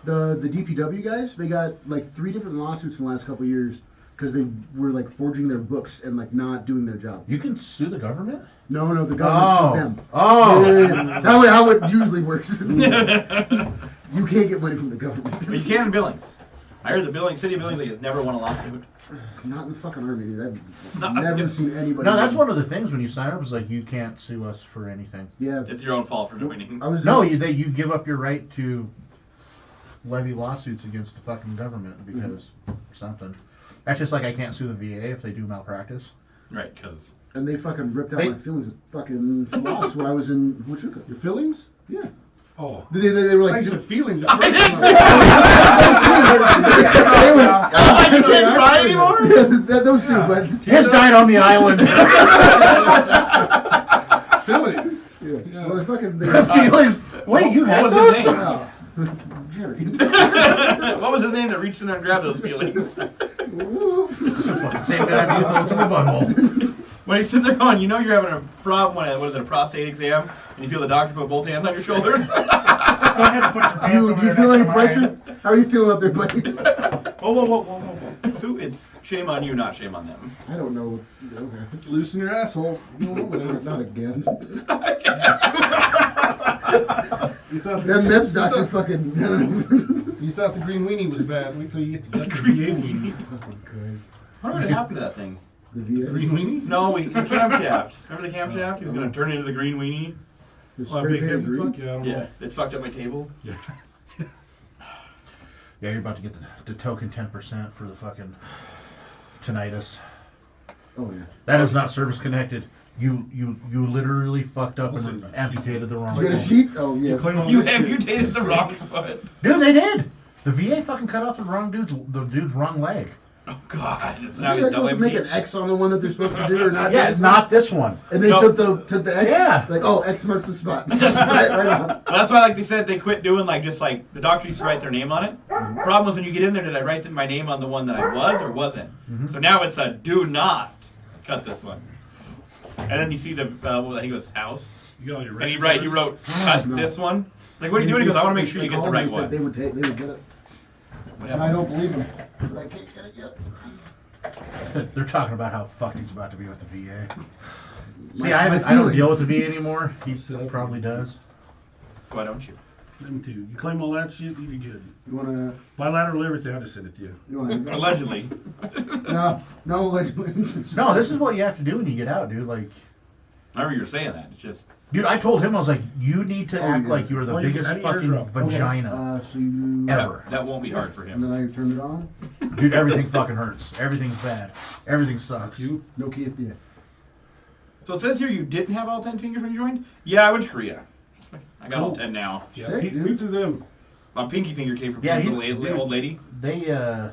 The DPW guys, they got like 3 different lawsuits in the last couple of years because they were like forging their books and like not doing their job. You can sue the government? No, the government sued them. Oh. Yeah. How it usually works. You can't get money from the government. But you can in Billings. I heard the city of Billings has never won a lawsuit. Not in the fucking army, dude. I've No, never seen anybody. No, that's one of the things when you sign up is like you can't sue us for anything. Yeah. It's your own fault for joining. I was No, you give up your right to levy lawsuits against the fucking government because something. That's just like I can't sue the VA if they do malpractice. Right, because... And they fucking ripped out They- my feelings with fucking floss when I was in Huachuca. Your feelings? Yeah. Oh. They were like... Thanks for feelings. I can't cry anymore? Those two, but... His died on the island. Feelings. Yeah. Well, they fucking... They, Feelings. Wait, you had What was those? his name? Jerry. What was his name that reached in there and grabbed those feelings? Same guy who told to my butthole. When he's sitting there going, you know you're having a problem when a prostate exam, and you feel the doctor put both hands on your shoulders? Go ahead and put your pants Do over you there feel next any to pressure? mine. How are you feeling up there, buddy? Whoa. Who? It's shame on you, not shame on them. I don't know. Okay. Loosen your asshole. You don't know whatever. Not again. You thought That Mebs doctor fucking... You thought the green weenie was bad. Wait till you get the green weenie. Fucking Christ. What would happen to that thing? The VA? Green weenie? No, the camshaft. Remember the camshaft? He was going to turn it into the green weenie. The Oh, spray big painted heavy green? fuck yeah, I don't Yeah, know. it fucked up my table. Yeah. Yeah, you're about to get the token 10% for the fucking tinnitus. Oh, yeah. That is not service connected. You literally fucked up and amputated the wrong You got a foot. sheet? Oh, yeah. Clean all You this shit. amputated the wrong foot. Dude, they did. The VA fucking cut off the dude's wrong leg. Oh, God. It's Are now you he's supposed to make an double X on the one that they're supposed to do or not? Yeah, it's not this one. And they No. took the X? Yeah. Like, oh, X marks the spot. right on. That's why, like they said, they quit doing the doctor used to write their name on it. Problem was when you get in there, did I write my name on the one that I was or wasn't? So now it's a do not cut this one. And then you see the, I think it was house. You got all your And he records wrote cut No. this one. Like, what are you doing? He goes, I want to make sure you get the right They said they one. would get it. What And I happened? don't believe them. But I can't get it yet. They're talking about how fucked he's about to be with the VA. See, My I don't feelings. deal with the VA anymore. He probably does. Why don't you? Them two. You claim all that shit, you be good. You wanna? Bilateral everything, I just send it to you. You wanna? Allegedly. No, allegedly. No, this is what you have to do when you get out, dude. Like, I remember you were saying that. It's just, dude, I told him I was like, you need to Oh, act yeah. like you are the Well, you biggest get fucking eardrum. vagina So you. ever. that won't be hard for And him. then I turned it on. Dude, everything fucking hurts. Everything's bad. Everything sucks. You? No key at the end. So it says here you didn't have all 10 fingers when you joined? Yeah, I went to Korea. I got all 10 now. Yeah, Sick, me dude. to them. My pinky finger came from Yeah, the dude. old lady. They, You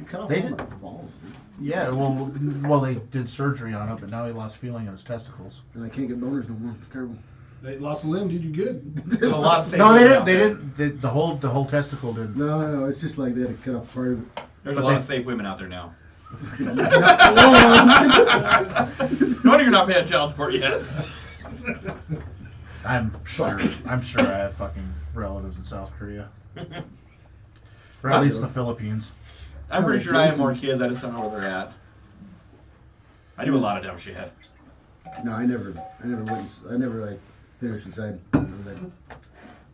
cut off They all did- my balls, dude. yeah, well, they did surgery on it, but now he lost feeling in his testicles. And I can't get boners no more. It's terrible. They lost a limb, dude. You good? There's a lot of safe No, they women didn't. out They there. didn't. The whole testicle did. No. It's just like they had to cut off part of it. There's But a lot they- of safe women out there now. Hello. No wonder you're not paying child support yet. I'm sure I have fucking relatives in South Korea, or at least the Philippines. I'm pretty sure I have more kids. I just don't know where they're at. I do a lot of dumb shit. No, I never like finished inside. It was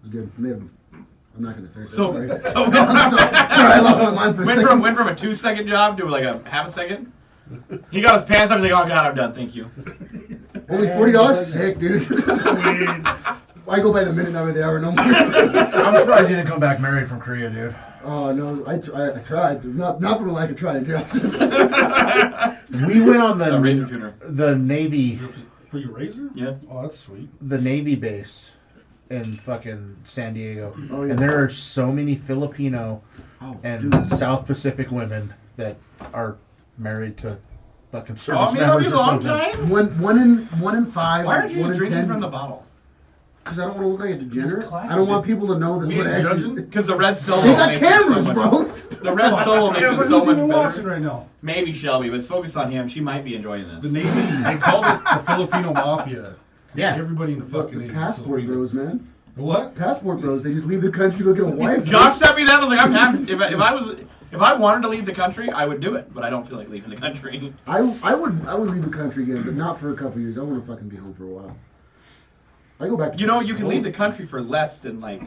good. I'm not gonna finish. So, Sorry. so I'm sorry. Sorry, I lost my mind for a second. went from a 2-second job to like a half a second. He got his pants up. He's like, "Oh God, I'm done. Thank you." Only $40? Sick, dude. I go by the minute, not by the hour no more. I'm surprised you didn't come back married from Korea, dude. Oh no, I tried. Not for the lack of trying, Josh. We went on A razor tuner. the Navy For your razor? Yeah. Oh, that's sweet. base in fucking San Diego, Oh, yeah. and there are so many Filipino Oh, and dude. South Pacific women that are married to fucking Oh, service I mean, that'll members be a or long something. time. One in 5. Why aren't you 1 in drinking 10. from the bottle? Because I don't want to look like a degenerate. classy. I don't want people to know that We what ain't actually. judging. Because the red solo. They got makes cameras, it so bro. much, the red solo makes Yeah, it but so who's much even watching better. right now? Maybe Shelby, but it's focused on him. She might be enjoying The this. Navy, they called it the Filipino Mafia. Yeah. Everybody in the The fucking Navy. passport bros, man. What? Passport bros. They just leave the country to get a wife. Josh sent me that. I was like, I'm happy. If I wanted to leave the country, I would do it. But I don't feel like leaving the country. I would leave the country again, but not for a couple years. I want to fucking be home for a while. I go back to You can leave the country for less than like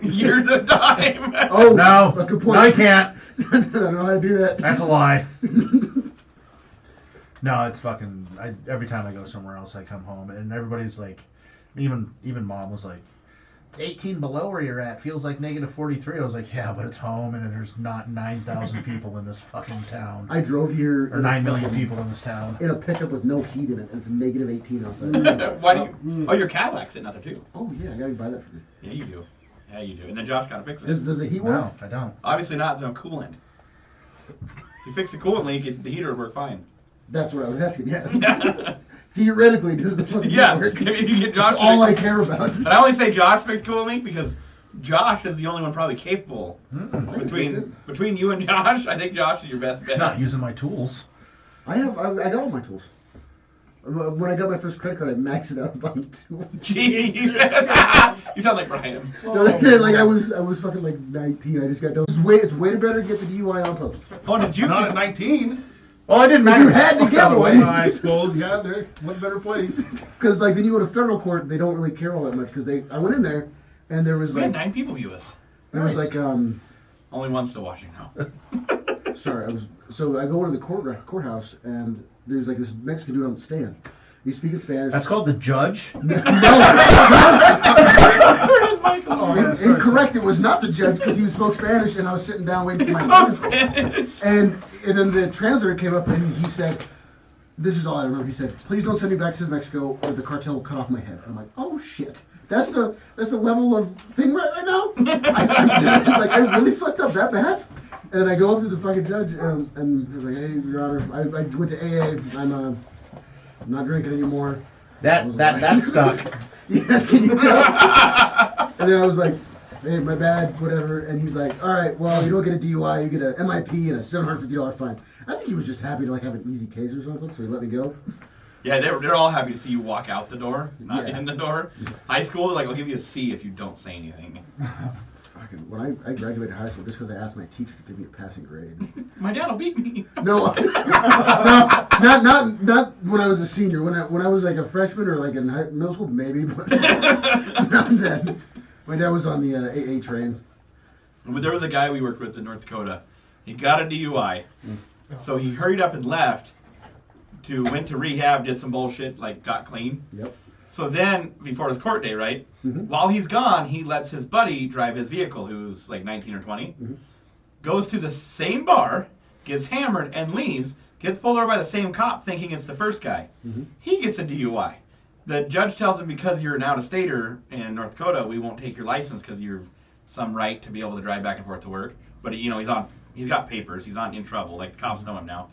years of time. Oh No, a good point. no, you can't. I don't know how to do that. That's a lie. No, it's fucking. Every time I go somewhere else, I come home and everybody's like, even Mom was like, it's 18 below where you're at. Feels like negative 43. I was like, yeah, but it's home and there's not 9,000 people in this fucking town. I drove here. Or 9 million people in this town. In a pickup with no heat in it, and it's negative 18 outside. Why do you? Oh, your Cadillac's sitting out there too. Oh yeah, I gotta buy that for me. Yeah, you do. Yeah, you do. And then Josh got to fix it. Does the heat work? No, I don't. Obviously not. There's no coolant. If you fix the coolant leak, the heater would work fine. That's what I was asking. Yeah. Theoretically, does the fucking Yeah, heat work? if you get Josh. That's all I care about. And I only say Josh fix coolant leak because Josh is the only one probably capable. Mm-mm. Between you and Josh, I think Josh is your best bet. Not using my tools. I got all my tools. When I got my first credit card, I maxed it out buying tools. Jeez. You sound like Brian. No, like I was fucking like 19. I just got those. It's way better to get the DUI on post. Oh, did you? Not at 19. Well, I didn't If matter. you had to get one. I suppose, yeah, there. What better place? Because like then you go to federal court, they don't really care all that much. Because I went in there, and there was We had like 9 people view us. there was like Only one still watching now. sorry, so I go to the courthouse, and there's like this Mexican dude on the stand. He's speaking Spanish. That's called the judge. No. Oh, yeah, sorry, Incorrect. It was not the judge because he spoke Spanish, and I was sitting down waiting for my turn. And then the translator came up and he said, "This is all I remember." He said, "Please don't send me back to Mexico, or the cartel will cut off my head." I'm like, "Oh shit, that's the level of thing right now." I really fucked up that bad. And then I go up to the fucking judge and he's like, "Hey, Your Honor, I went to AA. I'm not drinking anymore." That stuck. Yeah, can you tell? And then I was like, "Hey, my bad, whatever." And he's like, "All right, well, you don't get a DUI, you get a MIP and a $750 fine." I think he was just happy to like have an easy case or something, so he let me go. Yeah, they're all happy to see you walk out the door, not Yeah. in the door. High school, like, I'll give you a C if you don't say anything. Fucking, when I graduated high school, just because I asked my teacher to give me a passing grade. My dad will beat me. No, not when I was a senior. When I was like a freshman or like in middle school, maybe, but not then. My dad was on the AA train. But there was a guy we worked with in North Dakota. He got a DUI. So he hurried up and left went to rehab, did some bullshit, like got clean. Yep. So then, before his court day, right? Mhm. While he's gone, he lets his buddy drive his vehicle, who's like 19 or 20. Mhm. Goes to the same bar, gets hammered, and leaves. Gets pulled over by the same cop, thinking it's the first guy. Mhm. He gets a DUI. The judge tells him because you're an out-of-stater in North Dakota, we won't take your license because you're some right to be able to drive back and forth to work. But he's got papers. He's not in trouble. Like the cops know him now.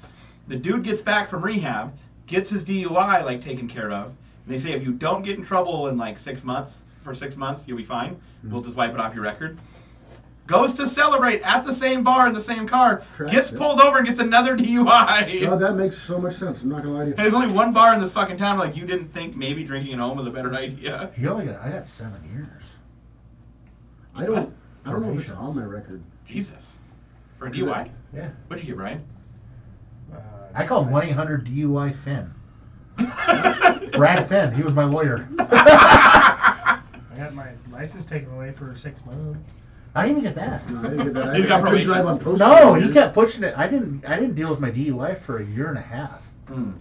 The dude gets back from rehab, gets his DUI like taken care of. And they say if you don't get in trouble in like 6 months, you'll be fine. We'll just wipe it off your record. Goes to celebrate at the same bar in the same car, gets pulled over and gets another DUI. Oh, that makes so much sense. I'm not gonna lie to you. And there's only one bar in this fucking town. Like you didn't think maybe drinking at home was a better idea. I got 7 years. I don't know if it's on my record. Jesus. For a DUI? Yeah. What'd you get, Brian? I called 1-800-DUI Finn. Brad Finn. He was my lawyer. I got my license taken away for 6 months. I didn't even get that. No, I didn't get that. He's got I couldn't probation. drive on post. No, he kept pushing it. I didn't deal with my DUI for a year and a half. Mm.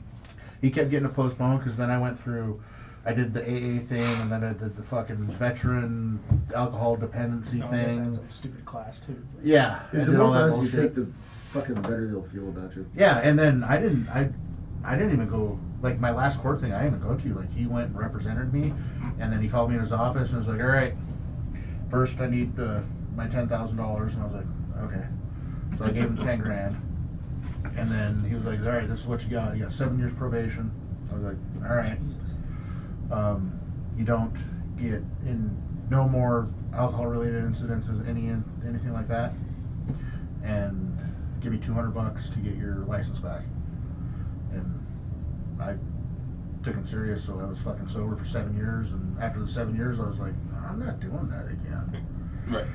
He kept getting it postponed because then I did the AA thing, and then I did the fucking veteran alcohol dependency I guess I had thing. some stupid class too. Yeah, I The did all more that classes you bullshit. take, the fucking better they'll feel about you. Yeah, and then I didn't even go, like my last court thing, I didn't even go to. Like he went and represented me, and then he called me in his office and was like, "All right, first I need my $10,000," and I was like, "Okay." So I gave him 10 grand, and then he was like, "All right, this is what you got. You got 7 years probation." I was like, "All right." You don't get in no more alcohol-related incidences, anything like that, and give me $200 to get your license back. And took him serious, so I was fucking sober for 7 years, and after the 7 years, I was like, I'm not doing that again. Right.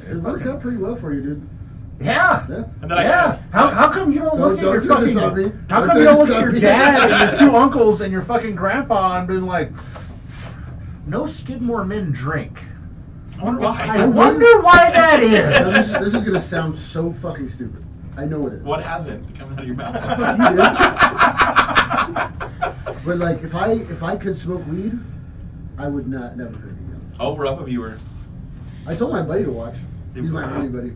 It worked out pretty well for you, dude. Yeah. Yeah. And then Yeah. How come you don't look at your Don't do this on fucking? me. How Don't come do you don't this look at on your me. dad and your 2 uncles and your fucking grandpa and been like, no Skidmore men drink. I wonder why. I wonder why that Now, is. this is gonna sound so fucking stupid. I know it is. What hasn't coming out of your mouth? But like, if I could smoke weed, I would never drink again. Oh, we're up a viewer. I told my buddy to watch. He's my only buddy.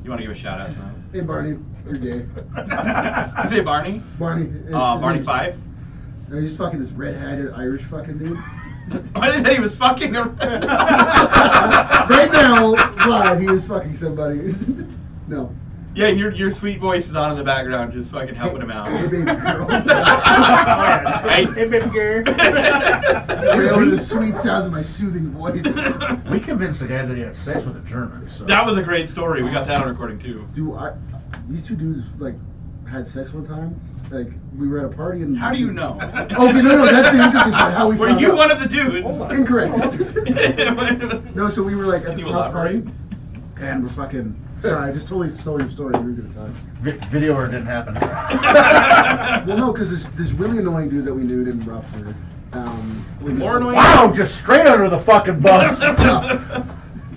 You want to give a shout out to him? Hey Barney, you're gay. You say Barney? Barney. Barney 5? No, he's fucking this red-headed Irish fucking dude. Why did they say he was fucking a Right now, live, he was fucking somebody. No. Yeah, and your sweet voice is on in the background, just fucking helping him out. Hey, baby girl. Hey. Hey, baby girl. Right over the sweet sounds of my soothing voice. We convinced the guy that he had sex with a German. So. That was a great story. We got that on recording too. Dude, these 2 dudes like had sex one time. Like we were at a party and. How do you know? Okay, no, that's the interesting part. How we Were found you out. one of the dudes? Incorrect. No, so we were like at Can this you house party, elaborate? and we're fucking. Sorry, I just totally stole your story. We were gonna talk. Video or it didn't happen. Well, no, because this really annoying dude that we knew named Ruffner. More annoying? Wow, just straight under the fucking bus.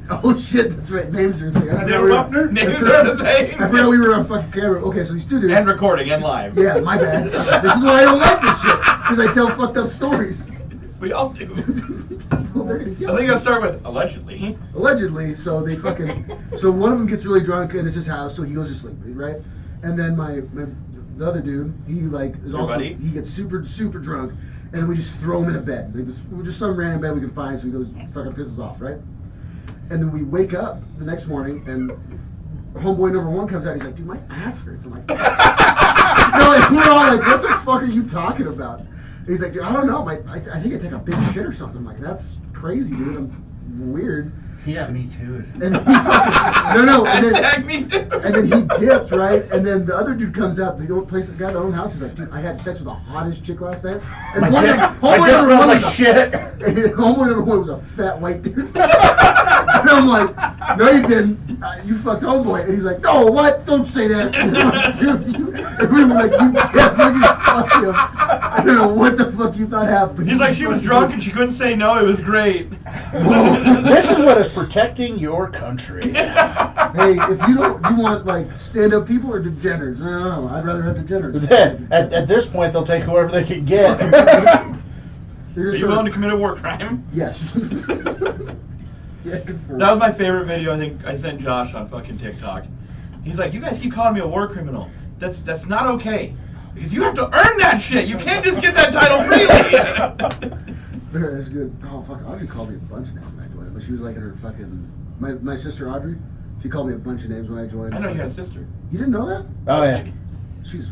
Oh shit, that's right. Names are a thing. I Named forgot we were- Ruffner? Names are the thing. I forgot we were on fucking camera. Okay, so these 2 dudes. And recording and live. Yeah, my bad. This is why I don't like this shit, because I tell fucked up stories. We all do. Well, they're gonna I kill think me. I'll start with allegedly. Allegedly, so they fucking, so one of them gets really drunk and it's his house, so he goes to sleep, right? And then the other dude, he like is Your also, buddy? he gets super drunk, and then we just throw him in a bed, like just some random bed we can find, so he goes fucking pisses off, right? And then we wake up the next morning and homeboy number 1 comes out, he's like, dude, my ass hurts. I'm like, no, like, we're all like, what the fuck are you talking about? And he's like, dude, I don't know, I think I take a big shit or something. I'm like, that's crazy, dude. I'm weird. Yeah, me too. And then he fucking, no, and Tag me too. then he dipped, right? And then the other dude comes out, the guy that owned the house, he's like, dude, I had sex with the hottest chick last night. And My one dick of- homeboy smells number one like was a- shit. And then homeboy number 1 was a fat white dude. And I'm like, no, you didn't. You fucked homeboy. And he's like, no, what? Don't say that. And I'm like, dude, and we were like, you definitely just fucked him. I don't know what the fuck you thought happened. He's like, she was drunk and she couldn't say no. It was great. This is what is protecting your country. Hey, if you want like stand-up people or degenerates? I don't know. I'd rather have degenerates. At this point, they'll take whoever they can get. They're Are just you willing to sort commit a war crime? of- Yes. Yeah, confirmed. That was my favorite video. I think I sent Josh on fucking TikTok. He's like, you guys keep calling me a war criminal. That's not okay. Because you have to earn that shit. You can't just get that title freely. There, that's good. Oh fuck, Audrey called me a bunch of names when I joined, but she was like in her fucking my sister Audrey. She called me a bunch of names when I joined. I know you got a sister. You didn't know that? Oh yeah. She's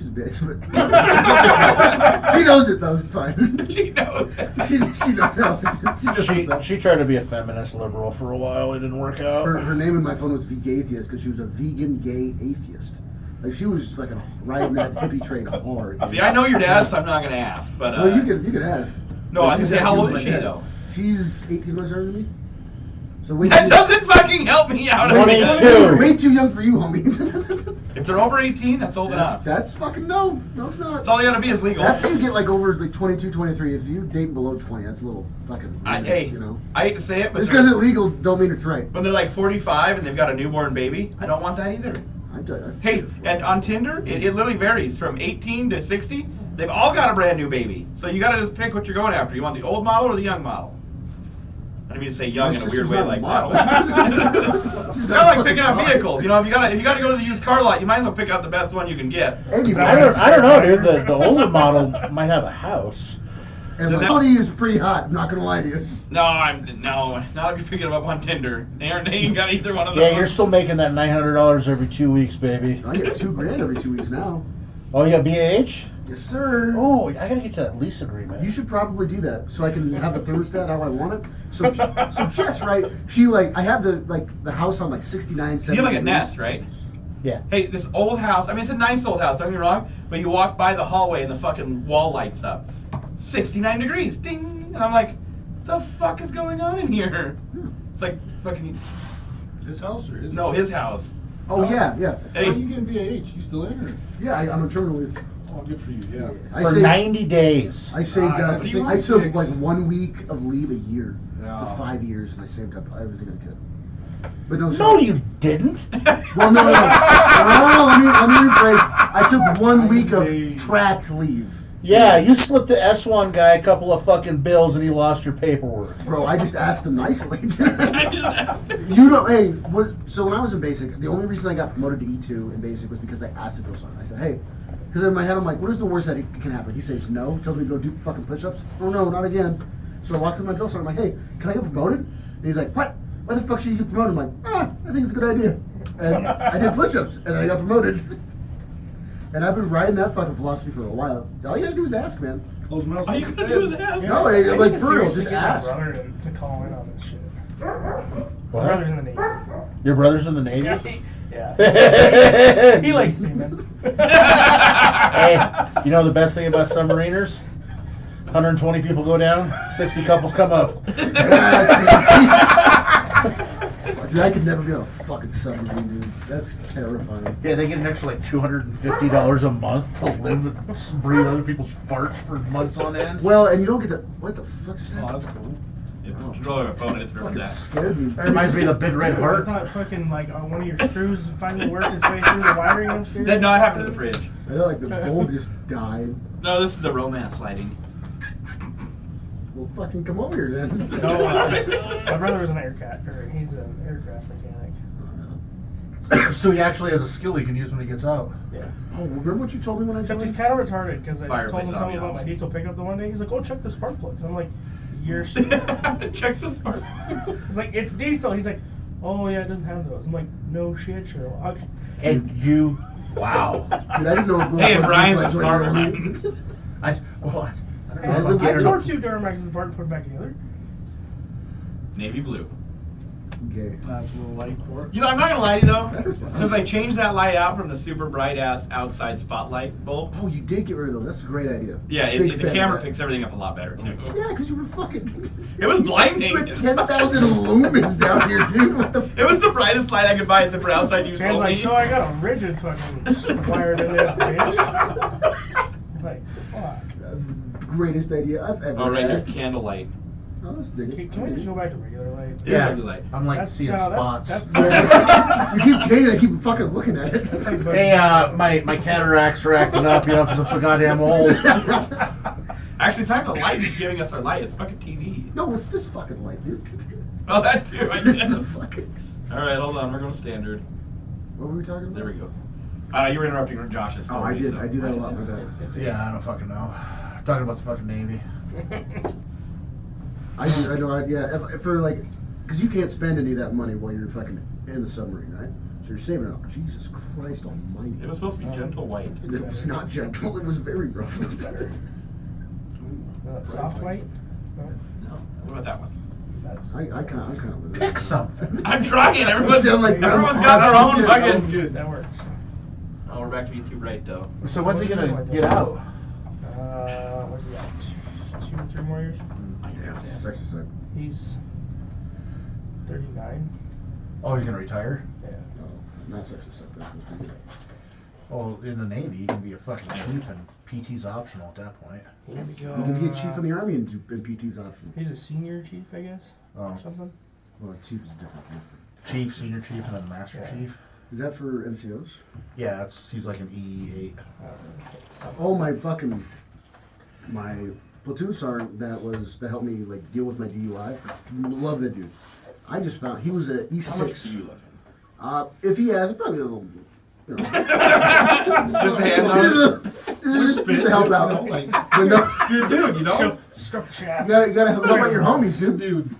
a bitch, but she knows it though. It's fine. She knows. she knows how. She knows She how. she tried to be a feminist liberal for a while. It didn't work out. Her name in my phone was Vegatheist because she was a vegan gay atheist. Like she was just like riding that hippie train hard. See, I know your dad, so I'm not gonna ask. But Well, you can ask. No, I was She's gonna say, got how you old in is my she head. though? She's 18 months younger than me. So wait. That doesn't fucking help me out. 22. Way too young for you, homie. If they're over 18, that's old enough. That's fucking no. No, it's not. That's all you gotta be is legal. After you get like over like 22, 23, if you date below 20, that's a little fucking. Hey, you know. I hate to say it, but Just because it's legal don't mean it's right. when they're like 45 and they've got a newborn baby, I don't want that either. Hey, and on Tinder, it literally varies from 18 to 60. They've all got a brand new baby. So you gotta just pick what you're going after. You want the old model or the young model? I didn't mean to say young in a weird way like that. It's kind of like picking up vehicles. You know, if you gotta go to the used car lot, you might as well pick out the best one you can get. I don't know, dude. The older model might have a house. And my quality is pretty hot. I'm not gonna lie to you. No, not if you're picking them up on Tinder. They ain't got either one of those. Yeah, you're still making that $900 every 2 weeks, baby. I get $2,000 every 2 weeks now. Oh, you got BAH? Yes, sir. Oh, I gotta get to that lease agreement. You should probably do that so I can have the thermostat how I want it. So Jess, right? She like I have the house on like 69, 70. You have like a degrees. Nest, right? Yeah. Hey, this old house, I mean, it's a nice old house, don't get me wrong, but you walk by the hallway and the fucking wall lights up. 69 degrees, ding! And I'm like, the fuck is going on in here? It's like fucking, His house or his? no, his house. Oh yeah, yeah, Hey, How you getting VAH? You still in or? yeah. I'm a terminal leave. Oh, good for you. Yeah. I For saved, 90 days. I saved Ah, up. what do you I want? took like 1 week of leave a year Yeah. for 5 years, and I saved up everything I could. But no, No, sorry. you didn't. Well, no. Let me rephrase. I took 1 week of tracked leave. Yeah, you slipped the S1 guy a couple of fucking bills and he lost your paperwork. Bro, I just asked him nicely. I just asked him. You know, hey, so when I was in basic, the only reason I got promoted to E2 in basic was because I asked the drill sergeant. I said, hey, because in my head I'm like, what is the worst that can happen? He says no, tells me to go do fucking push-ups. Oh no, not again. So I walked to my drill sergeant. I'm like, hey, can I get promoted? And he's like, what? Why the fuck should you get promoted? I'm like, I think it's a good idea. And I did push-ups, and then I got promoted. And I've been riding that fucking philosophy for a while. All you gotta do is ask, man. Close mouth. All you gotta do is ask. No, I like need to for real, seriously just get my ask. brother to call in on this shit. My What? brother's in the Navy. Your brother's in the Navy? Yeah. He likes seamen. Hey, you know the best thing about submariners? 120 people go down, 60 couples come up. Dude, I could never be on a fucking submarine, dude. That's terrifying. Yeah, they get an extra like $250 a month to live and breathe other people's farts for months on end. Well, and you don't get to. What the fuck is Oh, that? that's cool. It's controller my phone, I just remembered Fucking that. scared me. That reminds me of the Big Red I Heart. thought fucking like one of your screws finally worked its way through the wiring upstairs. That not happened to the fridge. I feel like the bolt just died. No, this is the romance lighting. Well, fucking come over here then. No, my brother was an he's an aircraft mechanic. So he actually has a skill he can use when he gets out. Yeah. Oh, remember what you told me when I Except joined? he's kind of retarded because I Fireplace told him something about my ambiance. diesel pickup the one day. He's like, "Oh, check the spark plugs." I'm like, "You're." Stupid." Check the spark. He's like, "It's diesel." He's like, "Oh yeah, it doesn't have those." I'm like, "No shit, Sherlock." And you, wow. Dude, I didn't know. What Hey, glow Brian's plugs a looked like smart when I joined. one. I don't know I if I'm live- getting I it tore up. 2 Duramaxes apart and put them back together. Navy blue. Okay. That's a little light for it. You know, I'm not gonna lie to you though. Since I changed that light out from the super bright ass outside spotlight bulb, Oh, you did get rid of those. That's a great idea. yeah, Big the fan of camera that. picks everything up a lot better too. Yeah, because you were fucking. It was blinding. You had 10,000 lumens down here, dude. What the? It was the brightest light I could buy except for outside use Chan's like, only. "So I got a rigid fucking wired in this bitch." I'm like, fuck. That's the greatest idea I've ever Oh, right, your had. candlelight. Oh, that's dig it. Can we just go back to regular light? Yeah, Regular light. I'm like That's- seeing no, spots. that's- Yeah, you keep changing. I keep fucking looking at it. That's like Hey, my cataracts are acting up, you know, because I'm so goddamn old. Actually, it's not even the light who's giving us our light. It's fucking TV. No, it's this fucking light, dude. Oh, that too. I This did. is the fucking. All right, hold on. We're going standard. What were we talking about? There we go. You were interrupting Josh's story. Oh, I did. so- I do that a lot. My bad. Yeah, I don't fucking know. Talking about the fucking Navy. I do. I know. Yeah. If for like, because you can't spend any of that money while you're fucking in the submarine, right? So you're saving it up. Jesus Christ Almighty. It was supposed to be gentle white. It was not gentle. It was very rough. Soft white? No, No. What about that one? that's. I'm kind of with it. Pick something. I'm trying. Everyone's sound like got their own Oh, fucking. dude, that works. Oh, we're back to being too bright though. So when's he gonna get out? What's he got? 2 or 3 more years? I Yeah. guess, yeah. Sexy side. He's 39. Oh, he's gonna retire? Yeah. No, not sexy side. That's supposed to be. Well, in the Navy, he can be a fucking chief, and PT's optional at that point. He's, You can be a chief in the army and PT's optional. He's a senior chief, I guess, Oh, or something. Well, chief is different. chief, senior chief, and then master Yeah. chief. Is that for NCOs? Yeah, he's like an E8. Oh, my fucking my platoon sergeant that helped me like deal with my DUI. Love that dude. I just found he was a E6. How much do you love him? If he has, probably a little. You know, Just hands on. just to help out. Like, But no, dude, you know? Stroke the shaft. you gotta help out your homies, dude. Dude.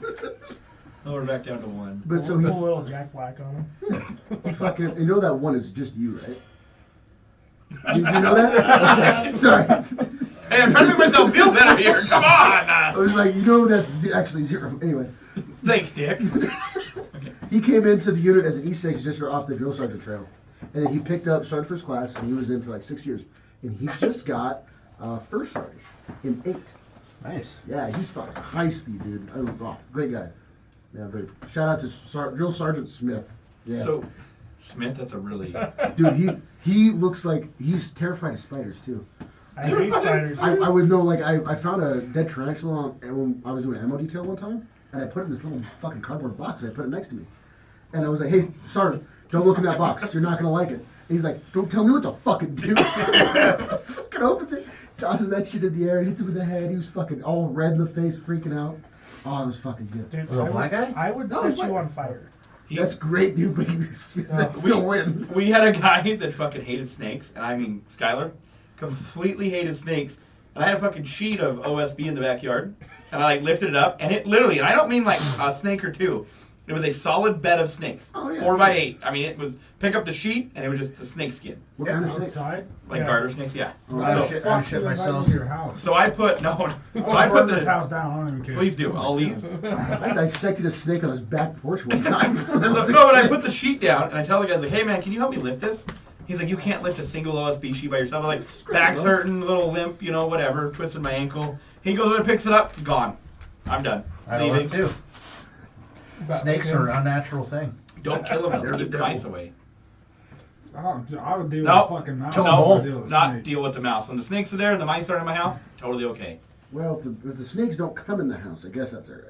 Oh, we're back down to 1. But so Put a he little Jack Black on him. fucking. You know that one is just you, right? You know that? Okay. Sorry. Hey, I'm trying to make myself feel better here. Come I on. was like, you know, that's actually 0. Anyway, Thanks, Dick. he came into the unit as an E6 just for off the drill sergeant trail. And then he picked up sergeant first class, and he was in for like 6 years. And he just got first sergeant in 8. Nice. Yeah, he's fucking high speed, dude. Great guy. Yeah, great. Shout out to Drill Sergeant Smith. Yeah. So, Smith, that's a really. Dude, he looks like he's terrified of spiders too. I hate spiders. I would know, like, I found a dead tarantula when I was doing ammo detail one time, and I put it in this little fucking cardboard box, and I put it next to me. And I was like, hey, Sergeant, don't look in that box. You're not going to like it. And he's like, don't tell me what to fucking do. Fucking opens it, tosses that shit in the air, hits him in the head. He was fucking all red in the face, freaking out. Oh, it was fucking good. Dude, Was it a black guy? I would No, set it's you black. on fire. That's great, dude, but he still wins. We had a guy that fucking hated snakes, and I mean, Skylar, completely hated snakes. And I had a fucking sheet of OSB in the backyard, and I like lifted it up, and it literally, and I don't mean like a snake or two, it was a solid bed of snakes. Oh, yeah, 4 by sure. 8. I mean, it was, pick up the sheet, and it was just a snake skin. What kind of snake? Outside? Like Yeah. garter snakes, yeah. I would So, shit, Fuck, shit you invite myself. me to your house. so I put, no, so I'll I put burn this the, house down. I don't even care. please do, I'll leave. I dissected a snake on his back porch one time. So, no, and I put the sheet down, and I tell the guys, like, hey man, can you help me lift this? He's like, you can't lift a single OSB sheet by yourself. I'm like, back's bro. hurting, little limp, you know, whatever, twisted my ankle. He goes over and picks it up, gone. I'm done. I don't Leaving. live too. Snakes are an unnatural thing. Don't kill them, They're keep the the mice devil. away. I would deal Nope. with fucking mouse. Kill them I would both. deal with Not snake. deal with the mouse. When the snakes are there and the mice are in my house, totally okay. Well, if the snakes don't come in the house, I guess that's all right.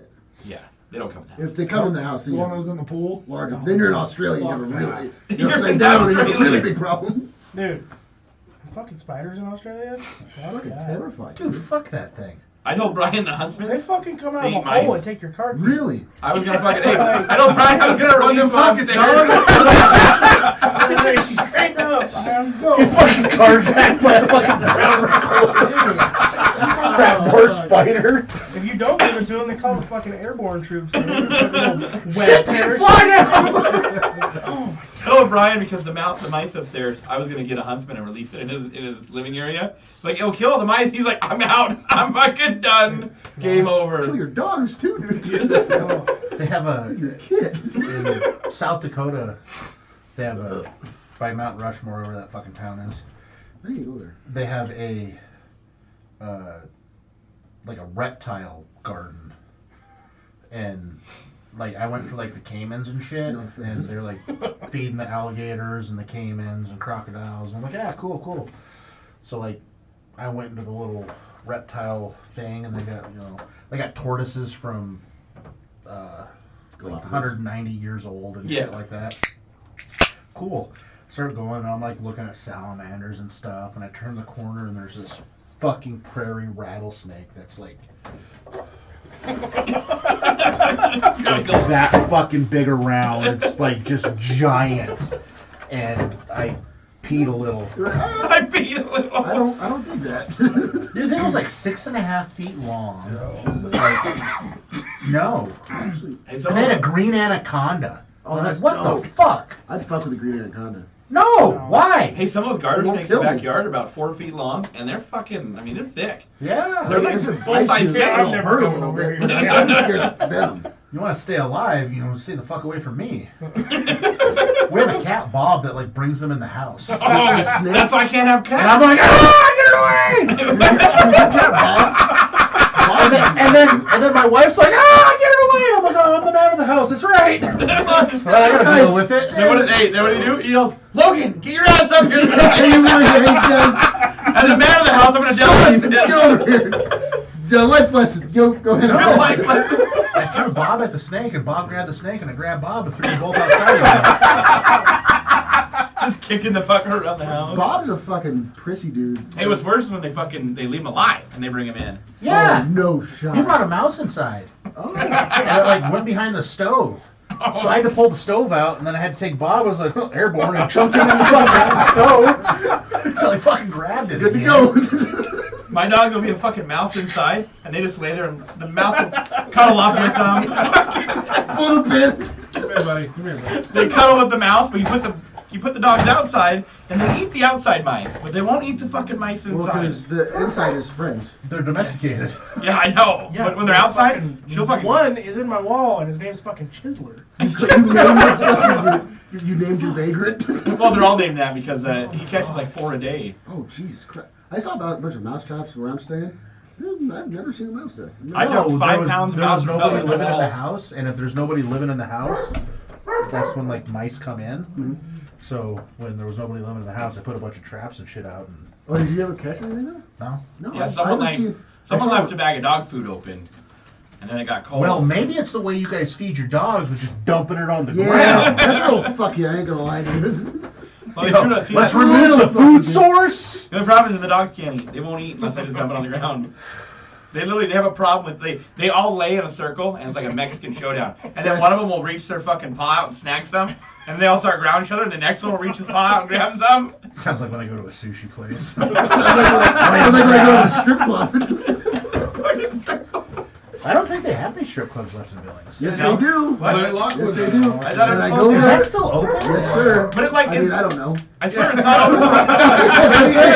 Yeah, they don't come down. If they come in the house, The then one that you're was in the pool? larger. Oh, Then you're in Australia, you have a fuck really, that. you're You're upside in down, and you have a Australia. really big problem. Dude, fucking spiders in Australia? Fuck Fucking that. terrified. Dude, fuck that thing. I told Brian the They huntsman, fucking come out of They a eat mice. hole and take your car keys. Really? I was gonna fucking, hey, I told Brian I was gonna release them one pockets, upstairs. She's straight up. You fucking carjacked by a fucking brown recluse. Trap more spider. If you don't give it to them, they call the fucking airborne troops. And Shit, they can fly now! I told Brian because the mice upstairs, I was gonna get a huntsman and release it in his living area. Like, it'll kill the mice. He's like, I'm out. I'm fucking done. Game Kill over. your dogs too, dude. They have Your kids. in South Dakota, they have a, by Mount Rushmore, wherever that fucking town is, I need to go there. they have a, like a reptile garden. And, like, I went for, like, the caimans and shit, No, for- and they're, like, feeding the alligators and the caimans and crocodiles. And I'm like, yeah, cool. So, like, I went into the little reptile thing, and they got tortoises from, like 190 years old and Yeah. shit like that. Cool. Start going, and I'm, like, looking at salamanders and stuff, and I turn the corner, and there's this fucking prairie rattlesnake that's, like, that fucking big around. It's like just giant. And I peed a little. I beat a little. I don't do that. Dude, the thing was like 6.5 feet long. Like, no. Actually, Hey, And some they of had a them- green anaconda. Oh, I'm that's like, what dope. the fuck? I'd fuck with a green anaconda. No, why? Hey, some of those garter It won't snakes in the kill me. backyard are about 4 feet long, and they're fucking, I mean, they're thick. Yeah. They're like If it full bites size you, snake. I'm it'll never hurt a coming little over bit. here. But I'm scared of venom. You want to stay alive, stay the fuck away from me. We have a cat, Bob, that like brings them in the house. Oh, that's why I can't have And I'm cats. like, get it away! and then my wife's like, get it away! And I'm like, oh, I'm the man of the house. It's right. But I gotta deal with it. Then what do you do? He yells, Logan, get your ass up here. As a man of the house, I'm gonna delegate Get this. over here. Life lesson. Go ahead. Real life. I threw Bob at the snake, and Bob grabbed the snake, and I grabbed Bob and threw them both outside again. Just kicking the fucker around the house. Bob's a fucking prissy dude. Hey, what's worse is when they leave him alive and they bring him in. Yeah. Oh, no shot. He brought a mouse inside. Oh. And it like went behind the stove. So I had to pull the stove out, and then I had to take Bob. I was like, airborne, and chunked him in the fucking stove until he fucking grabbed it. Good to again. go. My dog will be a fucking mouse inside, and they just lay there, and the mouse will cuddle off your thumb. Pull the pin. Come here, buddy. Come here, buddy. They cuddle with the mouse, but you put the dogs outside, and they eat the outside mice, but they won't eat the fucking mice Well, inside. because the inside is friends. They're domesticated. Yeah, I know. Yeah, But when they're outside, she'll fucking. One is in my wall, and his name's fucking Chisler. You named the fucking dude. You named your vagrant? Well, they're all named that because he catches like 4 a day. Oh, Jesus Christ. I saw about a bunch of mouse traps where I'm staying. I've never seen a mouse there. I dumped 5 pounds of there was mouse nobody repellent living in the wall. house, and if there's nobody living in the house, that's when like mice come in. Mhm. So when there was nobody living in the house, I put a bunch of traps and shit out. And Oh, did you ever catch anything there? no. No. Yeah, I someone haven't someone I saw- left a bag of dog food open, and then it got cold. Well, maybe it's the way you guys feed your dogs, with just dumping it on the Yeah, ground. that's a little fucky, I ain't gonna lie to you. Well, they Yo, should have seen let's that. remove the food source. The problem is the dogs can't eat. They won't eat unless I just dump it on the ground. They have a problem with they all lay in a circle and it's like a Mexican showdown. And then one of them will reach their fucking paw out and snag some, and they all start grounding each other. And the next one will reach his paw out and grab some. Sounds like when I go to a sushi place. Sounds like when I go to the strip club. I don't think they have any strip clubs left in Billings. Yes, No. they do. What? Yes, they do. I thought it was And I closed. go Is there. that still open? Yes, sir. But it like I is. mean, I don't know. I swear it's not open.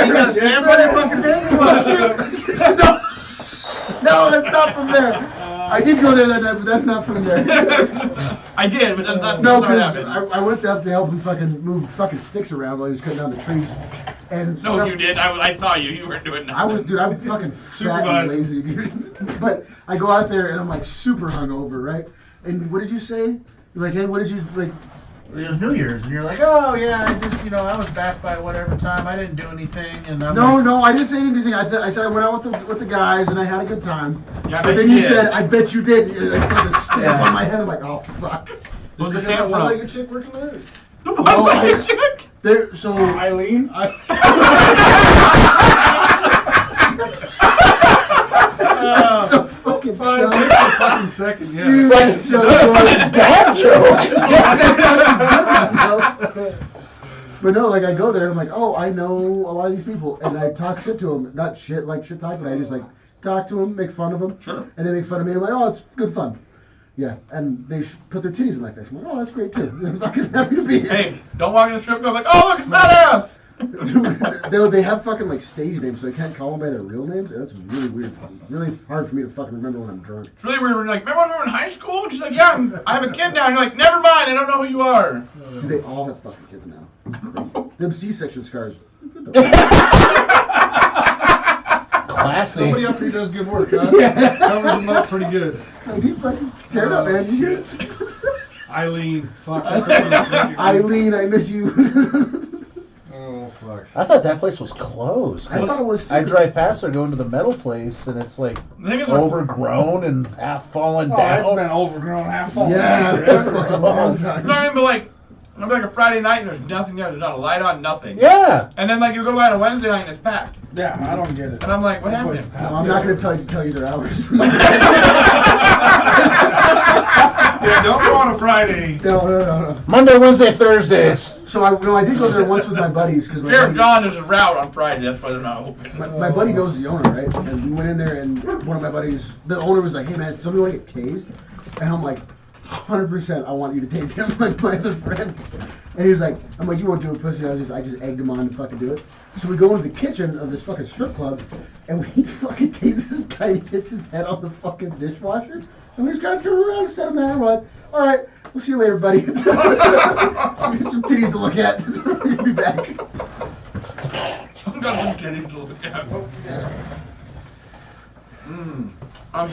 You got a stamp on your fucking name? No, that's not from there. I did go there that night, but that's not from there. I did, but that's not No, that's not because happened. I went up to help him fucking move fucking sticks around while he was cutting down the trees. And No, some- you did. I saw you. You weren't doing nothing. I was, dude, I'm fucking fat and lazy, dude. But I go out there and I'm like super hungover, right? And what did you say? You're like, hey, what did you like? It was New Year's, and you're like, oh yeah, I just, I was back by whatever time. I didn't do anything, and I'm No, like, no, I didn't say anything. I said I went out with the guys and I had a good time. Yeah, I But bet then you you did. said, I bet you did. And I saw the stamp Yeah. on my head. I'm like, oh fuck. What's the Is that stamp from? one-legged chick working there? No, there. So Eileen? that's so fucking dumb. Fucking second, yeah. Dude, that's so dumb. dad joke. Yeah, that's not a good one, no. But no, like I go there and I'm like, oh, I know a lot of these people, and I talk shit to them. Not shit like shit talk, but I just like talk to them, make fun of them, Sure. and they make fun of me. I'm like, oh, it's good fun. Yeah, and they put their titties in my face. I'm like, oh, that's great too. I'm fucking happy to be here. Hey, don't walk in the strip club like, oh look, it's badass. Dude, they have fucking like stage names, so I can't call them by their real names. And that's really weird. Really hard for me to fucking remember when I'm drunk. It's really weird when you're like, remember when we were in high school? And she's like, yeah, I have a kid now. And you're like, never mind, I don't know who you are. Dude, they all have fucking kids now. Them C-section scars. Classy. Somebody up here does good work, huh? Yeah. Covers them up pretty good. Like, you fucking tear it up, man. You good? Eileen, fuck. Eileen, I miss you. Oh, fuck. I thought that place was closed. I thought it was too. I drive past there going to the metal place, and it's like The thing is, overgrown and half fallen Oh, down. it's been overgrown half full. Yeah, for like a long time. no, I mean, but like, I'm like a Friday night and there's nothing there. There's not a light on, nothing. Yeah. And then like you go by on a Wednesday night and it's packed. Yeah, I don't get it. And I'm like, what happened? No, I'm not going to tell you their hours. Yeah, don't go on a Friday. No. Monday, Wednesday, Thursdays. So I did go there once with my buddies because Here, John, there's a route on Friday. That's why they're not open. my buddy knows the owner, right? And we went in there, and one of my buddies, the owner was like, "Hey man, somebody want to get tased?" And I'm like, "100%, I want you to tase him, like my other friend." And he's like, "I'm like, you won't do it, pussy." I just egged him on to fucking do it. So we go into the kitchen of this fucking strip club, and we fucking tase this guy and hits his head on the fucking dishwasher. And we just gotta turn around and set him down. We're like, all right, we'll see you later, buddy. Get some titties to look at. We're gonna be back. I've got some titties to look at.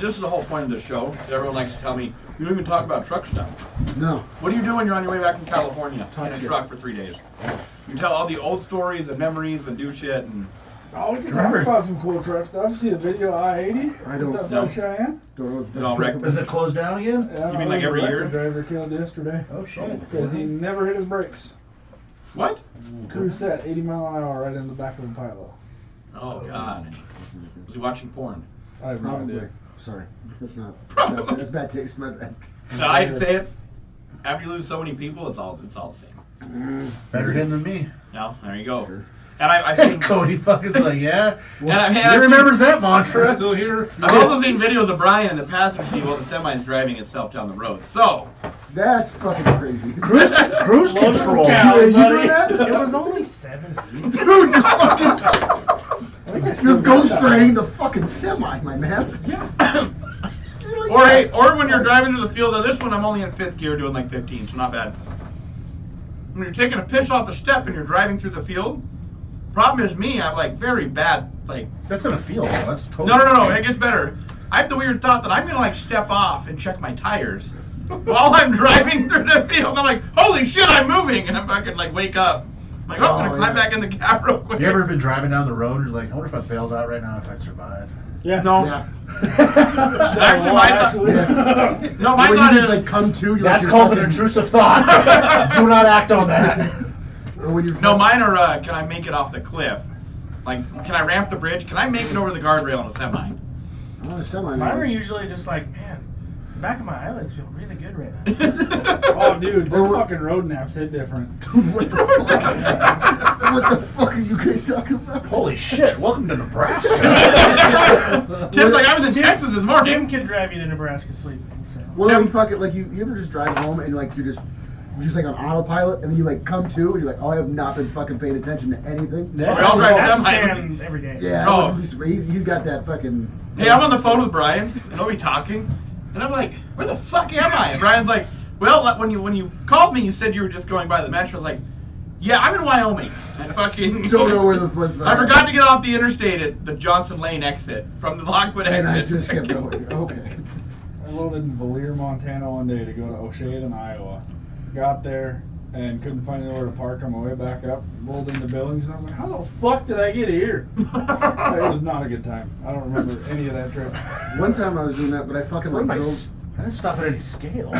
This is the whole point of the show. Everyone likes to tell me, you don't even talk about truck stuff. No. What do you do when you're on your way back from California in a shit. truck for 3 days? You tell all the old stories and memories and do shit and... Oh, we can talk about some cool truck stuff. See the video of I-80? I don't Stuff know. out of Cheyenne? Don't It all wrecked. Is it closed down again? Yeah, You mean like every year? Driver killed yesterday. Oh shit. Because he never hit his brakes. What? Crew set 80 mile an hour right in the back of the pilot. Oh, God. Was he watching porn? I have no Probably. idea. Sorry. That's not. That's bad taste. My bad. So I hate to say it. After you lose so many people, it's all the same. Better him than me. No, there you go. Sure. And I've seen... Cody fucking like, yeah. and He I've seen- remembers that mantra. Still here? I've also seen videos of Brian in the passenger seat while the semi is driving itself down the road. So, That's fucking crazy. Cruise control. Yeah, you doing that? It was only 70. Dude, you're fucking. You're ghost raying the fucking semi, my man. Yeah. or when you're driving through the field, on this one I'm only in 5th gear doing like 15, so not bad. when you're taking a piss off the step and you're driving through the field. Problem is me, I'm like very bad, like. That's in a field, though. That's totally. No, it gets better. I have the weird thought that I'm gonna like step off and check my tires while I'm driving through the field. I'm like, holy shit, I'm moving, and I fucking like wake up. I'm like, I'm gonna climb back in the cab real quick. You ever been driving down the road and you're like, I wonder if I bailed out right now if I'd survive? Yeah. No. Yeah. Actually, my thought. No, my When thought you is. just like come to, you're That's like, called you're an fucking- intrusive thought. Do not act on that. Or when you're No, mine are. Can I make it off the cliff? Like, can I ramp the bridge? Can I make it over the guardrail on a semi? Oh, semi. Mine are usually just like, man, the back of my eyelids feel really good right now. Oh, dude, their Or we're- fucking road naps hit different. Dude, what the fuck? What the fuck are you guys talking about? Holy shit, welcome to Nebraska. Tim's like, I was in Texas this Tim morning. can drive you to Nebraska sleeping. So. Well, you fucking like you ever just drive home and like you're just like on autopilot and then you like come to and you're like, oh, I have not been fucking paying attention to anything. Yeah. We all drive That's semi. Tim every day. Yeah, Oh. I wouldn't be he's got that fucking. Hey, I'm on the phone with Brian, and I'll be talking, and I'm like, where the fuck am I? And Brian's like, well, when you called me, you said you were just going by the metro. I was like, yeah, I'm in Wyoming. I fucking Don't know where the fuck. I forgot to get off the interstate at the Johnson Lane exit from the Lockwood exit. And I just kept going. Okay. I loaded in Valier, Montana one day to go to Oshayden, Iowa. Got there and couldn't find anywhere to park on my way back up. Rolled into Billings and I was like, how the fuck did I get here? It was not a good time. I don't remember any of that trip. One time I was doing that, but I fucking like drove. I didn't stop at any scales.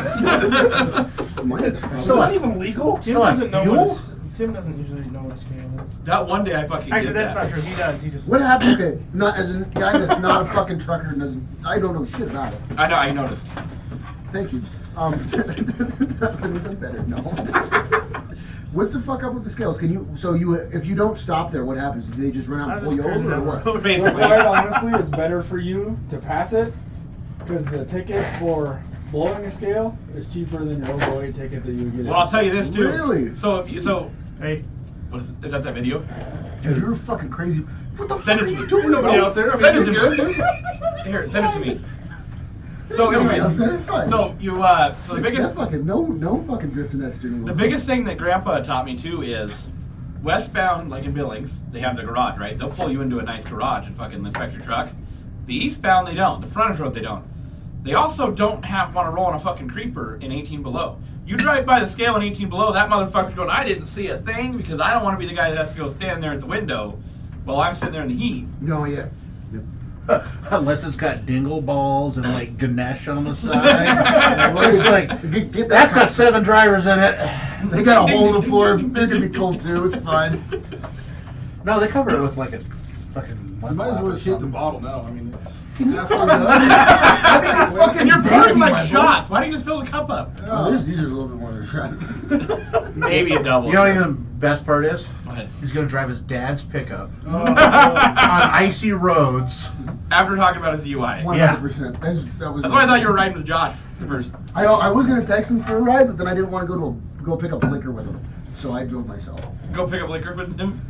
Mine's So probably- even legal? Tim Still have doesn't know fuel? what Tim doesn't usually know what a scale is. That one day I fucking Actually, did that's that. not true. He does. He just. What happened? Okay, not as a guy that's not a fucking trucker and doesn't. I don't know shit about it. I know, I noticed. Thank you. That means I'm better. No. What's the fuck up with the scales? Can you? So you, if you don't stop there, what happens? Do they just run out I and just pull you cruising over or down the what? road. So Basically. quite honestly, it's better for you to pass it because the ticket for blowing a scale is cheaper than your overweight ticket that you would get. Well, I'll tell you this too. Really? So if you, Hey, what is it? Is that video? Dude, you're fucking crazy. What the Send fuck it are to you me. doing? Nobody out there. I Send mean, it you're to me. good. Here, send it to me. So Nobody anyway, else there, it's fine. so you so the biggest That fucking no fucking drift in that steering wheel. the biggest thing that Grandpa taught me too is westbound, like in Billings, they have the garage, right? They'll pull you into a nice garage and fucking inspect your truck. The eastbound they don't. The frontage road they don't. They also don't want to roll on a fucking creeper in 18 below. You drive by the scale in 18 below, that motherfucker's going, I didn't see a thing because I don't want to be the guy that has to go stand there at the window while I'm sitting there in the heat. No, yeah. Unless it's got dingle balls and like Ganesh on the side. It's like, Get that that's got crap. 7 drivers in it. They got a hole in the floor. They're gonna be cold too. It's fine. No, they cover it with like a fucking. You might as well just hit the something. bottle now. I mean, it's. Can you fucking? And you're pouring daisy, like my boy. shots. Why don't you just fill the cup up? Oh, these are a little bit more than a shot. Maybe a double. You know what the best part is? Go ahead. He's gonna drive his dad's pickup Oh, on icy roads. After talking about his UI. 100%. That was. That's why I thought you were riding with Josh first. I was gonna text him for a ride, but then I didn't want to go pick up liquor with him, so I drove myself. Go pick up liquor with him.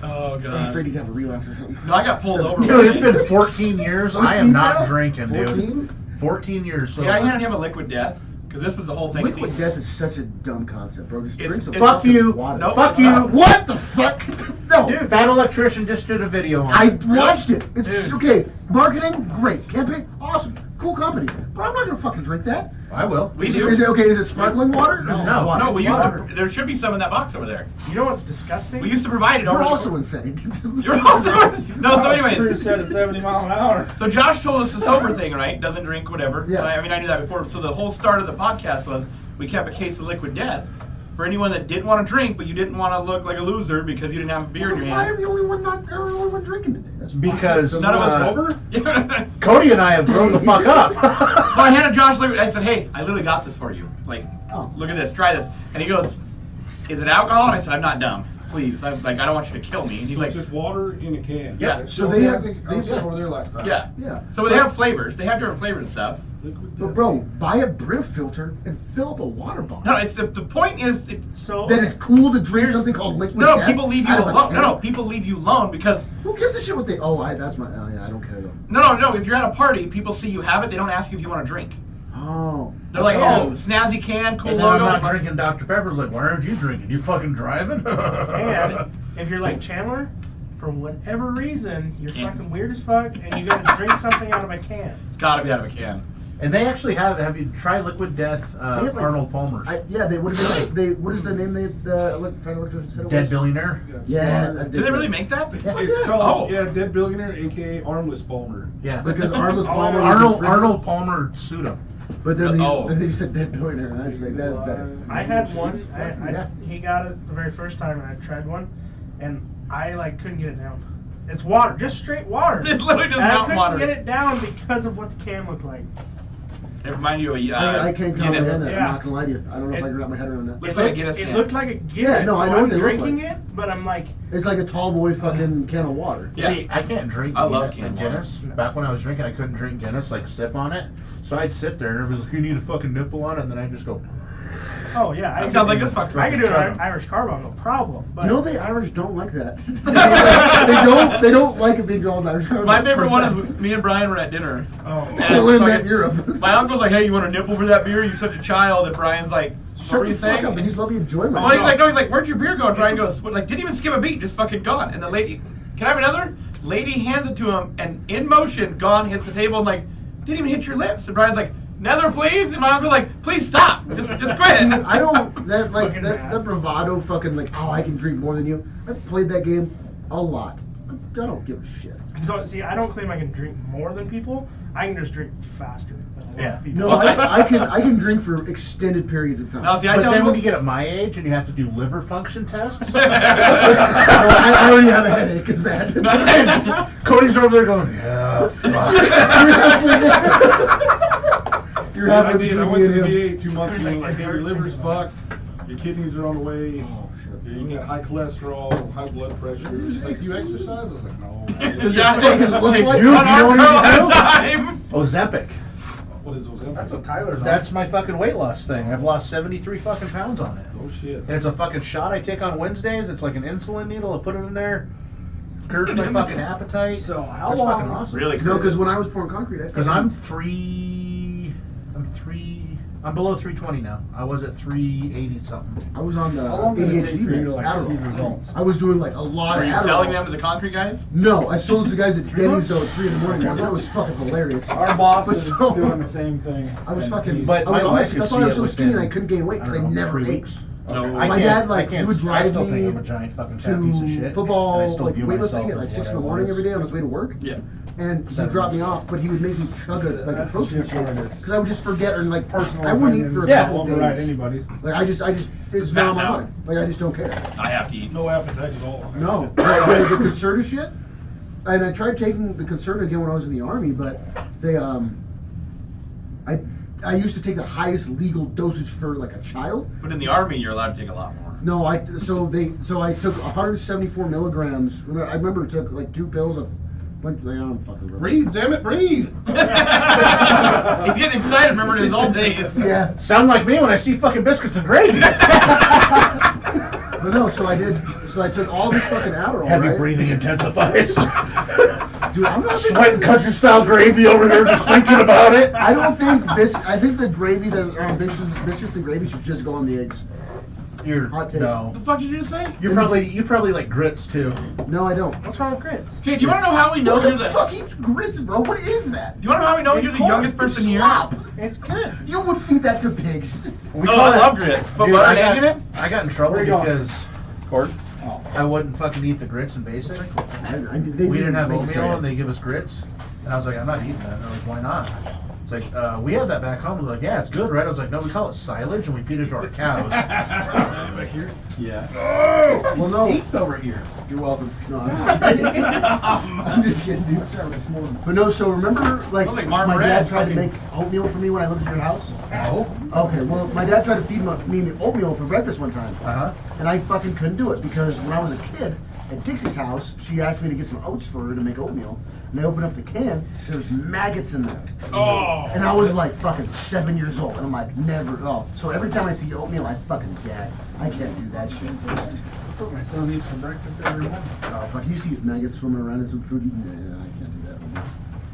Oh I'm god. afraid he'd have a relapse or something. No, I got pulled over. Dude, it's been 14 years. I am 14 not now? drinking, dude. 14? 14 years sober. Yeah, I had him a liquid death because this was the whole thing. Liquid death is such a dumb concept, bro. Just It's- drink some it's- Fuck fucking you. water. Nope. Fuck you. What the fuck? No. Dude. Fat electrician just did a video on I it. watched it. It's Dude. okay. Marketing, great. Campaign, awesome. Cool company. But I'm not gonna fucking drink that. I will. We Is do. it okay? Is it sparkling water? Or is it just No. water? No, It's we used water. to. There should be some in that box over there. You know what's disgusting? We used to provide it over. You're the- also insane. You're also. No, so Cruise anyways. set at 70 mile an hour. So Josh told us the sober thing, right? Doesn't drink, whatever. Yeah. I mean, I knew that before. So the whole start of the podcast was we kept a case of liquid death for anyone that didn't want to drink, but you didn't want to look like a loser because you didn't have a beer in your Why am hand. the only one drinking today? That's Because fucking- None of us uh, sober. Cody and I have grown the fuck up. So I handed Josh liquid. I said, "Hey, I literally got this for you. Like, Oh. look at this. Try this." And he goes, "Is it alcohol?" And I said, "I'm not dumb. Please. I don't want you to kill me." And he's So like, it's just water in a can. Yeah. So they have- I think I they- was over there last time. "Yeah." Yeah. So they have flavors. They have different flavors and stuff. Liquid But death. bro, buy a Brita filter and fill up a water bottle. No, it's the point is. So Then it's cool to drink something called liquid No, death people leave you out of a alone. can? No, people leave you alone because Who gives a shit what they? Oh, that's my. Oh yeah, I don't care though. no. If you're at a party, people see you have it. They don't ask you if you want to drink. Oh. They're like, Oh. oh, snazzy can, cool And then I'm logo. not drinking Dr. Pepper's like, why aren't you drinking? You fucking driving? And if you're like Chandler, for whatever reason, you're Can. fucking weird as fuck, and you gotta drink something out of a can. It's gotta be out of a can. And they actually have you tried Liquid Death, They have, like, Arnold Palmer's? Yeah, they what is they what is the name the electrician said it Dead was? Billionaire? Yeah. Do they really make that? Yeah. It's called, Oh. yeah, Dead Billionaire, aka Armless Palmer. Yeah. Because Arnold Palmer was in prison, Arnold Palmer sued him. But then Oh. they said dead billionaire, and I was like, that's better. I had one. Yeah. He got it the very first time, and I tried one, and I like couldn't get it down. It's water, just straight water. It literally does And I not couldn't water. get it down because of what the can looked like. It reminded you of a I can't Guinness. comprehend that. Yeah. I'm not gonna lie to you. I don't know if I can wrap my head around that. Looks It like a looked- Guinness It can. looked like a Guinness. Yeah, no, I so know what I'm they look drinking like. it, but I'm like, It's like a tall boy fucking can of water. Yeah. See, I can't drink I love Guinness, canned Guinness. Back when I was drinking, I couldn't drink Guinness, like sip on it. So I'd sit there and everybody's like, you need a fucking nipple on it, and then I'd just go. oh yeah, That sounds like this fucker. I can do an Chug 'em. Irish carb on, no problem. But You know the Irish don't like that. they don't like it being called Irish carb. My favorite one is me and Brian were at dinner. oh, They learned that in fucking- Europe. My uncle's like, hey, you want a nipple for that beer? You're such a child. And Brian's like, what Shut were the you fuck saying? up and just let me enjoy Well, myself. he's like, no, he's like, where'd your beer go? And Brian goes, like, didn't even skip a beat, just fucking gone. And the lady, can I have another? Lady hands it to him, and in motion, gone, hits the table, and like, didn't even hit your lips. And Brian's like, another, please. And my uncle's like, please stop, just quit. I don't that like Fucking that, mad. that bravado fucking like, oh, I can drink more than you. I've played that game a lot. I don't give a shit. So, see, I don't claim I can drink more than people. I can just drink faster than a lot Yeah. of people. No, I can drink for extended periods of time. Now, see, I But tell then him, when you get at my age and you have to do liver function tests, I already have a headache. It's bad. Cody's over there going, yeah, fuck. You're I halfway did. I between went me to and the him. VA 2 months ago. Like, I think your liver's fucked. Your kidneys are on the way. Oh shit. You got high cholesterol, high blood pressure. She's like, you exercise? I was like, no. yeah, fucking look like- one Dude, you arm know curl what at you a time. Ozempic. What is those? That's what Tyler's on. That's my fucking weight loss thing. I've lost 73 fucking pounds on it. Oh shit. And it's a fucking shot I take on Wednesdays. It's like an insulin needle. I put it in there. Curbs my fucking appetite. So how That's long- fucking awesome. Really? No, because when I was pouring concrete, I Because fucking- I'm below 320 now. I was at 380 something. I was on the How long did it take ADHD for you to meds. like Adderall. see results? I was doing like a lot Are of you Adderall. selling them to the concrete guys? No, I sold it to guys at Denny's though at 3 in the morning once. That was fucking hilarious. Our boss But is so- doing the same thing. I was and fucking. he's- But I was my on wife that- could that's see why I was it so skinny and I within, couldn't gain weight because I don't know, never 3 ate. weeks. No. I My can't- dad, like, I can't, he would I drive still me think I'm a giant fucking fat piece of shit. To and I football, still like view myself weightlifting at as like 6 in what the I morning was. every day on his way to work. Yeah. And he'd 7 drop me years ago. off, but he would make me chug a like a That's protein just what shake it is. because I would just forget or like Personal I wouldn't eat for a opinions Yeah. couple won't of override days. anybody's. Like I just it's not on my mind. Like I just don't care. I have to eat. No appetite at all. No, the Concerta shit. And I tried taking the Concerta again when I was in the army, but they I used to take the highest legal dosage for like a child. But in the army, you're allowed to take a lot more. No, I took 174 milligrams. I remember I took like 2 pills of. I don't fucking remember. Breathe, damn it, breathe. He's getting excited remembering his old days. Yeah, Sound like me when I see fucking biscuits and gravy. but no. So I did. So I took all this fucking Adderall. Heavy right? breathing intensifies. Dude, I'm not Sweating country style gravy over here just thinking about it. I don't think this. I think the gravy that biscuits and gravy should just go on the eggs. You're Hot take. no. What the fuck did you just say? You probably like grits too. No, I don't. What's wrong with grits? Okay, do you want to know how we know What you're the the? fuck eats grits, bro? What is that? Do you want to know how we know you're the corn. youngest person here? Slop. It's good. You would feed that to pigs. We Oh, call I it- love grits. But Dude, butter I and egg in it? got in trouble Where you going? because Court. Oh. I wouldn't fucking eat the grits in basic. They We didn't have make oatmeal it. and they give us grits. And I was like, I'm not eating that. And they're like, why not? It's like, we have that back home. They're like, yeah, it's good, right? I was like, no, we call it silage and we feed it to our cows. Back here. Yeah. Well, no. Stinks over here. You're welcome. No, I'm just kidding. I'm just kidding, dude. But no, so remember, like, Smells like my marmoset, dad tried to fucking- make oatmeal for me when I lived at your house? No. Okay, well, my dad tried to feed me oatmeal for breakfast one time. Uh-huh. And I fucking couldn't do it because when I was a kid at Dixie's house, she asked me to get some oats for her to make oatmeal. And I opened up the can, there was maggots in there. Oh. And I was like fucking 7 years old, and I'm like, never. Oh, so every time I see oatmeal, I fucking gag. I can't do that shit. That's what my son eats for breakfast every morning. Oh, fuck, you see maggots swimming around in some food. Yeah, I can't do that.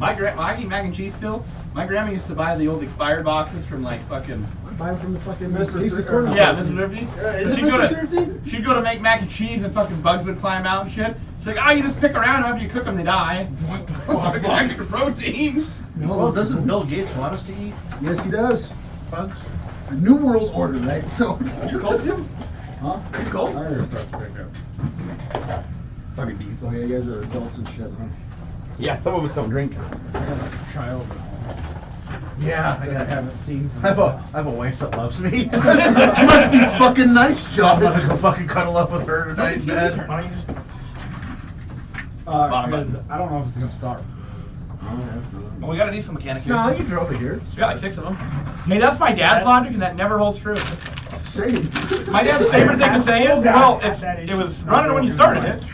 I eat mac and cheese still. My grandma used to buy the old expired boxes from like fucking. Buy from the fucking Mr. Lisa's Thrifty. Corner. Yeah, Mr. Thrifty. Is it she'd go Mr. to Thrifty? she'd go to make mac and cheese and fucking bugs would climb out and shit. She's like, oh, you just pick around after you cook them, they die. What the Fucking fuck? extra protein. Well, doesn't Bill Gates want us to eat Yes, he does. bugs? The New World Order, right? So. You called him? Huh? You called? I heard start to pick up. Fucking diesel. Oh yeah, you guys are adults and shit, huh? Yeah, some of us don't drink. I got a child at home Yeah, I that I got. haven't seen. I have a wife that loves me. It must be fucking nice, I'm John. gonna go fucking cuddle up with her tonight in bed. Why don't you just Because I don't know if it's gonna start. Well, we got a decent mechanic here. No, you drove it here. We got like 6 of them. Hey, that's my dad's logic, and that never holds true. Same. My dad's favorite thing to say is, well, it was running when you started it.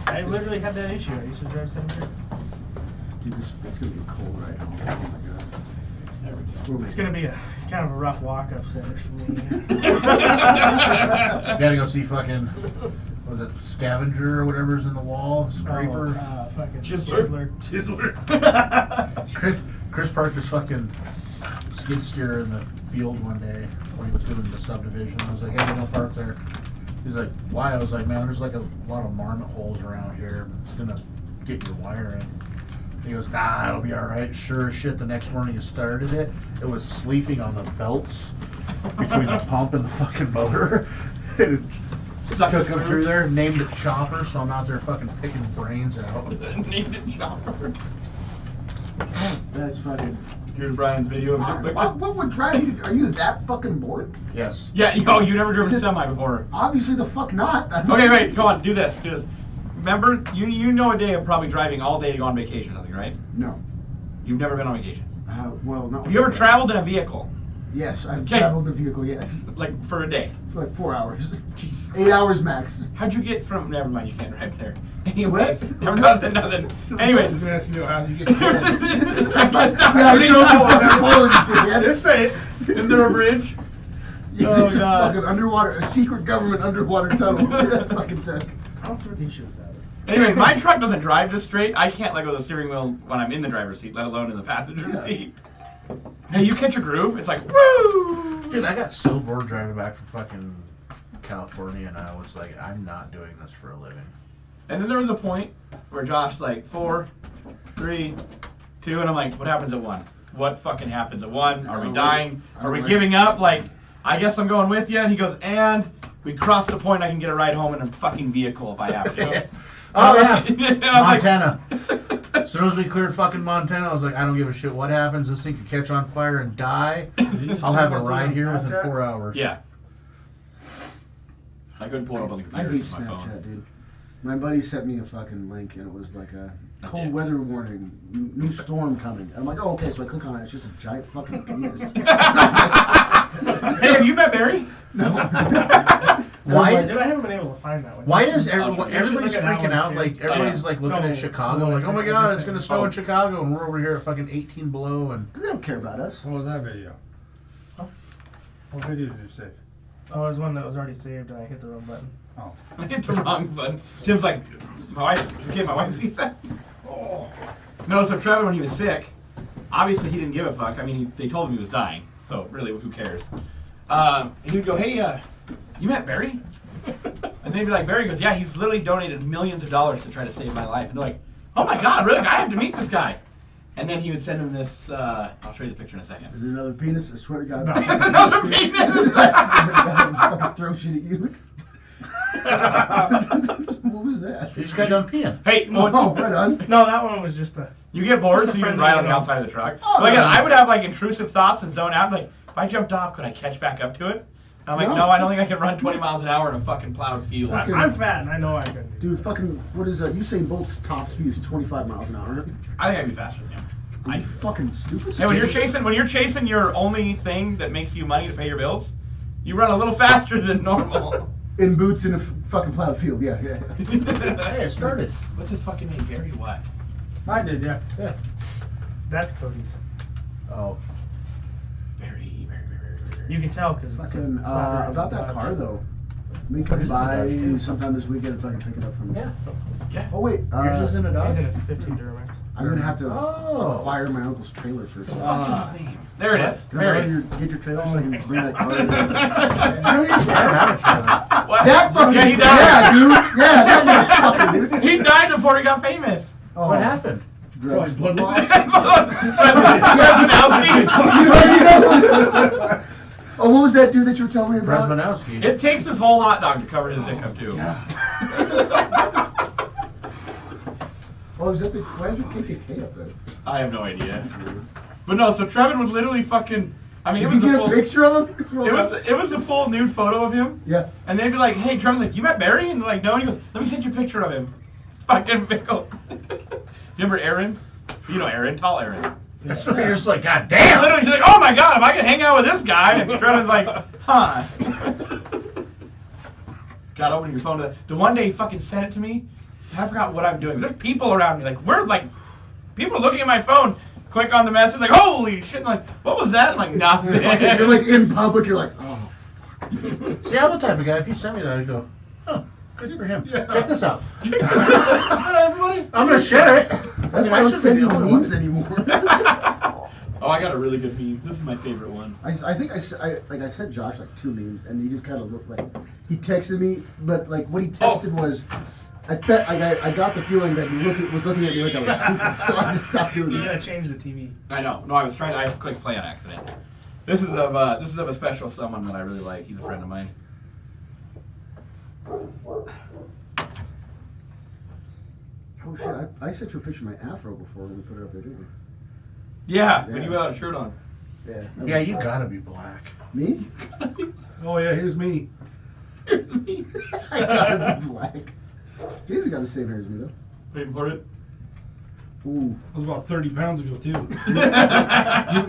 I literally had that issue. I used to drive 700. Dude, it's gonna be a cold ride home. Oh my god. There we go. It's gonna be a kind of a rough walk upstairs for me. Gotta go see fucking, what was it, scavenger or whatever's in the wall, scraper. Fucking Chiseler. Chiseler. Chris parked his fucking skid steer in the field one day when he was doing the subdivision. I was like, hey, don't park there. He's like, why? I was like, man, there's like a lot of marmot holes around here. It's gonna get your wire in. He goes, nah, it'll be alright. Sure as shit, the next morning you started it, it was sleeping on the belts between the pump and the fucking motor. It took him through there, named it Chopper, so I'm out there fucking picking brains out. Named it Chopper. That's fucking. Here's Brian's video. What would drive you? Are you that fucking bored? Yes. Yeah, yo, you never driven a semi before. Obviously, the fuck not. Okay, wait, come on, do this. Remember, you know a day of probably driving all day to go on vacation or something, right? No. You've never been on vacation. Well, no. Have you ever traveled in a vehicle? Yes, I've Okay. traveled the vehicle. Yes, Like, for a day? for like 4 hours, Jeez. 8 hours max. How'd you get from, never mind, you can't drive there. Anyways, What? never nothing. I Anyways. was gonna ask you, how do you get to Yeah, I drove to Poland, dude. Just say it. Isn't there a bridge? Yeah, Oh, it's a God. fucking underwater, a secret government underwater tunnel. That fucking took. I don't see what these shoes have. Anyways, my truck doesn't drive this straight. I can't let go of the steering wheel when I'm in the driver's seat, let alone in the passenger Yeah. seat. Hey, you catch a groove? It's like, woo! Dude, I got so bored driving back from fucking California, and I was like, I'm not doing this for a living. And then there was a point where Josh's like, 4, 3, 2, and I'm like, what happens at 1? What fucking happens at 1? Are we dying? Are we giving up? Like, I guess I'm going with you. And he goes, and we cross the point I can get a ride home in a fucking vehicle if I have to. Oh, yeah. And I'm like, Montana. As soon as we cleared fucking Montana, I was like, I don't give a shit what happens. This thing could catch on fire and die. I'll have a ride here within 4 hours. Yeah. I couldn't pull it up on the I computer. hate It's my phone. Snapchat, dude. My buddy sent me a fucking link, and it was like a cold Yeah. weather warning, new storm coming. I'm like, oh, okay, so I click on it. It's just a giant fucking penis. Hey, have you met Barry? Why? Dude, I haven't been able to find that one. Why is everyone- everybody's look at freaking that out? one, Like too. everybody's like looking No, at Chicago, no, like, oh my I'm god, just it's gonna saying. snow Oh. in Chicago, and we're over here at fucking 18 below, and They don't care about us. What was that video? Huh? What video did you say? Oh, it was one that was already saved and I hit the wrong button. Oh. I hit the wrong button. Tim's like, my wife, okay, my wife sees that. Oh. No, so Trevor, when he was sick, obviously he didn't give a fuck. I mean, they told him he was dying, so really, who cares? He would go, hey, you met Barry? And they'd be like, Barry goes, yeah, he's literally donated millions of dollars to try to save my life. And they're like, oh my god, really? I have to meet this guy. And then he would send him this, I'll show you the picture in a second. Is it another penis? I swear to God. Another penis! I swear to God, I'll fucking throw shit at you. What was that? you just got done peeing. Hey, Oh, right on. No, that one was just a. you get bored, Just a so you just friendly ride on the little- outside of the truck. Oh, But again, no. I would have like intrusive thoughts and zone out. Like, if I jumped off, could I catch back up to it? And I'm like, No. no, I don't think I can run 20 miles an hour in a fucking plowed field. Fucking- I'm fat and I know I couldn't. Dude, fucking, what is Usain Bolt's top speed is 25 miles an hour. I think I'd be faster than him. Are you fucking stupid? Hey, when you're chasing your only thing that makes you money to pay your bills, you run a little faster than normal. In boots in a fucking plowed field, yeah. Hey, it started. What's his fucking name? Barry what? I did, yeah. Yeah. That's Cody's. Oh. Barry. You can tell because Fucking, about that car though. We can What is buy it about? sometime this weekend if I can pick it up from Yeah. Yeah. Oh wait, Yours is in a Dodge? He's in a 15 Duramax. I'm gonna have to Oh. acquire my uncle's trailer for. What the fuck is his name? There it is. Can I borrow get your trailer so I can bring that car? What? That fucking Yeah, he died. yeah, dude. Yeah, that motherfucker, dude. He died before he got famous. Oh, What happened? drugs. Blood loss. Oh, what was that dude that you were telling me about? Bresmanowski. It takes his whole hot dog to cover his dick up too. Oh, is that the? Why is the KKK up there? I have no idea. But no, so Trevin would literally fucking. I mean, it Did was you a get full. a picture of him? It was a full nude photo of him, Yeah. and they'd be like, "Hey, Trevin's like, you met Barry?" And they're like, "No." And he goes, "Let me send you a picture of him." Fucking Bickle. You remember Aaron? You know Aaron, tall Aaron. So you're just like, God Damn! damn! Literally, she's like, "Oh my god, if I can hang out with this guy," and Trevin's like, "Huh." God, open your phone. The one day he fucking sent it to me, and I forgot what I'm doing. There's people around me, like people are looking at my phone. Click on the message, like, holy shit! I'm like, what was that? I'm like, nothing. You're like in public. You're like, oh fuck. See, I'm the type of guy, if you send me that, I go, oh, good for him. Yeah. Check this out. Everybody. I'm going to share it. That's why I don't send you memes anymore. Oh, I got a really good meme. This is my favorite one. I think I sent Josh like 2 memes, and he just kind of looked like he texted me, but like what he texted was, I got the feeling that he was looking at me like I was stupid, so I just stopped doing You it. gotta change the TV. I know. No, I was trying. I clicked play on accident. This is of a special someone that I really like. He's a friend of mine. Oh shit! I sent you a picture of my afro before we put it up there, didn't we? Yeah, Yeah. when you without a shirt on. Yeah. Yeah, you gotta be black. Me? Oh yeah, here's me. Here's me. I gotta be black. Jason's got the same hair as me though. Wait for it. Ooh. That was about 30 pounds ago too.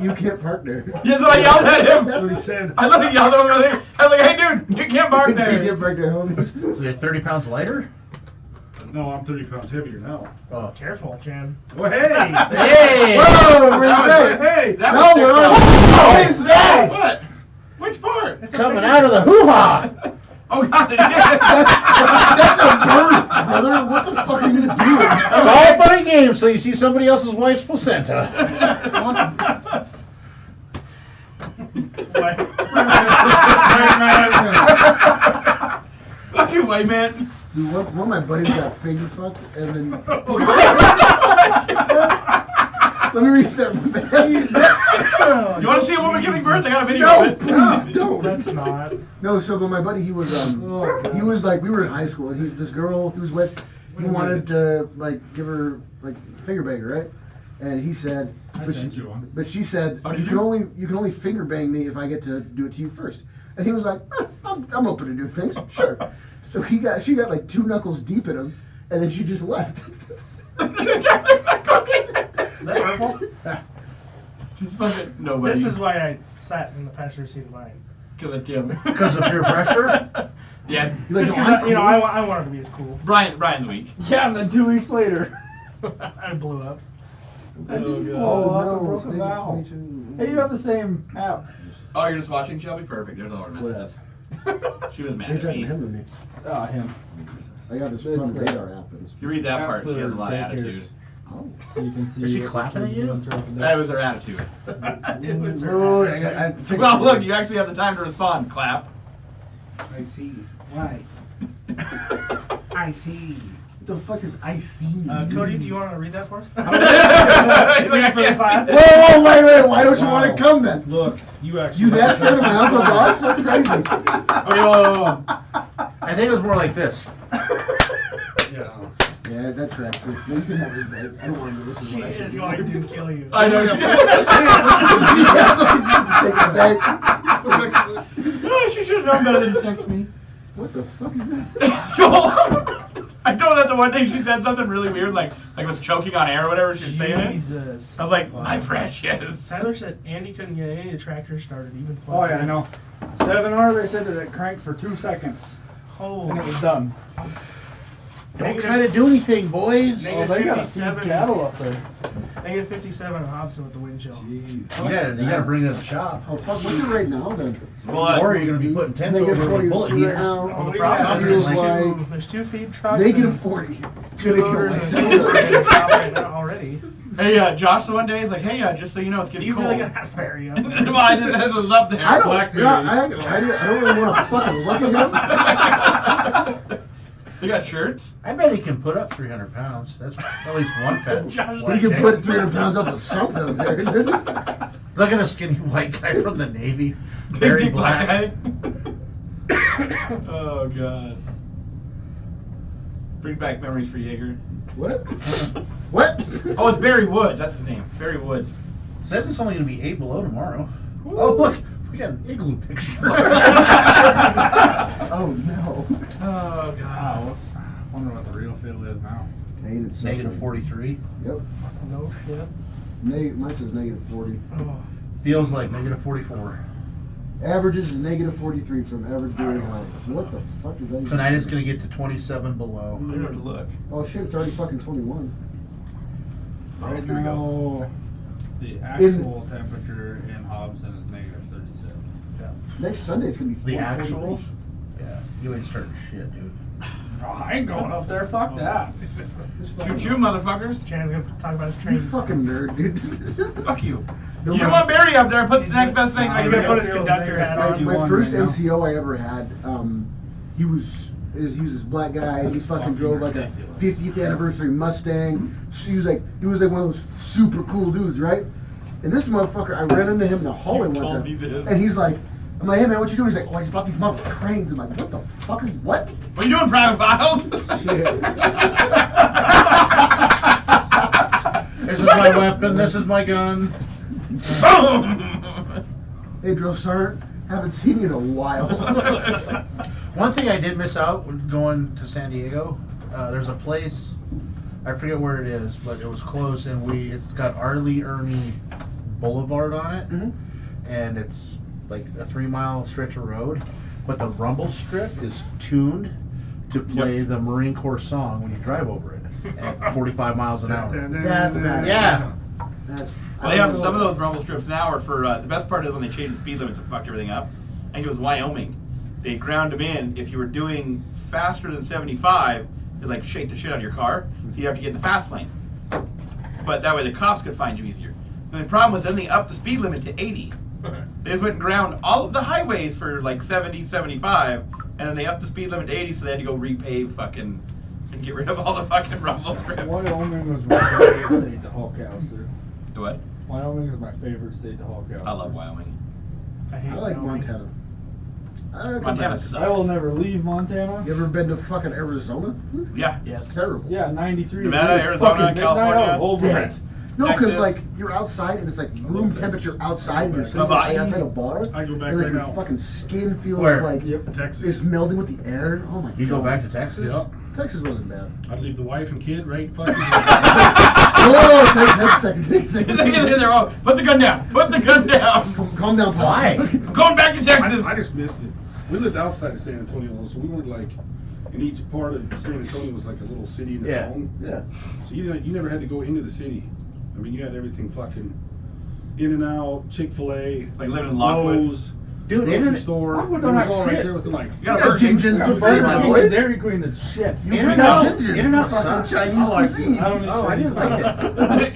You can't park there. Yeah, so I yelled at him. That's what he said. I literally yelled at him. I was like, "Hey, dude, you can't park You there." can't park there, homie. So you're 30 pounds lighter? No, I'm 30 pounds heavier now. Oh. Careful, Jan. Oh hey! Hey! Whoa, we're back. Hey! That No, was we're sick, on. though. What is that? What? Which part? Coming out of the hoo-ha! Oh God! That's a birth, brother. What the fuck are you gonna do? It's all fun and games till you see somebody else's wife's placenta. Fuck you, white man. Dude, one of my buddies got finger fucked, and then let me reset my bag. You want to see a woman giving birth? I got a video No, of it. please don't. Let's not. No, so but my buddy, he was like we were in high school, and this girl he was with, he wanted to like give her like finger bang her, right? And he said, but she said, Oh, you can only finger bang me if I get to do it to you first. And he was like, I'm open to new things, sure. So she got like 2 knuckles deep in him, and then she just left. Is that purple? Just fucking nobody. This is why I sat in the passenger seat of mine. Because of Tim. Because of peer pressure? Yeah. You're like, Just "No, 'cause I'm cool." I wanted to be as cool. Brian's weak. Yeah, and then 2 weeks later. I blew up. I didn't Oh blow up, I no, broke it's a negative valve. 22. Hey, you have the same app. Oh, you're just watching Shelby? Perfect. There's all our messages. She was mad Who's at that me. him or me? Ah, him. I got this It's front the- radar app. And If you read that App part, she for has a lot of daycares. attitude. oh. So you can see. Is she what the clapping at kids you? doing throughout the day. That was her attitude. It was Oh, her. Well, look, you actually have the time to respond. Clap. I see. Why? I see. What the fuck is I see? Cody, do you want to read that for us? He's like, I For the can't class? see. Whoa, wait, why don't you want to come then? Look, you actually. You that scared of my uncle's wife? That's crazy. Okay, whoa. I think it was more like this. Yeah. Yeah, that tracks too. No, you can have this bag. I don't want to listen to She what I is say. going to kill you. I know. Take the bag. She should have known better than to text me. What the fuck is that? I told her that the one day she said something really weird, like was choking on air or whatever she was saying it. Jesus. I was like, my precious. Tyler said Andy couldn't get any of the tractors started, even. Oh yeah, I know. 7R, they said that it cranked for 2 seconds, Holy. and it was done. Don't try to do anything, boys. Oh, they got to feed 57. cattle up there. Negative 57 in Hobson with the wind chill. Jeez. You gotta bring it to the shop. Oh fuck, what's it right now then? Well, Or you're gonna be putting tents over Negative where the 42 bullet right heaters. now. Oh, the yeah, property feels like- like- There's 2 feed trucks. Negative 40. and Gonna two kill loaders and myself. a shop right now already. hey, Josh, the one day he's like, hey, just so you know, it's getting You cold. really gonna bury up. Well, I didn't have was up there. I don't. Blackberry. I don't really want to fucking look at him. They got shirts. I bet he can put up 300 pounds. That's at least one pet. Josh, He can put 300 pounds up with something up there. Look at a skinny white guy from the Navy. Big Very dick black black. guy. Oh, God. Bring back memories for Jaeger. What? What? Oh, it's Barry Woods. That's his name. Barry Woods. Says it's only gonna be 8 below tomorrow. Oh look, we got an igloo picture. Oh no. Oh, God. Wow. I wonder what the real feel is now. Pain and Negative suffering. 43. Yep. No shit. Mine says negative 40. Oh. Feels like negative 44. Averages is negative 43 from average daily highs. What the fuck is that? even Tonight it's saying? gonna get to 27 below. I don't know where to look. Oh shit, it's already fucking 21. Right here we go. now, the actual temperature in Hobson is negative 37. Next Sunday it's gonna be The 40 actuals? degrees. Yeah, you ain't starting shit, dude. Oh, I ain't going up there. Fuck that. This fucking- Choo choo, motherfuckers. Chan's gonna talk about his You training. fucking nerd, dude. Fuck you. No, You my- don't want Barry up there. Put the next best thing. Nah, He's Next gonna put video. his conductor hat on. My first right now. NCO I ever had, he was this black guy, and he fucking drove like a 50th anniversary Mustang. He was like one of those super cool dudes, right? And this motherfucker, I ran into him in the hallway one told time, me this. and he's like, I'm like, hey man, what you doing? He's like, oh, I just bought these mother trains. I'm like, what the fuck is what? What are you doing, Private Files? This is my weapon, this is my gun. Boom! Hey, drill sergeant, haven't seen you in a while. One thing I did miss out when going to San Diego, there's a place, I forget where it is, but it was close, and it's got Arlie Ernie Boulevard on it, Mhm. and it's like a 3-mile stretch of road, but the rumble strip is tuned to play the Marine Corps song when you drive over it at 45 miles an hour. That's bad. Yeah. That's, Well, they have some of those rumble strips now are for, the best part is when they change the speed limit to fuck everything up. I think it was Wyoming. They ground them in. If you were doing faster than 75, they'd like shake the shit out of your car. So you have to get in the fast lane. But that way the cops could find you easier. And the problem was then they upped the speed limit to 80. They just went and ground all of the highways for like 70, 75, and then they upped the speed limit to 80, so they had to go repave fucking and get rid of all the fucking rumble strips. Wyoming was my favorite state to haul cows through. Do what? Wyoming is my favorite state to haul cows. I love through. Wyoming. I hate I like Wyoming. Montana. I like Montana sucks. I will never leave Montana. You ever been to fucking Arizona? Yeah. Yes. It's terrible. Yeah, 93. Nevada, degrees, Arizona, fucking midnight California. out, over Yeah. it. No, because Texas. like you're outside and it's like room temperature outside and you're sitting Hawaii. outside a bar I go back and like right your now. fucking skin feels Where? like Yep. it's Texas. melding with the air. Oh my god. You go back to Texas? Yep. Texas wasn't bad. I'd leave the wife and kid right fucking. Oh, take next second. Take a second. They get in there, oh, put the gun down. Put the gun down. Calm down, Paul. Why? I'm going back to Texas. I just missed it. We lived outside of San Antonio, so we weren't like, in each part of San Antonio was like a little city in its Yeah. own. Yeah. So you never had to go into the city. I mean, you had everything fucking in and out, Chick-fil-A, Like living in Lockwood. Lowe's, Dude, grocery isn't it- store. Lockwood It don't was have all right shit. there within like. You got a Yeah, Burger King. Jin Jin's Yeah, good Burger food, my King boy. and Dairy Queen that's shit. In We and got out. Jin Jin's. In and out Fucking sucks. Chinese I like it. cuisine. I don't eat Oh, I didn't like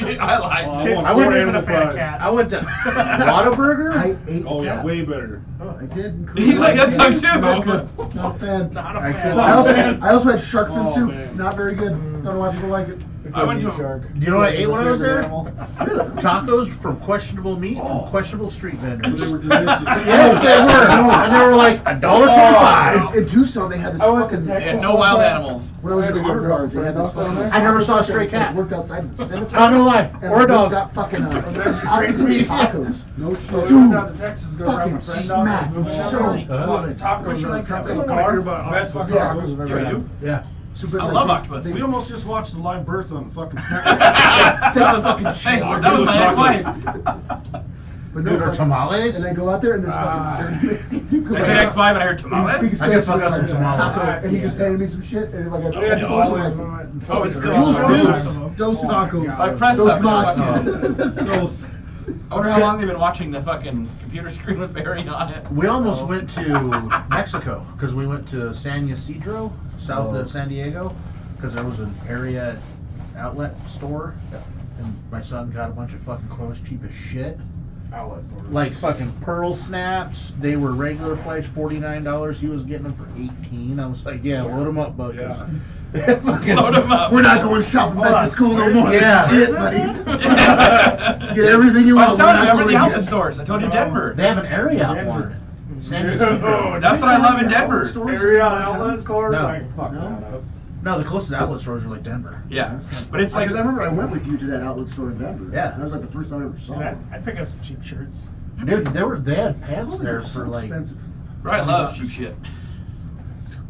it. I like Oh, I Jin want I more went- isn't a animal fan of fries. cats. I went to Whataburger. I ate Oh yeah, that. way better. I did. in He's Korea. like, that sucked too. Not good. Not a fan. Not a I fan. couldn't- I also had shark fin Oh, soup. man. Not very good. Don't know why people like it. I went to- Shark. You know what I ate when I was there? Animal. Tacos from questionable meat and questionable street vendors. They were delicious. Yes, they were. And they were like $1.25. In Tucson, they had this I went to fucking. Texas. They had no wild animals. When I was I in had to Honor go Guard, they drop had a this friend off fucking. down I never saw a stray cat. Worked outside in the cemetery. Not gonna lie. And Or a I dog. got fucking straight meat. tacos. No So shit. we went Dude, down to Texas to go drop fucking a friend off smack. and move down So there. good. Tacos in like the trunk that? of the I car. hear about Best fucking Yeah. tacos I've ever Yeah, had. you? Yeah. Super, I like, love they- octopus. they- We almost just watched the live birth on fucking Snap. that was fucking hey, shit. that was my ex-wife. But Dude, or fucking- tamales? And I go out there and this fucking I took X5 and I heard tamales. I can fuck up some tamales. Taco, and he just handed me some shit, and like I Yeah, told tamales. him, like, Oh, it's still Dos, Dos tacos. I pressed those up. mas. Dos. I wonder how long they've been watching the fucking computer screen with Barry on it. We almost went to Mexico because we went to San Ysidro, south of San Diego, because there was an area outlet store, and my son got a bunch of fucking clothes cheap as shit. Outlet store. Like fucking pearl snaps, they were regular price $49. He was getting them for $18. I was like, yeah, load them up, Buckers. Fucking Load 'em up. We're not going shopping back to school no more. Yeah. Shit, buddy. Get everything you I was want. telling you, We're not remember the going outlet yet. stores? I told you Denver. They have an area out one. San Ysidro. That's what I love in Denver. Area outlet stores? No. I can fuck No. that up. No, the closest outlet stores are like Denver. Yeah, but it's like Because I remember I went with you to that outlet store in Denver. Yeah. That was like the first time I ever saw And it. I'd pick up some cheap shirts. Dude, they had pants there for like expensive. Brian loves cheap shit.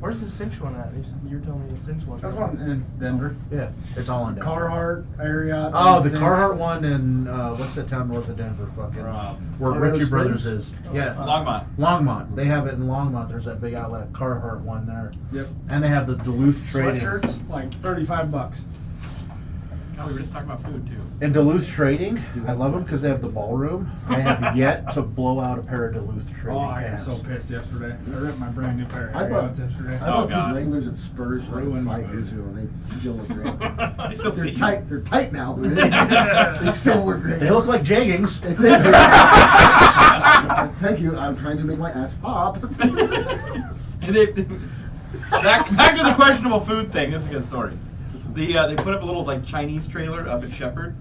Where's the cinch one at? You're telling me the cinch one. That's one in Denver. yeah, it's all in Denver. Carhartt area. Oh, the Carhartt one in what's that town north of Denver? Fucking where Colorado Ritchie Brothers Springs? is. Yeah, Longmont. Longmont. They have it in Longmont. There's that big outlet Carhartt one there. Yep. And they have the Duluth Trading. Sweatshirts, like $35. God, we were just talking about food too. And Duluth Trading, I love them because they have the ballroom. I have yet to blow out a pair of Duluth Trading Oh, I got pants. so pissed yesterday. I ripped my brand new pair of I bought- AirPods yesterday. I Oh, bought God. these Wranglers at Spurs for Ruined like my 5 years ago, and they still look great. They still They're fit you. tight. They're tight now, but they still work great. They look like jeggings. Thank you. Thank you. I'm trying to make my ass pop. And back to the questionable food thing. This is a good story. They put up a little like Chinese trailer up at Shepherd.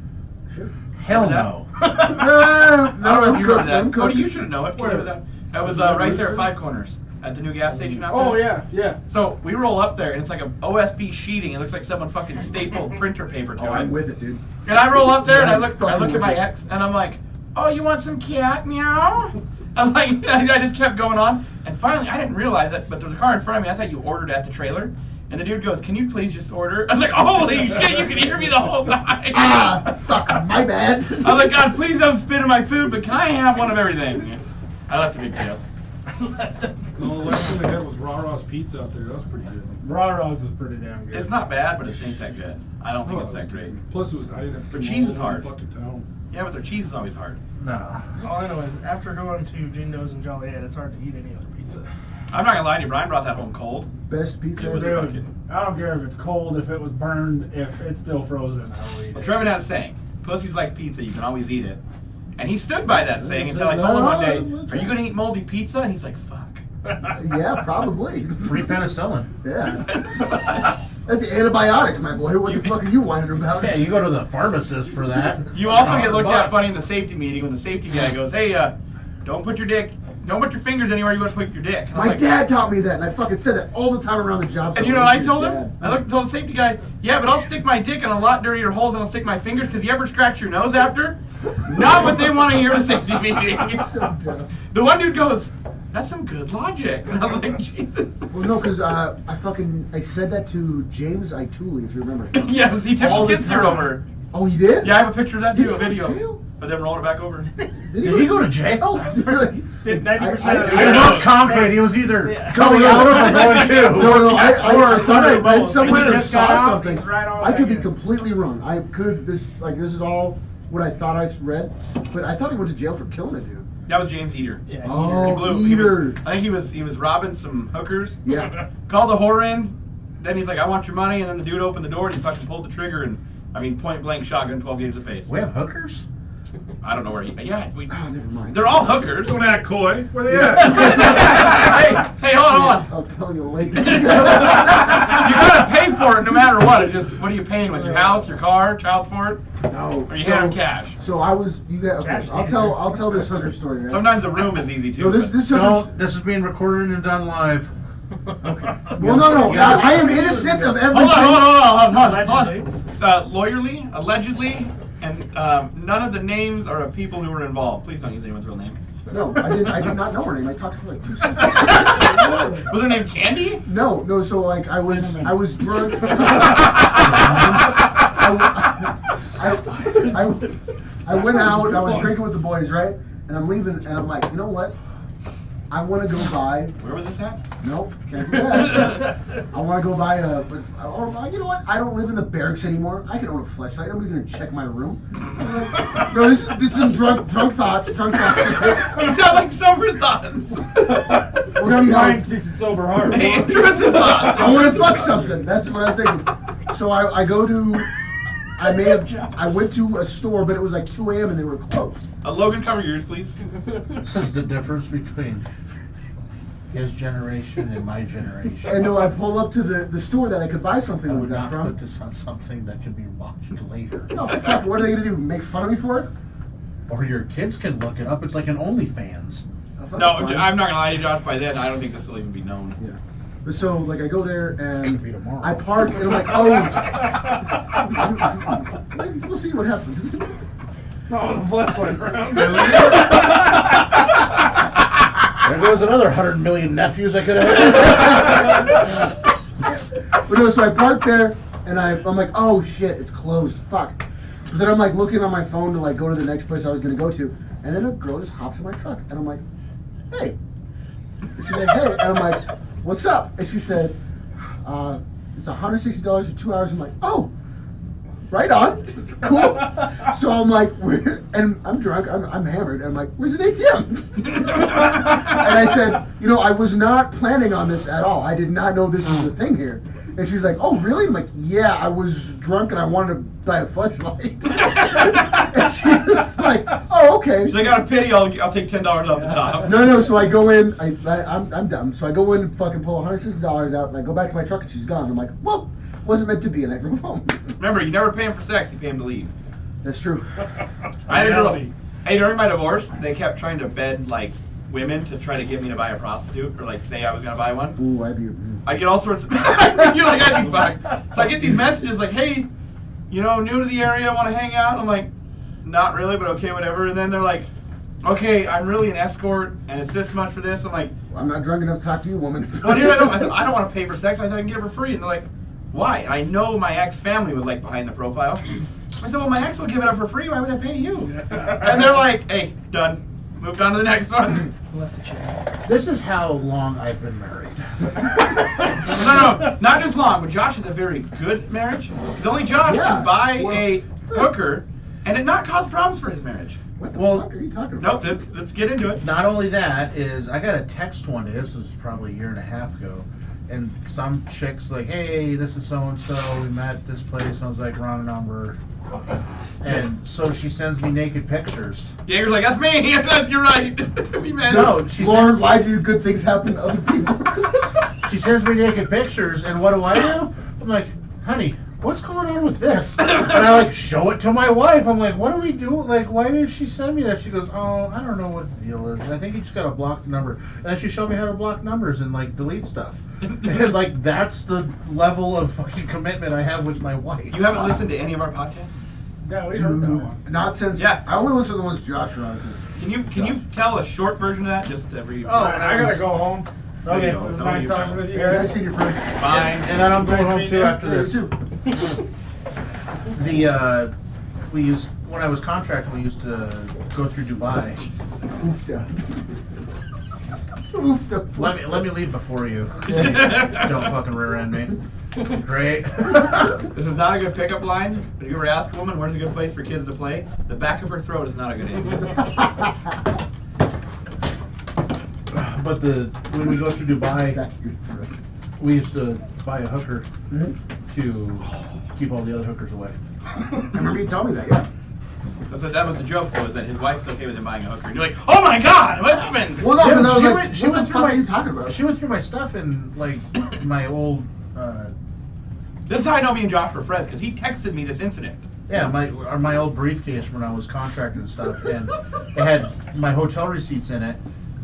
Sure. Hell Remember no. I don't know if you remember that. I'm Cody, cooking. you should know it. Where? It was right there at Five Corners at the new gas station out there. Oh, yeah, yeah. So we roll up there and it's like a OSB sheeting. It looks like someone fucking stapled printer paper to Oh, it. I'm with it, dude. And I roll up there and I look Fucking at my with it. ex and I'm like, oh, you want some cat meow? I was like, I just kept going on. And finally, I didn't realize it, but there was a car in front of me. I thought you ordered at the trailer. And the dude goes, can you please just order? I was like, holy shit, you can hear me the whole time. Ah, fuck, my bad. I was like, God, please don't spit in my food, but can I have one of everything? I left a big tip. No, the last one they had was Raw Raw's Pizza out there. That was pretty good. Raw Rose is pretty damn good. It's not bad, but it ain't that good. I don't think Oh, it's it was that great. good. Plus, it was I didn't have to But come cheese all is over hard. the fucking town. Yeah, but their cheese is always hard. No. All I know is after going to Jindo's and Joliet, it's hard to eat any other pizza. I'm not gonna lie to you, Brian brought that home cold. Best pizza It was ever. fucking- I don't care if it's cold, if it was burned, if it's still frozen, I'll eat Well, it. Trevor had a saying, pussy's like pizza, you can always eat it. And he stood by that saying until I told him one day, are you gonna eat moldy pizza? And he's like, fuck. Yeah, probably. Free penicillin. Yeah. That's the antibiotics, my boy. What the fuck are you whining about? Yeah, you go to the pharmacist for that. You also get looked at $100. funny in the safety meeting when the safety guy goes, hey, don't put your fingers anywhere you want to put your dick. And I was My like, dad taught me that, and I fucking said that all the time around the job. And site. you know what I told Dad. him? I told the safety guy, yeah, but I'll stick my dick in a lot dirtier holes than I'll stick my fingers because you ever scratch your nose after? Not what they want to hear at a safety meeting. So dumb. The one dude goes, that's some good logic. And I was like, Jesus. Well, no, because I said that to James Ituli, if you remember. Yes, he tipped All his the skid steer time. over. Oh, he did? Yeah, I have a picture of that Did too, he a go to video. jail? But then rolling it back over. Did he go to jail? Did 90% of He the was on concrete. He was either Yeah. coming out of or going to. No, I thought I read both. somewhere He or just got saw out, something. he's right on I could be back in. completely wrong. This is all what I thought I read, but I thought he went to jail for killing a dude. That was James Eater. Yeah, Oh, He blew- he was- Eater. I think he was robbing some hookers. Yeah. Called the whore in. Then he's like, I want your money. And then the dude opened the door and he fucking pulled the trigger and, I mean, point blank shotgun, 12 gauge to the face. We have hookers? I don't know where he. Yeah, we. Oh, never mind. They're all hookers. Don't act coy. Where they at? hey, hold on. I'll tell you later. You gotta pay for it no matter what. It just, what are you paying with? Your house, your car, child support? No. Or you hand them cash? So I was. You got. Okay. Cash I'll tell this hooker story. Right? Sometimes a room is easy too. No, this but- this hooker. Don't. This is being recorded and done live. Well, no. I am innocent of everything. Hold on. Allegedly. Lawyerly, allegedly, and none of the names are of people who were involved. Please don't use anyone's real name. No, I did not know her name. I talked to her like 2 seconds. Was her name Candy? No. So like I was drunk. I went out. I was drinking with the boys, right? and I'm leaving, and I'm like, you know what? I want to go buy. Where was this at? Nope, can't do that. I want to go buy a. Or you know what? I don't live in the barracks anymore. I can own a flashlight. Nobody's gonna check my room. No, this is some drunk thoughts. Drunk thoughts. You sound like sober thoughts. Well, see, Mind speaks a sober heart. Hey, intrusive thoughts. I want to fuck something. That's what I was thinking. So I go to. I went to a store, but it was like 2 a.m. and they were closed. Logan, cover yours, please. This is the difference between his generation and my generation. And no, I pulled up to the store that I could buy something I like would that not from. put this on something that can be watched later. No, fuck, what are they gonna do? Make fun of me for it? Or your kids can look it up. It's like an OnlyFans. Oh, that's No, fine. I'm not gonna lie to you, Josh. By then, I don't think this will even be known. Yeah. But so, like, I go there and Be tomorrow. I park and I'm like, oh. We'll see what happens. No, the flashlight around. There goes another 100 million nephews I could have had. But no, so I park there and I'm like, oh shit, it's closed. Fuck. But then I'm like looking on my phone to like go to the next place I was gonna go to, and then a girl just hops in my truck and I'm like, hey. And she's like, hey, and I'm like, what's up? And she said, it's $160 for 2 hours. I'm like, oh, right on, cool. So I'm like, and I'm drunk, I'm hammered, and I'm like, where's an ATM? And I said, you know, I was not planning on this at all. I did not know this was a thing here. And she's like, oh, really? I'm like, yeah, I was drunk and I wanted to buy a flashlight. And she's like, oh, okay. She's like, out of pity, I'll take $10 off the top. No, so I go in, I'm dumb. So I go in and fucking pull $160 out, and I go back to my truck and she's gone. I'm like, well, wasn't meant to be, and I drove home. Remember, you never pay him for sex, you pay him to leave. That's true. I had a girl. Reality. Hey, during my divorce, they kept trying to bed like women to try to get me to buy a prostitute or like say I was gonna buy one. Ooh, I'd be. I get all sorts of. You're like, I'd be fucked. So I get these messages like, hey, you know, new to the area, want to hang out? I'm like, not really, but okay, whatever. And then they're like, okay, I'm really an escort, and it's this much for this. I'm like, I'm not drunk enough to talk to you, woman. well, here I don't. I said, I don't want to pay for sex. I said, I can get it for free. And they're like, why? And I know my ex family was like behind the profile. I said, well, my ex will give it up for free. Why would I pay you? And they're like, hey, done. Moved on to the next one. This is how long I've been married. No, not as long. But Josh is a very good marriage. Because only Josh can buy a hooker and it not cause problems for his marriage. What the Well, fuck are you talking about? Nope, let's get into it. Not only that is, I got a text one day, this was probably a year and a half ago, and some chick's like, hey, this is so-and-so, we met at this place, and I was like, wrong number. And so she sends me naked pictures. Jaeger's like, that's me. You're right. We met. No, she Lord, sends, why do good things happen to other people? she sends me naked pictures, and what do? I'm like, honey, what's going on with this? And I like show it to my wife. I'm like, what do we do? Like, why did she send me that? She goes, oh, I don't know what the deal is. I think you just gotta block the number. And then she showed me how to block numbers and like delete stuff. And like that's the level of fucking commitment I have with my wife. You haven't listened to any of our podcasts? Yeah, we heard that one. Not since. Yeah. I only listen to the ones Josh on. Can you tell a short version of that? Just every. Oh, I gotta go home. Okay. It was nice talking with you Yeah, nice guys. seeing your friend. Fine. And then I'm going home too after Yeah, you this. too. We used when I was contracted. We used to go through Dubai. Oofda. Oofda. Let me leave before you. Don't fucking rear end me. Great. This is not a good pickup line, but if you ever ask a woman where's a good place for kids to play, the back of her throat is not a good answer. But when we go through Dubai, we used to buy a hooker to keep all the other hookers away. I remember you telling me that, yeah. That was the joke, though, is that his wife's okay with him buying a hooker. And you're like, oh my god, what happened? Well, no, Yeah, because I was she like, went- she what went the through fuck my- are you talking about? She went through my stuff and like my old. This is how I know me and Josh were friends, because he texted me this incident. Yeah, my old briefcase when I was contracted and stuff, and it had my hotel receipts in it,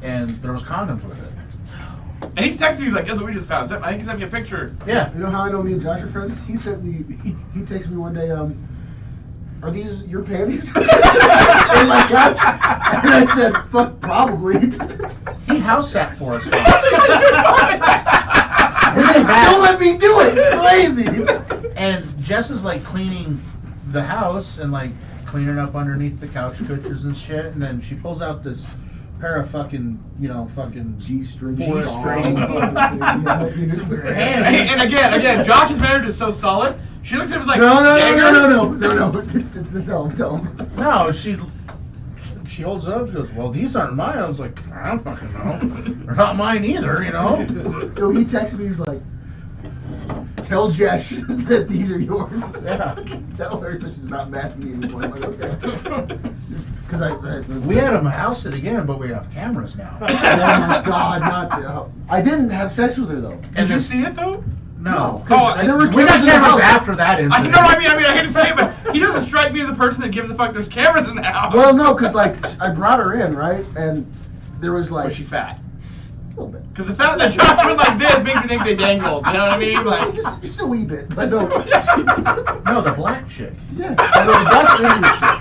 and there was condoms with it. And he's texting me, he's like, guess what we just found? I think he sent me a picture. Yeah. You know how I know me and Josh are friends? He sent me, he texted me one day, are these your panties? In my couch? And I said, fuck, probably. He house sat for us. And they still let me do it. It's crazy. And Jess is like cleaning the house and like cleaning up underneath the couch cushions and shit, and then she pulls out this pair of fucking, fucking G-string. G-string. And again, Josh's marriage is so solid. She looks at him and is like, No, Jaeger? don't. No, she holds it up. She goes, "Well, these aren't mine." I was like, "I don't fucking know. They're not mine either, Yo, he texted me. He's like, "Tell Jess that these are yours." Yeah. Tell her so she's not mad at me anymore. I'm like, okay. Because We had a house it again, but we have cameras now. Oh my God, not the. I didn't have sex with her though. Did you see it though? No. I never We got cameras in the cameras house. after that I incident. know, I hate to say it, but he doesn't strike me as a person that gives a fuck there's cameras in the house. Well, no, because like I brought her in, right, and there was like Was she fat? a little bit. Because the fact that Josh went like this makes me think they dangled. You know what I mean? Like, Just a wee bit, but no. No, the black chick. Yeah, I know, that's Indian shit.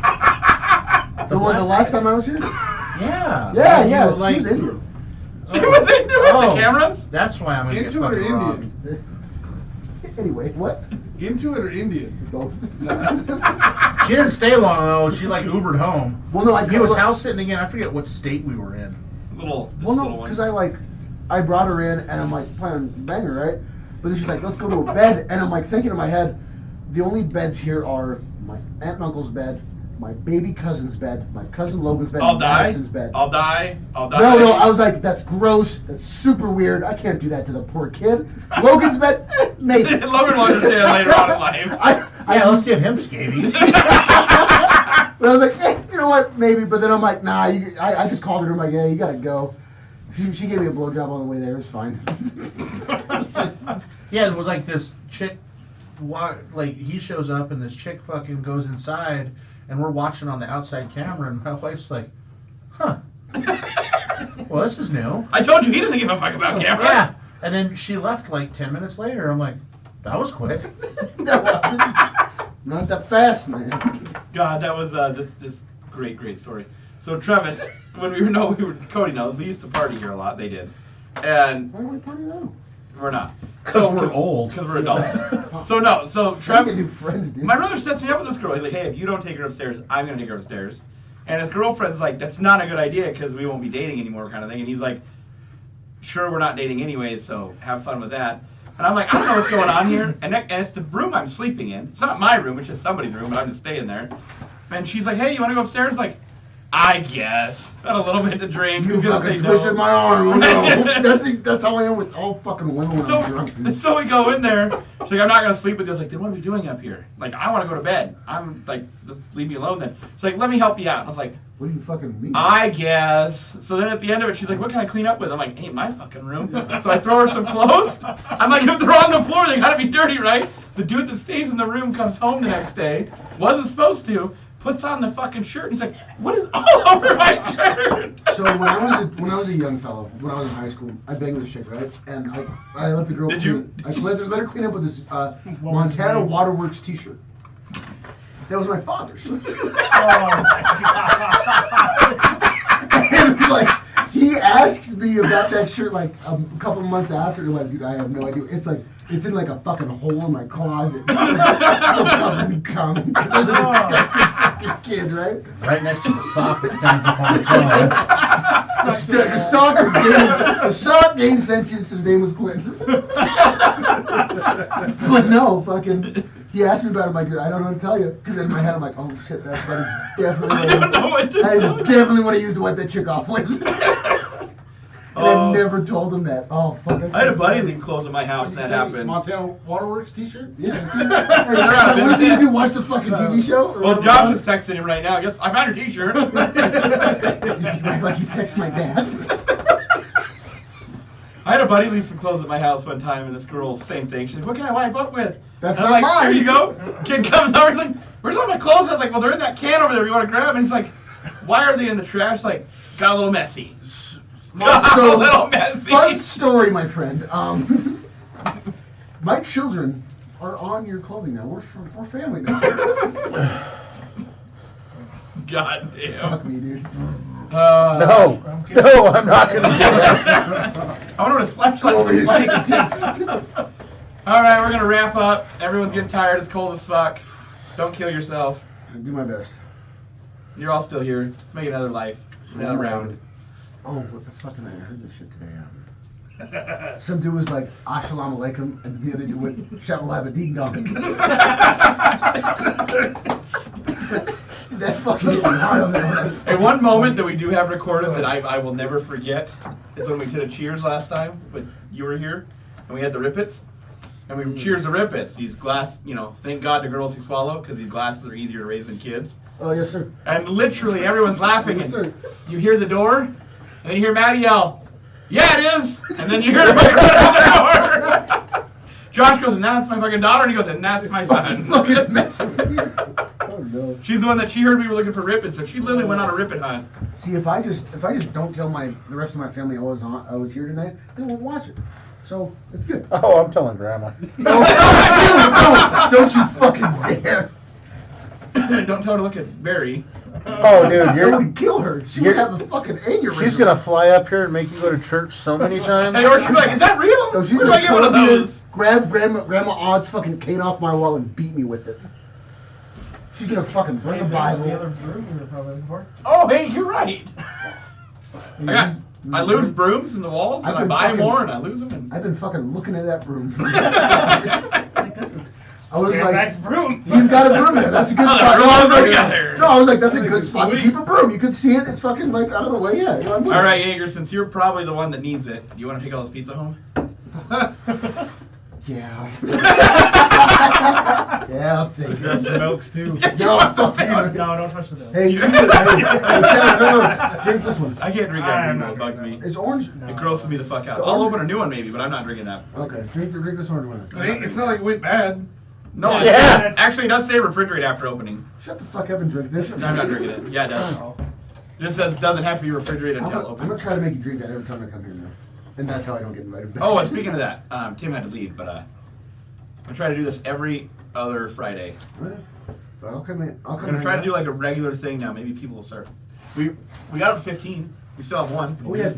The one, the last time I was here. Yeah. Yeah, You yeah, were like, she was Indian. he was into it, the cameras. That's why I'm gonna get Into it or fucking robbed. Indian? Anyway, what? Into it or Indian? Both. She didn't stay long though. She like Ubered home. Well, no, He was house sitting again. I forget what state we were in. Well, no, because I brought her in and I'm like planning to bang her, right? But then she's like, let's go to a bed, and I'm like thinking in my head, the only beds here are my aunt and uncle's bed, my baby cousin's bed, my cousin Logan's bed, I'll and die. Madison's bed. I'll die. No, I was like, that's gross. That's super weird. I can't do that to the poor kid. Logan's bed, maybe. Logan will understand later on in life. Yeah, let's give him scabies. But I was like, you know what, maybe. But then I'm like, nah. I just called her. I'm like, yeah, you gotta go. She gave me a blowjob on the way there. It was fine. Yeah, with like this chick, like he shows up and this chick fucking goes inside, and we're watching on the outside camera, and my wife's like, huh. Well, this is new. I told you he doesn't give a fuck about cameras. Yeah. And then she left like 10 minutes later. I'm like, that was quick. Not that fast, man. God, that was this great story. So Travis, when Cody knows, we used to party here a lot. They did, and Why are we partying now? we're not. Because we're old. Because we're adults. So Trying to Travis, get new friends, dude. my brother sets me up with this girl. He's like, hey, if you don't take her upstairs, I'm gonna take her upstairs. And his girlfriend's like, that's not a good idea because we won't be dating anymore, kind of thing. And he's like, sure, we're not dating anyways, so have fun with that. And I'm like, I don't know what's going on here. And it's the room I'm sleeping in. It's not my room, it's just somebody's room, but I'm just staying there. And she's like, hey, you want to go upstairs? Like, I guess. Had a little bit to drink. You Gonna fucking say no. twisted my arm. No. That's how I am with all fucking women when I'm drunk. Dude. So we go in there. She's like, I'm not gonna sleep with you. I was like, then what are we doing up here? Like, I want to go to bed. I'm like, just leave me alone then. She's like, let me help you out. And I was like, What do you fucking mean? I guess. So then at the end of it, she's like, what can I clean up with? I'm like, ain't my fucking room. So I throw her some clothes. I'm like, if they're on the floor, they gotta be dirty, right? The dude that stays in the room comes home the next day, wasn't supposed to, puts on the fucking shirt, and he's like, what is all over my shirt? So when I was a young fellow, when I was in high school, I banged this chick, right? And I let the girl. Did you? I let her clean up with this was Montana his name? Waterworks T-shirt. That was my father's. Oh my God. And like he asked me about that shirt like a couple months after. Like, dude, I have no idea. It's in like a fucking hole in my closet. So covered in cum. Because I was a disgusting fucking kid, right? Right next to the sock that stands up on its own. The sock gained sentience. His name was Clint. But no, fucking. He asked me about it. I'm like, dude, I don't know what to tell you. Because in my head, I'm like, oh shit, that is definitely. I don't know what to That is tell you. definitely what I used to wipe that chick off with. And I never told him that. Oh fuck. That's I had a so buddy funny. leave clothes in my house, and that happened. Montana Waterworks T-shirt? Yeah. out of What did business. you do? Watch the fucking TV show? Or Well, whatever Josh it is texting him right now. I guess I found your T-shirt. was? Like you text my dad. I had a buddy leave some clothes at my house one time, and this girl, same thing. She's like, what can I wipe up with? That's and I'm not like, mine. Here you go. Kid comes over, he's like, where's all my clothes? I was like, well, they're in that can over there. You want to grab them? And he's like, why are they in the trash? Like, got a little messy. Got a little messy. Fun story, my friend. My children are on your clothing now. We're family now. God damn. Fuck me, dude. No, I'm not going to do that. I wonder what a flashlight Over is here like. shaking tits. All right, we're going to wrap up. Everyone's getting tired. It's cold as fuck. Don't kill yourself. I do my best. You're all still here. Let's make another life. Another round. Oh, what the fuck? I heard this shit today. Some dude was like, Assalamu alaikum, and the other dude went, Shabba labba ding dong. That fucking hit me hard on that. Hey, one moment that we do have recorded that I will never forget is when we did a cheers last time, but you were here, and we had the Rippets, and we cheers the Rippets. These glass, thank God to girls who swallow, because these glasses are easier to raise than kids. Oh, yes, sir. And literally everyone's laughing, Yes, and sir. you hear the door, and then you hear Maddie yell, "Yeah, it is!" And then you hear the door. Josh goes, "And that's my fucking daughter," and he goes, "And that's my son." Oh, no. She's the one that she heard we were looking for Rippets, so she literally went on a Rippet hunt. See, if I just don't tell the rest of my family I was here tonight, they won't watch it. So it's good. Oh, I'm telling Grandma. No, don't you fucking dare! Don't tell her to look at Barry. Oh, dude, I would kill her. She would have a fucking aneurysm. she's gonna fly up here and make you go to church so many times. Hey, or she's like, "Is that real? No, she's Where do I gonna get one of come here, those?" grab Grandma Odd's fucking cane off my wall and beat me with it. She's gonna fucking bring a The Bible. other broom you were probably looking for. Oh, hey, you're right. I lose brooms in the walls, and I've I been buy fucking- more, and I lose them. And... I've been fucking looking at that broom for years. I was like, Max broom. he's got a broom there. That's a good Oh, spot. the No, I was broom like, together. no, I was like, that's a That's good spot to sweet. keep a broom. You can see it. It's fucking like out of the way. Yeah. I'm with All it. right, Jaeger, since you're probably the one that needs it, do you want to take all this pizza home? Yeah. Yeah, I'll take it. Some milks too. No, fuck you. No, don't touch the milk. Hey, you can no, drink this one. I can't drink that I'm green not one. It bugs drinking me. It's orange. No. It grosses me the fuck out. The I'll orange- open a new one maybe, but I'm not drinking that. Okay, drink this orange one. It's not like it went bad. No, Yeah. it's- actually, it does say refrigerate after opening. Shut the fuck up and drink this. I'm not drinking it. Yeah, it does. Oh. It just says doesn't have to be refrigerated I'm until gonna open. try to make you drink that every time I come here now. And that's how I don't get invited back. Oh, and speaking of that, Tim had to leave, but I'm gonna try to do this every other Friday. But I'll come in. I'll I'm come gonna in. try to do like a regular thing now. Maybe people will start. We got up to 15. We still have one. Oh, yeah.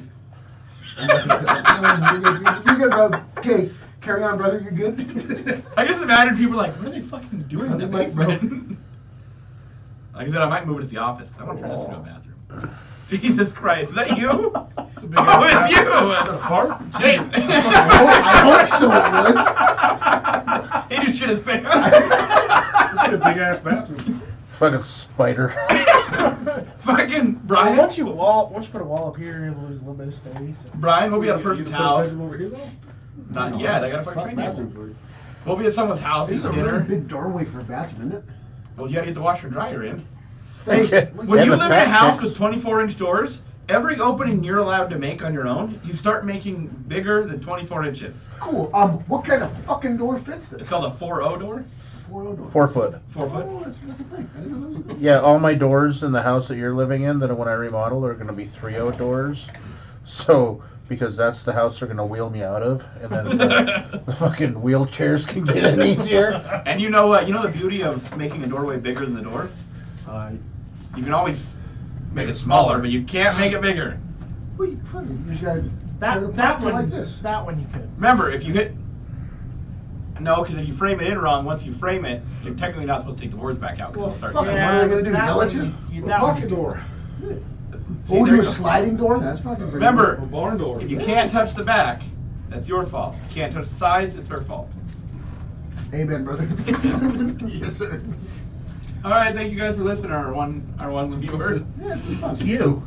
You're good, bro. Okay, carry on, brother. You're good. I just imagine people like, what are they fucking doing in the Like, bro. basement? Like I said, I might move it to the office because I want to turn this into a bathroom. Jesus Christ, is that you? It's a big Oh, ass, it's is that a you! fart? Shane! I hope so, it was. He just shit his pants. It's a big ass bathroom. Fucking spider. Fucking Well, Brian. once you put a wall up here, you're able to lose a little bit of space. Brian, we'll be at a You person's put a house. bedroom over here though? Not yet. I gotta Fuck fucking train bathroom you. for you. We'll be at someone's house This is a eating really dinner. big doorway for a bathroom, isn't it? Well, you gotta get the washer and dryer in. Okay. When Yeah, you the live in a fat house chicks. with 24-inch doors, every opening you're allowed to make on your own, you start making bigger than 24 inches. Cool. What kind of fucking door fits this? It's called a 4-0 door. 4-0 door. 4 foot. 4 foot. Oh, that's a thing. I didn't know that was a thing. Yeah, all my doors in the house that you're living in, that when I remodel, are going to be 3-0 doors. So, because that's the house they're going to wheel me out of, and then the fucking wheelchairs can get in easier. And you know the beauty of making a doorway bigger than the door? You can always make it smaller, but you can't make it bigger. Well, you just gotta turn it That one, like this. that one you could. Remember, if you hit... No, because if you frame it in wrong, once you frame it, you're technically not supposed to take the boards back out. 'Cause Well, it'll start fuck tearing. it. What are they gonna do, that yell at one you? A that one pocket you door. See, Oh, there do you a go. sliding door? That's fucking pretty Remember, A barn door. if you can't touch the back, that's your fault. If you can't touch the sides, it's her fault. good. Amen, brother. Yes, sir. All right, thank you guys for listening. Our one viewer. It's you.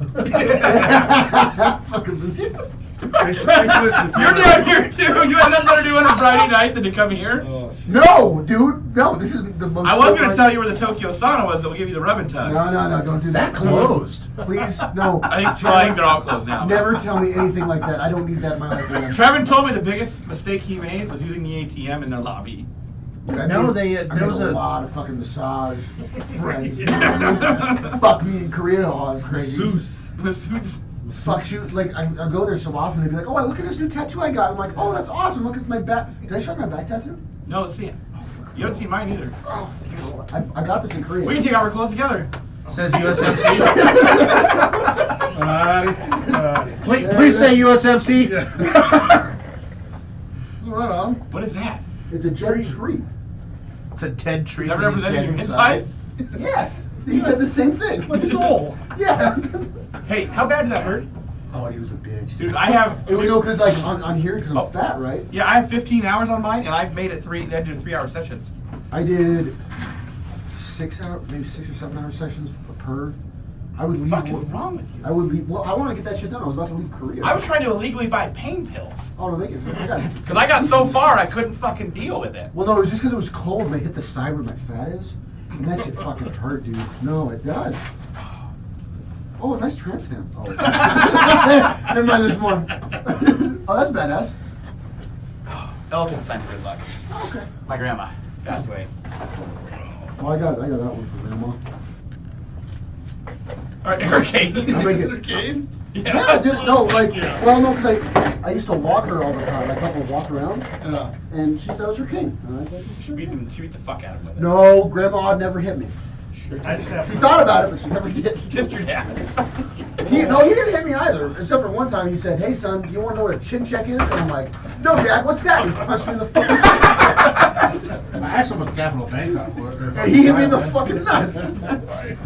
Fucking legit. Thanks for listening to You're me. down here too. You had nothing better to do on a Friday night than to come here. Oh, shit. No, dude. No, this is the most. I was gonna civilized- tell you where the Tokyo sauna was. That will give you the rub and tug. No, don't do that. That closed. Please, no. I think they're all closed now. Never tell me anything like that. I don't need that in my life. Man. Trevin told me the biggest mistake he made was using the ATM in their lobby. Dude, I No, made- they, I there made was a a- lot of fucking massage friends. Fuck me in Korea. Oh, it's crazy. Zeus. The suits. Fuck shoot, like I go there so often. They'd be like, "Oh, look at this new tattoo I got." I'm like, "Oh, that's awesome! Look at my back." Did I show you my back tattoo? No, let's see it. You haven't seen mine either. Oh, I got this in Korea. We can take off our clothes together. Says USMC. Alrighty. Please say USMC. Yeah. Right on. What is that? It's a jet tree. It's a dead tree. Is that 'cause he's representing dead your inside. insides? Yes. He said the same thing. My soul. Yeah. Hey, how bad did that hurt? Oh, he was a bitch. Dude, I have. It would go because like on here because I'm Oh. fat, right? Yeah, I have 15 hours on mine, and I've made it three. I did 3-hour sessions. I did 6 hour, maybe 6 or 7 hour sessions per. I would leave. What the fuck is wrong with you? I would leave. Well, I want to get that shit done. I was about to leave Korea. I was trying to illegally buy pain pills. Oh no, they can. I got. Because I got so far, I couldn't fucking deal with it. Well, no, it was just because it was cold and I hit the side where my fat is, and that shit fucking hurt, dude. No, it does. Oh, nice tramp stamp. Oh. Never mind, there's more. Oh, that's badass. Elephant sign for good luck. Oh, okay. My grandma passed away. Well, I got that one for grandma. All right, Arcade. I'll make it. Arcade? Yeah, I did. No, like, well, no, because I used to walk her all the time. Like, help her walk around, and that was her king. And I was like, She beat the fuck out of him with it. no, grandma never hit me. I just have She thought about it, but she never did. Just your dad. He didn't hit me either. Except for one time, he said, "Hey, son, do you want to know what a chin check is?" And I'm like, "No, Dad, what's that?" And he punched me in the fucking face. I asked him what Capital Bangkok was. And he hit me in the fucking nuts.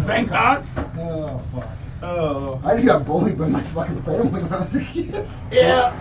Bangkok. Oh fuck. Oh. I just got bullied by my fucking family when I was a kid. Yeah.